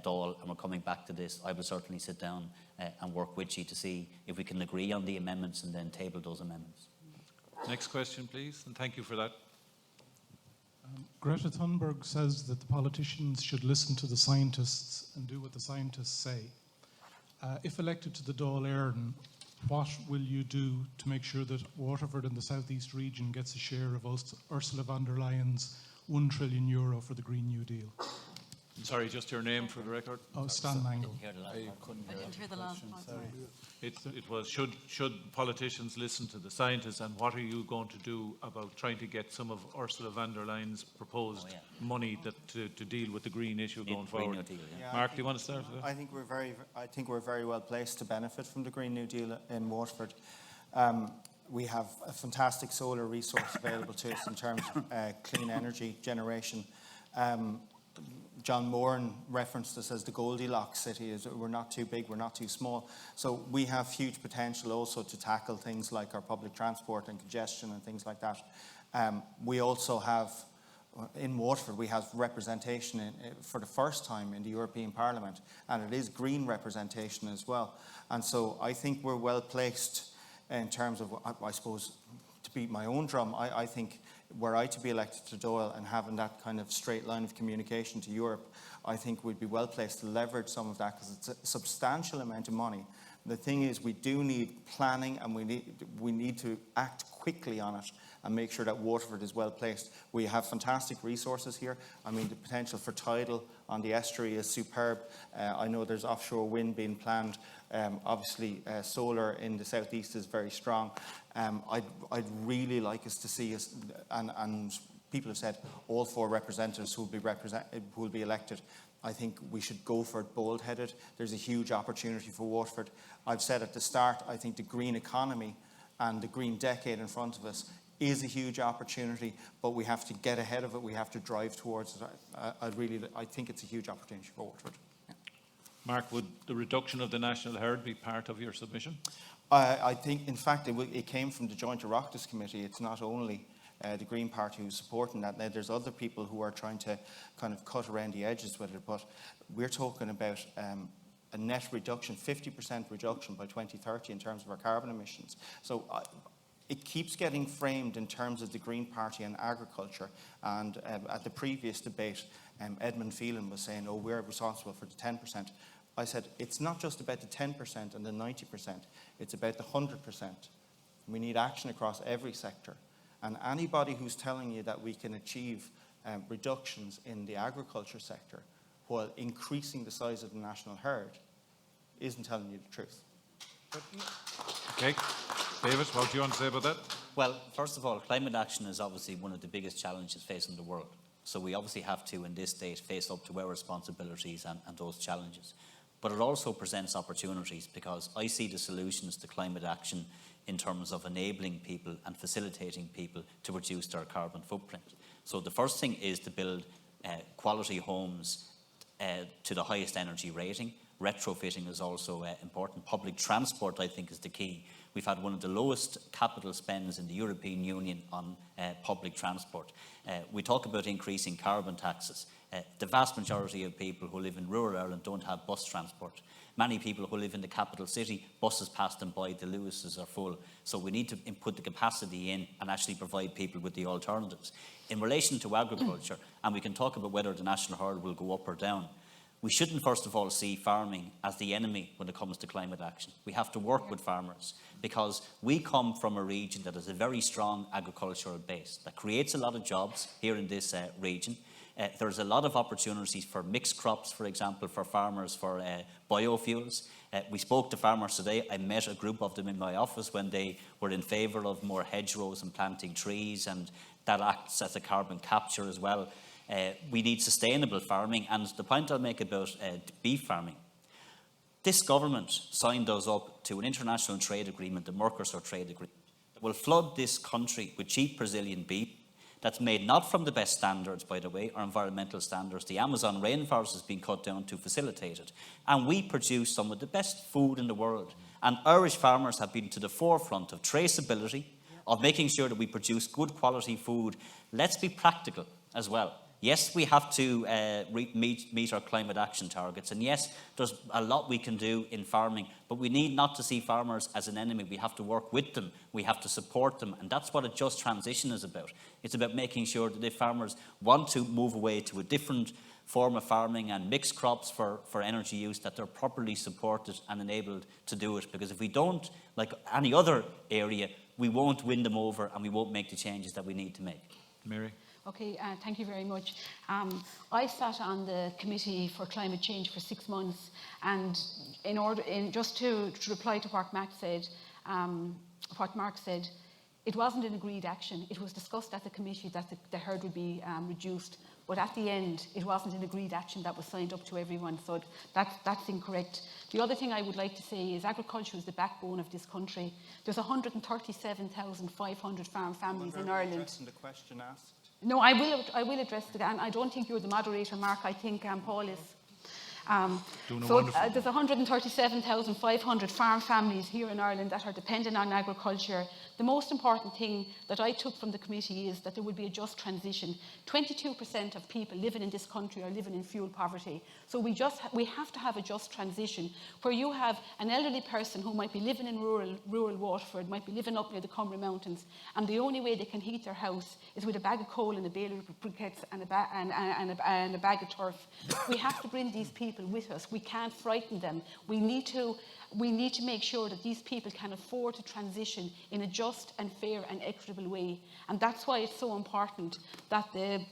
S5: Dáil and we're coming back to this, I will certainly sit down and work with you to see if we can agree on the amendments and then table those amendments.
S1: Next question, please, and thank you for that.
S16: Greta Thunberg says that the politicians should listen to the scientists and do what the scientists say. If elected to the Dáil Éireann, what will you do to make sure that Waterford and the South East region gets a share of Ursula von der Leyen's €1 trillion for the Green New Deal?
S1: Sorry, just your name for the record.
S16: Oh, Stan Mangle.
S10: I didn't hear the last part. Sorry.
S1: It was, should politicians listen to the scientists, and what are you going to do about trying to get some of Ursula von der Leyen's proposed money to deal with the green issue going forward?
S8: New Deal,
S1: Mark, do you want to start?
S8: I think we're very well placed to benefit from the Green New Deal in Waterford. We have a fantastic solar resource available to us in terms of clean energy generation. John Moran referenced us as the Goldilocks city. We're not too big, we're not too small. So we have huge potential also to tackle things like our public transport and congestion and things like that. We also have, in Waterford, we have representation for the first time in the European Parliament, and it is green representation as well. And so I think we're well placed in terms of, I suppose, to beat my own drum, I think were I to be elected to Dáil and having that kind of straight line of communication to Europe, I think we'd be well placed to leverage some of that because it's a substantial amount of money. The thing is, we do need planning, and we need to act quickly on it and make sure that Waterford is well placed. We have fantastic resources here. I mean, the potential for tidal on the estuary is superb. I know there's offshore wind being planned. Obviously, solar in the southeast is very strong. I'd really like us to see us, and people have said all 4 representatives who will be elected. I think we should go for it bold-headed. There's a huge opportunity for Waterford. I've said at the start, I think the green economy and the green decade in front of us is a huge opportunity, but we have to get ahead of it. We have to drive towards it. I think it's a huge opportunity for Waterford. Yeah.
S1: Mark, would the reduction of the national herd be part of your submission?
S8: I think, in fact, it came from the Joint Oireachtas Committee. It's not only the Green Party who's supporting that. Now, there's other people who are trying to kind of cut around the edges with it, but we're talking about a net reduction, 50% reduction by 2030 in terms of our carbon emissions. So it keeps getting framed in terms of the Green Party and agriculture. And at the previous debate, Edmund Phelan was saying, oh, we're responsible for the 10%. I said, it's not just about the 10% and the 90%, it's about the 100%. We need action across every sector. And anybody who's telling you that we can achieve reductions in the agriculture sector while increasing the size of the national herd isn't telling you the truth.
S1: Okay. David, what do you want to say about that?
S5: Well, first of all, climate action is obviously one of the biggest challenges facing the world. So we obviously have to, in this state, face up to our responsibilities and those challenges. But it also presents opportunities, because I see the solutions to climate action in terms of enabling people and facilitating people to reduce their carbon footprint. So the first thing is to build quality homes to the highest energy rating. Retrofitting is also important. Public transport, I think, is the key. We've had one of the lowest capital spends in the European Union on public transport. We talk about increasing carbon taxes. The vast majority of people who live in rural Ireland don't have bus transport. Many people who live in the capital city, buses pass them by, the Lewises are full. So we need to put the capacity in and actually provide people with the alternatives. In relation to agriculture, and we can talk about whether the national herd will go up or down, we shouldn't first of all see farming as the enemy when it comes to climate action. We have to work with farmers, because we come from a region that has a very strong agricultural base that creates a lot of jobs here in this region. There's a lot of opportunities for mixed crops, for example, for farmers, for biofuels. We spoke to farmers today. I met a group of them in my office when they were in favour of more hedgerows and planting trees, and that acts as a carbon capture as well. We need sustainable farming, and the point I'll make about beef farming. This government signed us up to an international trade agreement, the Mercosur trade agreement, that will flood this country with cheap Brazilian beef that's made not from the best standards, by the way, or environmental standards. The Amazon rainforest has been cut down to facilitate it. And we produce some of the best food in the world. And Irish farmers have been to the forefront of traceability, of making sure that we produce good quality food. Let's be practical as well. Yes, we have to meet our climate action targets, and yes, there's a lot we can do in farming, but we need not to see farmers as an enemy. We have to work with them, we have to support them, and that's what a just transition is about. It's about making sure that if farmers want to move away to a different form of farming and mixed crops for energy use, that they're properly supported and enabled to do it, because if we don't, like any other area, we won't win them over and we won't make the changes that we need to make.
S1: Mary?
S14: Okay, thank you very much. I sat on the Committee for Climate Change for 6 months, and just to reply to what Mark said, it wasn't an agreed action. It was discussed at the committee that the herd would be reduced, but at the end, it wasn't an agreed action that was signed up to everyone, so that's incorrect. The other thing I would like to say is agriculture is the backbone of this country. There's 137,500 farm families in Ireland.
S8: The question asked.
S14: No, I will address it, and I don't think you're the moderator, Mark. I think Paul is. There's 137,500 farm families here in Ireland that are dependent on agriculture. The most important thing that I took from the committee is that there would be a just transition. 22% of people living in this country are living in fuel poverty. So we have to have a just transition where you have an elderly person who might be living in rural Waterford, might be living up near the Cumry Mountains, and the only way they can heat their house is with a bag of coal and a bale of briquettes and a bag of turf. We have to bring these people with us. We can't frighten them. We need to make sure that these people can afford to transition in a just and fair and equitable way. And that's why it's so important that the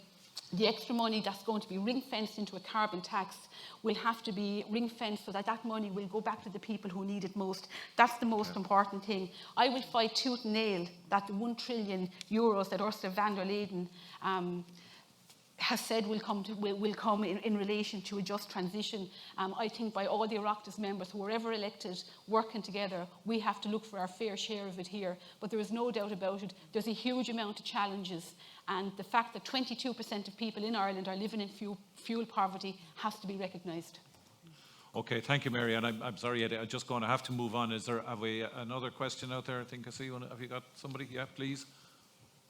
S14: extra money that's going to be ring-fenced into a carbon tax will have to be ring-fenced so that that money will go back to the people who need it most. That's the most important thing. I will fight tooth and nail that the €1 trillion that Ursula von der Leyen has said will come in relation to a just transition. I think by all the Oireachtas members who were ever elected working together, we have to look for our fair share of it here. But there is no doubt about it, there's a huge amount of challenges, and the fact that 22% of people in Ireland are living in fuel poverty has to be recognised.
S1: Okay, thank you, Mary. And I'm sorry, Eddie, I'm just going to have to move on. Have we another question out there? I think I see one. Have you got somebody? Yeah, please.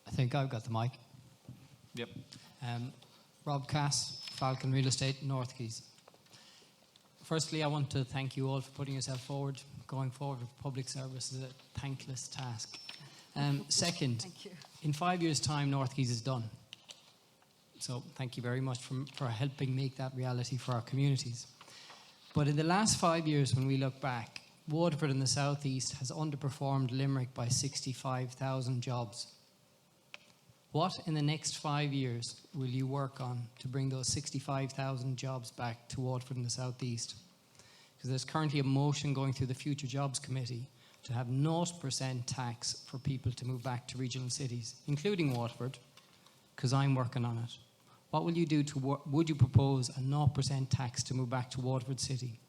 S17: I think I've got the mic.
S1: Yep.
S17: Rob Cass, Falcon Real Estate, North Keys. Firstly, I want to thank you all for putting yourself forward. Going forward with public service is a thankless task. Second, in 5 years' time, North Keys is done. So thank you very much for helping make that reality for our communities. But in the last 5 years, when we look back, Waterford in the southeast has underperformed Limerick by 65,000 jobs. What in the next 5 years will you work on to bring those 65,000 jobs back to Waterford in the southeast? Because there's currently a motion going through the Future Jobs Committee to have 0% tax for people to move back to regional cities, including Waterford, because I'm working on it. What will you do would you propose a 0% tax to move back to Waterford City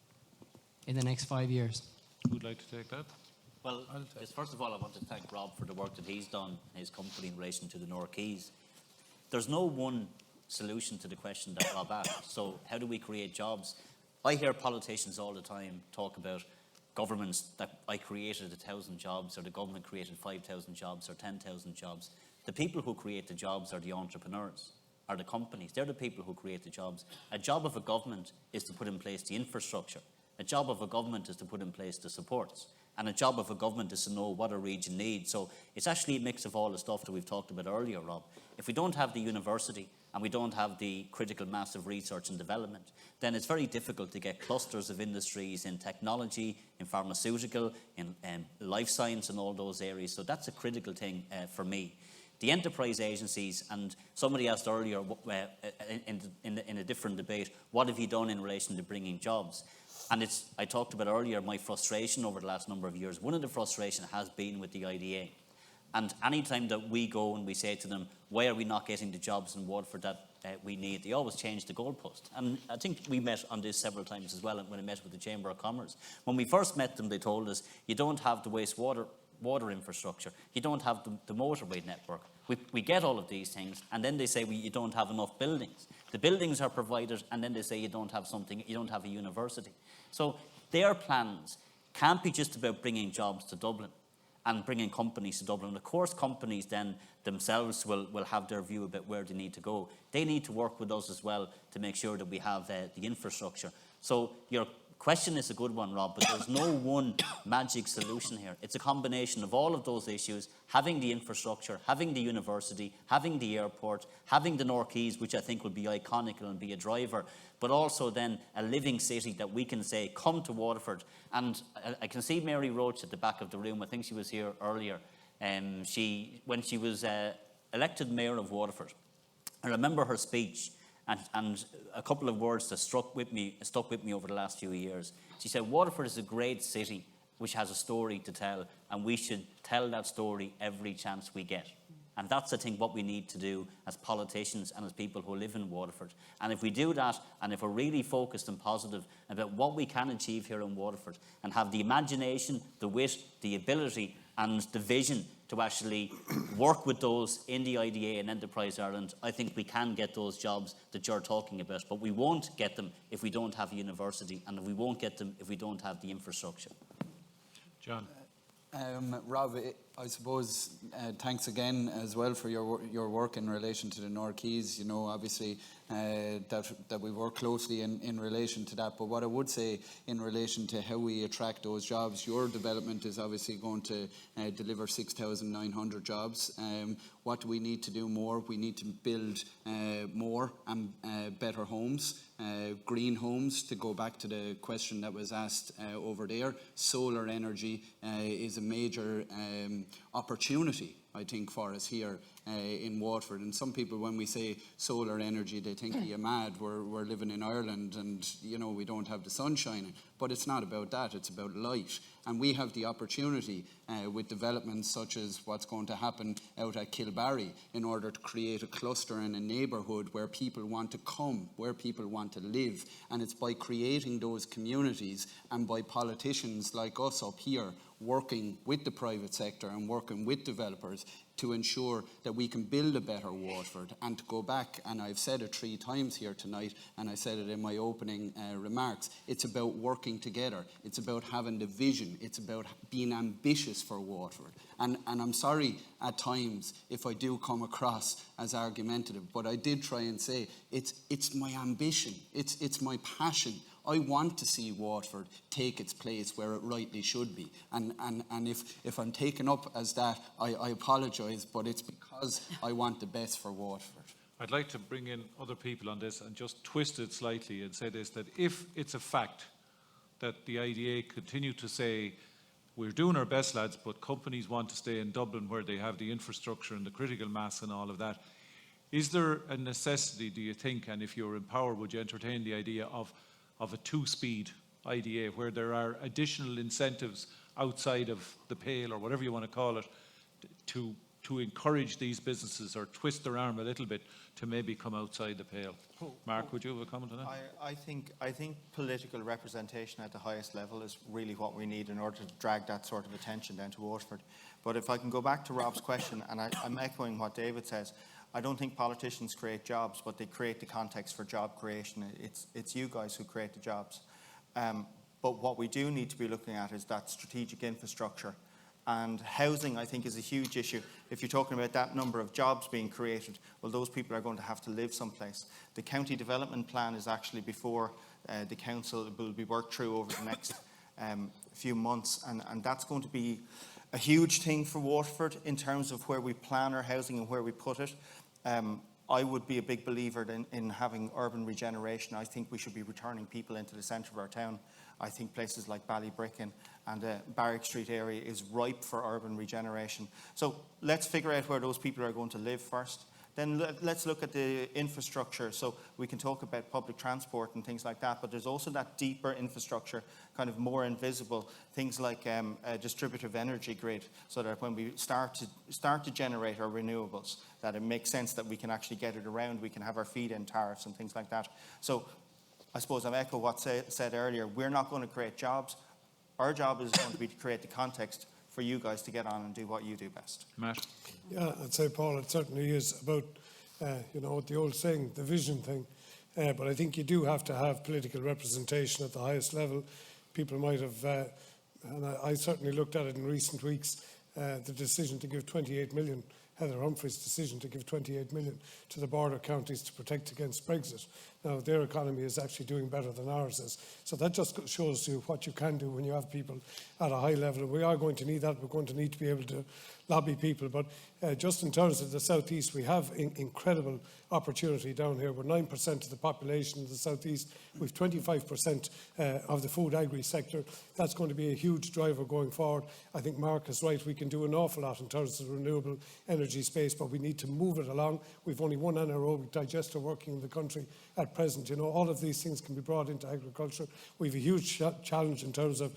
S17: in the next 5 years?
S1: Who'd like to take that?
S5: Well, just first of all, I want to thank Rob for the work that he's done in his company in relation to the North Keys. There's no one solution to the question that Rob asked. So how do we create jobs? I hear politicians all the time talk about governments that I created 1,000 jobs, or the government created 5,000 jobs or 10,000 jobs. The people who create the jobs are the entrepreneurs, are the companies. They're the people who create the jobs. A job of a government is to put in place the infrastructure. A job of a government is to put in place the supports. And a job of a government is to know what a region needs. So it's actually a mix of all the stuff that we've talked about earlier, Rob. If we don't have the university and we don't have the critical mass of research and development, then it's very difficult to get clusters of industries in technology, in pharmaceutical, in life science and all those areas. So that's a critical thing for me. The enterprise agencies, and somebody asked earlier in a different debate, what have you done in relation to bringing jobs? And I talked about earlier my frustration over the last number of years. One of the frustration has been with the IDA. And any time that we go and we say to them, why are we not getting the jobs in Waterford that we need, they always change the goalpost. And I think we met on this several times as well when I met with the Chamber of Commerce. When we first met them, they told us, you don't have the water infrastructure, you don't have the motorway network. We get all of these things, and then they say you don't have enough buildings. The buildings are provided, and then they say you don't have a university. So their plans can't be just about bringing jobs to Dublin and bringing companies to Dublin. Of course, companies then themselves will have their view about where they need to go. They need to work with us as well to make sure that we have the infrastructure. So your question is a good one, Rob, but there's no one magic solution here. It's a combination of all of those issues, having the infrastructure, having the university, having the airport, having the North Keys, which I think will be iconic and be a driver, but also then a living city that we can say, come to Waterford. And I can see Mary Roach at the back of the room. I think she was here earlier. When she was elected mayor of Waterford, I remember her speech, and a couple of words that stuck with me over the last few years. She said, Waterford is a great city which has a story to tell, and we should tell that story every chance we get. And that's, I think, what we need to do as politicians and as people who live in Waterford. And if we do that, and if we're really focused and positive about what we can achieve here in Waterford, and have the imagination, the wit, the ability, and the vision to actually work with those in the IDA and Enterprise Ireland, I think we can get those jobs that you're talking about. But we won't get them if we don't have a university, and we won't get them if we don't have the infrastructure.
S1: John.
S6: Rob, I suppose thanks again as well for your work in relation to the North Keys. You know, obviously that we work closely in relation to that. But what I would say in relation to how we attract those jobs, your development is obviously going to deliver 6,900 jobs. What do we need to do more? We need to build more and better homes. Green homes, to go back to the question that was asked over there. Solar energy is a major opportunity, I think, for us here in Waterford. And some people, when we say solar energy, they think, you're mad, we're living in Ireland and, you know, we don't have the sun shining. But it's not about that, it's about light. And we have the opportunity with developments such as what's going to happen out at Kilbarry in order to create a cluster in a neighbourhood where people want to come, where people want to live. And it's by creating those communities and by politicians like us up here working with the private sector and working with developers to ensure that we can build a better Waterford. And to go back, and I've said it 3 times here tonight, and I said it in my opening remarks, it's about working together. It's about having the vision. It's about being ambitious for Waterford. And I'm sorry at times if I do come across as argumentative, but I did try and say it's my ambition. It's my passion. I want to see Waterford take its place where it rightly should be. And if I'm taken up as that, I apologise, but it's because I want the best for Waterford.
S1: I'd like to bring in other people on this and just twist it slightly and say this, that if it's a fact that the IDA continue to say, we're doing our best, lads, but companies want to stay in Dublin where they have the infrastructure and the critical mass and all of that, is there a necessity, do you think, and if you're in power, would you entertain the idea of a 2-speed IDA, where there are additional incentives outside of the pale, or whatever you want to call it, to encourage these businesses or twist their arm a little bit to maybe come outside the pale. Mark, would you have a comment on that?
S8: I think political representation at the highest level is really what we need in order to drag that sort of attention down to Waterford. But if I can go back to Rob's question, and I'm echoing what David says, I don't think politicians create jobs, but they create the context for job creation. It's you guys who create the jobs. But what we do need to be looking at is that strategic infrastructure. And housing, I think, is a huge issue. If you're talking about that number of jobs being created, well, those people are going to have to live someplace. The county development plan is actually before the council. It will be worked through over the next few months. And that's going to be a huge thing for Waterford in terms of where we plan our housing and where we put it. I would be a big believer in having urban regeneration. I think we should be returning people into the centre of our town. I think places like Ballybricken and the Barrack Street area is ripe for urban regeneration. So let's figure out where those people are going to live first. Then let's look at the infrastructure. So we can talk about public transport and things like that, but there's also that deeper infrastructure, kind of more invisible, things like a distributive energy grid, so that when we start to generate our renewables, that it makes sense that we can actually get it around, we can have our feed-in tariffs and things like that. So I suppose I've echoed what said earlier. We're not going to create jobs. Our job is going to be to create the context for you guys to get on and do what you do best.
S1: Matt?
S11: Yeah, I'd say, Paul, it certainly is about, the old saying, the vision thing. But I think you do have to have political representation at the highest level. People might have, and I certainly looked at it in recent weeks, the decision to give 28 million, Heather Humphrey's decision to give 28 million to the border counties to protect against Brexit. Now, their economy is actually doing better than ours is. So that just shows you what you can do when you have people at a high level. We are going to need that. We're going to need to be able to lobby people. But just in terms of the South East, we have incredible opportunity down here. We're 9% of the population of the South East. We've 25% of the food agri sector. That's going to be a huge driver going forward. I think Mark is right. We can do an awful lot in terms of the renewable energy space, but we need to move it along. We've only one anaerobic digester working in the country at present. All of these things can be brought into agriculture. We have a huge challenge in terms of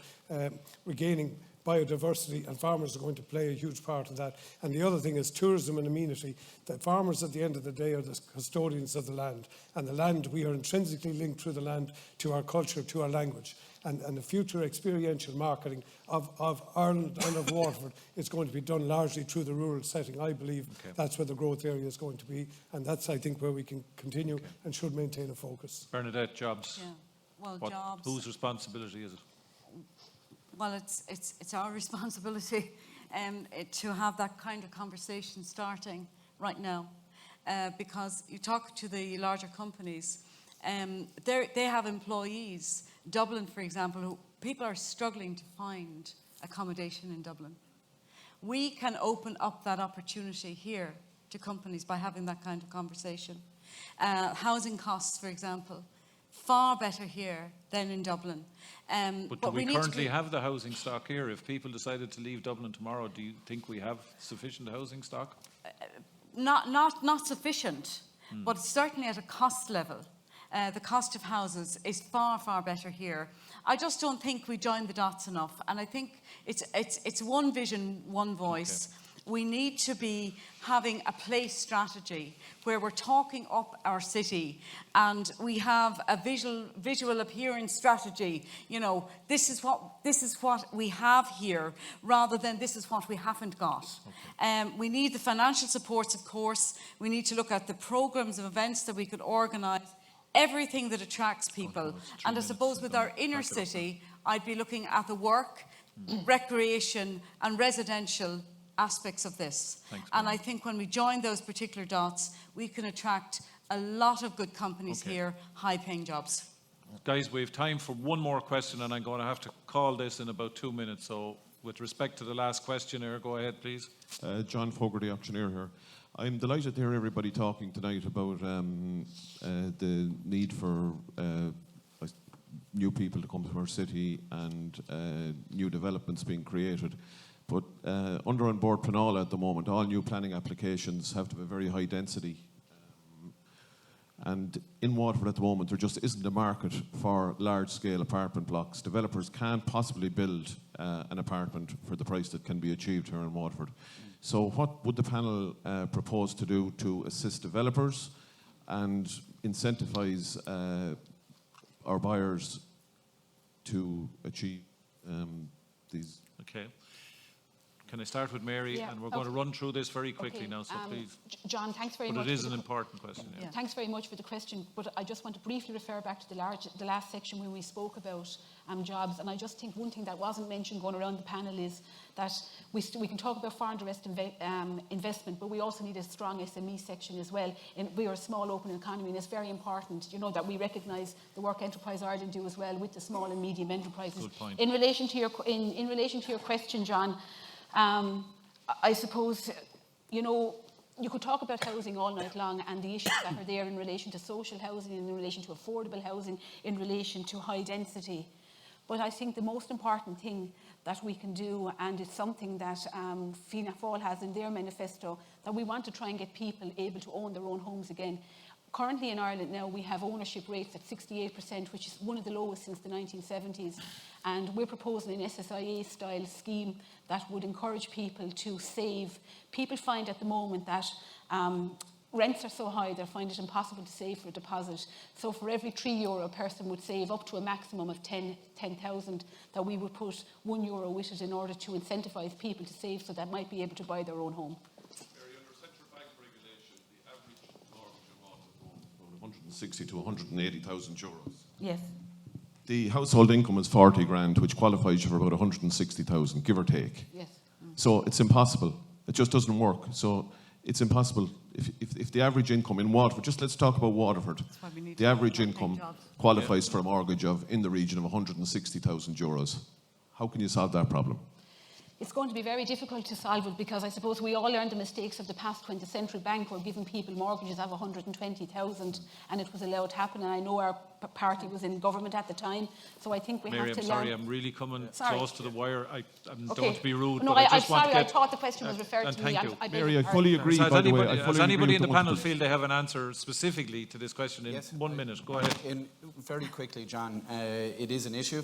S11: regaining biodiversity, and farmers are going to play a huge part in that. And the other thing is tourism and amenity. The farmers at the end of the day are the custodians of the land. And the land, we are intrinsically linked through the land to our culture, to our language. And the future experiential marketing of Ireland and of Waterford is going to be done largely through the rural setting. I believe that's where the growth area is going to be. And that's, I think, where we can continue and should maintain a focus.
S1: Bernadette, jobs.
S10: Yeah. Well, jobs.
S1: Whose responsibility is it?
S10: Well, it's our responsibility to have that kind of conversation starting right now, because you talk to the larger companies, they have employees. Dublin, for example, people are struggling to find accommodation in Dublin. We can open up that opportunity here to companies by having that kind of conversation. Housing costs, for example, far better here than in Dublin.
S1: But do we currently have the housing stock here? If people decided to leave Dublin tomorrow, do you think we have sufficient housing stock?
S10: Not sufficient, but certainly at a cost level. The cost of houses is far, far better here. I just don't think we join the dots enough. And I think it's one vision, one voice. Okay. We need to be having a place strategy where we're talking up our city and we have a visual appearance strategy. This is what we have here, rather than this is what we haven't got. Okay. We need the financial supports, of course. We need to look at the programs of events that we could organise, everything that attracts people. And I suppose with our inner city, I'd be looking at the work, recreation and residential aspects of this.
S1: Thanks,
S10: and I think when we join those particular dots, we can attract a lot of good companies here, high-paying jobs.
S1: Guys, we have time for one more question, and I'm going to have to call this in about 2 minutes. So with respect to the last questioner, go ahead, please.
S18: John Fogarty, auctioneer here. I'm delighted to hear everybody talking tonight about the need for new people to come to our city and new developments being created. But under on board Penala at the moment, all new planning applications have to have a very high density. And in Waterford at the moment, there just isn't a market for large-scale apartment blocks. Developers can't possibly build an apartment for the price that can be achieved here in Waterford. So what would the panel propose to do to assist developers and incentivise our buyers to achieve these?
S1: Okay. Can I start with Mary?
S14: Yeah,
S1: And we're going to run through this very quickly now, so please.
S14: John, thanks very
S1: but
S14: much.
S1: But it is an important question. Yeah.
S14: Thanks very much for the question, but I just want to briefly refer back to the last section where we spoke about jobs, and I just think one thing that wasn't mentioned going around the panel is that we can talk about foreign direct investment, but we also need a strong SME section as well. We are a small open economy, and it's very important, you know, that we recognise the work Enterprise Ireland do as well with the small and medium enterprises.
S1: Good point.
S14: In relation to your question, John, I suppose, you know, you could talk about housing all night long and the issues that are there in relation to social housing, in relation to affordable housing, in relation to high density. But I think the most important thing that we can do, and it's something that Fianna Fáil has in their manifesto, that we want to try and get people able to own their own homes again. Currently in Ireland now, we have ownership rates at 68%, which is one of the lowest since the 1970s. And we're proposing an SSIA-style scheme that would encourage people to save. People find at the moment that rents are so high, they find it impossible to save for a deposit. So for every €3 a person would save up to a maximum of 10,000, that we would put €1 with it in order to incentivise people to save so that might be able to buy their own home.
S18: 160 to 180,000 euros.
S14: Yes.
S18: The household income is 40 grand, which qualifies you for about 160,000, give or take.
S14: Yes.
S18: So it's impossible. It just doesn't work. So it's impossible. If the average income in Waterford, just let's talk about Waterford. The average income qualifies for a mortgage of in the region of 160,000 euros. How can you solve that problem?
S14: It's going to be very difficult to solve it because I suppose we all learned the mistakes of the past when the central bank were giving people mortgages of 120,000 and it was allowed to happen. And I know our party was in government at the time, so I think we
S1: Mary,
S14: have to
S1: I'm
S14: learn.
S1: sorry, I'm really coming close to the wire. I don't want to be rude,
S14: No,
S1: but I
S14: I'm
S1: just want
S14: sorry,
S1: to get...
S14: I thought the question was referred to me.
S1: Thank you.
S18: Mary, I fully agree, by the way.
S1: Does anybody in the panel feel they have an answer specifically to this question in 1 minute? Go ahead.
S6: Very quickly, John, it is an issue.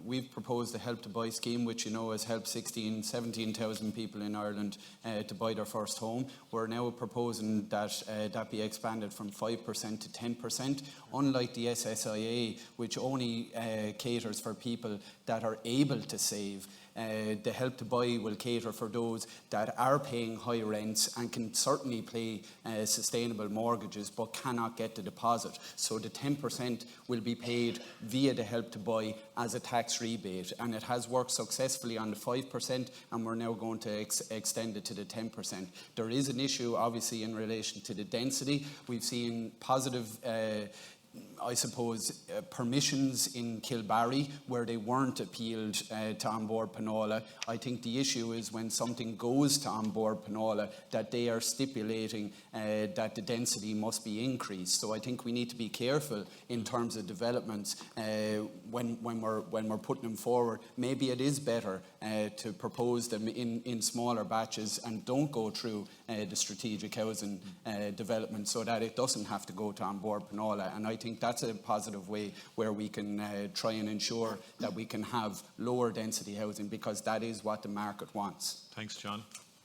S6: We've proposed a Help to Buy scheme, which you know has helped 17,000 people in Ireland to buy their first home. We're now proposing that that be expanded from 5% to 10%, unlike the SSIA, which only caters for people that are able to save. The Help to Buy will cater for those that are paying high rents and can certainly pay sustainable mortgages but cannot get the deposit. So the 10% will be paid via the Help to Buy as a tax rebate, and it has worked successfully on the 5%, and we're now going to extend it to the 10%. There is an issue obviously in relation to the density. We've seen positive I suppose, permissions in Kilbarry where they weren't appealed to An Bord Pleanála. I think the issue is when something goes to An Bord Pleanála that they are stipulating that the density must be increased. So I think we need to be careful in terms of developments when we're putting them forward. Maybe it is better to propose them in smaller batches and don't go through the strategic housing development so that it doesn't have to go to An Bord Pleanála. And I think that's a positive way where we can try and ensure that we can have lower density housing, because that is what the market wants.
S1: Thanks, John.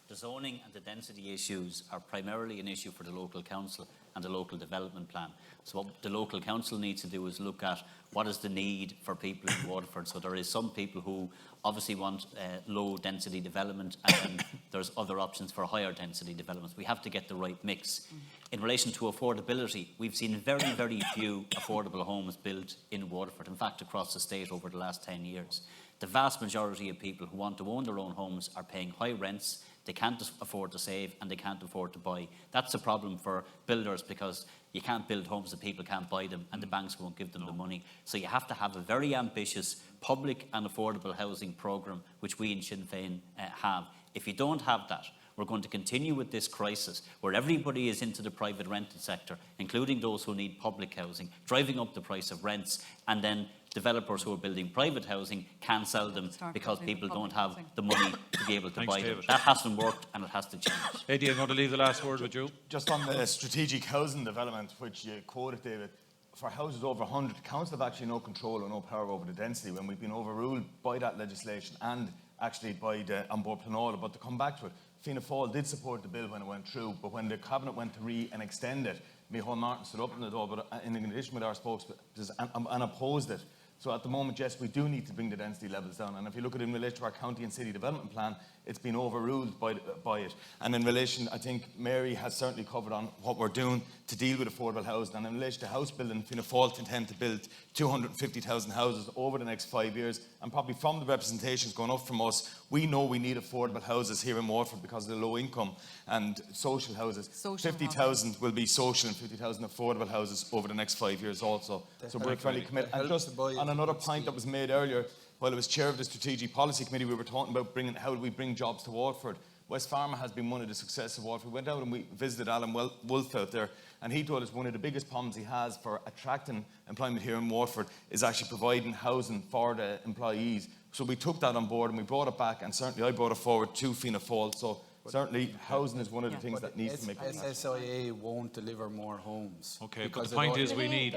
S5: The zoning and the density issues are primarily an issue for the local council and the local development plan. So what the local council needs to do is look at what is the need for people in Waterford. So there is some people who obviously want low density development, and then there's other options for higher density developments. We have to get the right mix. In relation to affordability, we've seen very, very few affordable homes built in Waterford, in fact across the state over the last 10 years. The vast majority of people who want to own their own homes are paying high rents. They can't afford to save and they can't afford to buy. That's a problem for builders, because you can't build homes that people can't buy them and the banks won't give them the money. So you have to have a very ambitious public and affordable housing programme, which we in Sinn Féin have. If you don't have that, we're going to continue with this crisis where everybody is into the private rented sector, including those who need public housing, driving up the price of rents, and then developers who are building private housing can't sell them because people don't have the money to be able to buy them. That hasn't worked and it has to change.
S1: Eddie, I'm going to leave the last word with you.
S12: Just on the strategic housing development, which you quoted, David, for houses over 100, the council have actually no control or no power over the density when we've been overruled by that legislation and actually by the An Bord Pleanála. But to come back to it, Fianna Fáil did support the bill when it went through, but when the Cabinet went to and extend it, Micheál Martin stood up in the door, but in addition with our spokesperson, and opposed it. So at the moment, yes, we do need to bring the density levels down. And if you look at it in relation to our county and city development plan, it's been overruled by it. And in relation, I think Mary has certainly covered on what we're doing to deal with affordable housing. And in relation to house building, Fianna Fáil intend to build 250,000 houses over the next 5 years. And probably from the representations going up from us, we know we need affordable houses here in Waterford because of the low income and social houses. 50,000 will be social and 50,000 affordable houses over the next 5 years also. So we're fairly committed. And just on another point that was made earlier, while I was chair of the Strategic Policy Committee, we were talking about how do we bring jobs to Waterford. West Pharma has been one of the successes of Waterford. We went out and we visited Alan Wolfe out there, and he told us one of the biggest problems he has for attracting employment here in Waterford is actually providing housing for the employees. So we took that on board and we brought it back, and certainly I brought it forward to Fianna Fáil. So certainly housing is one of the things that needs to make it.
S6: SIA won't deliver more homes.
S1: Okay, but the point is we
S6: need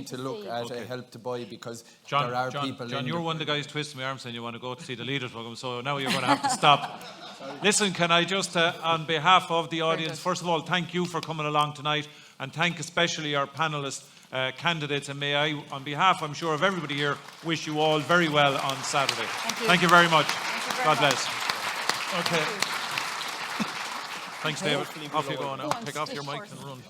S6: to look at a help to buy, because
S1: John,
S6: there are people.
S1: John, you're one of the guys twisting my arm saying you want to go to see the leaders program, so now you're going to have to stop. Listen, can I just, on behalf of the audience, first of all, thank you for coming along tonight, and thank especially our panellist candidates, and may I, on behalf, I'm sure, of everybody here, wish you all very well on Saturday. Thank you very much. God bless. Okay. Thanks, David. Off you go now. Take off your mic and run.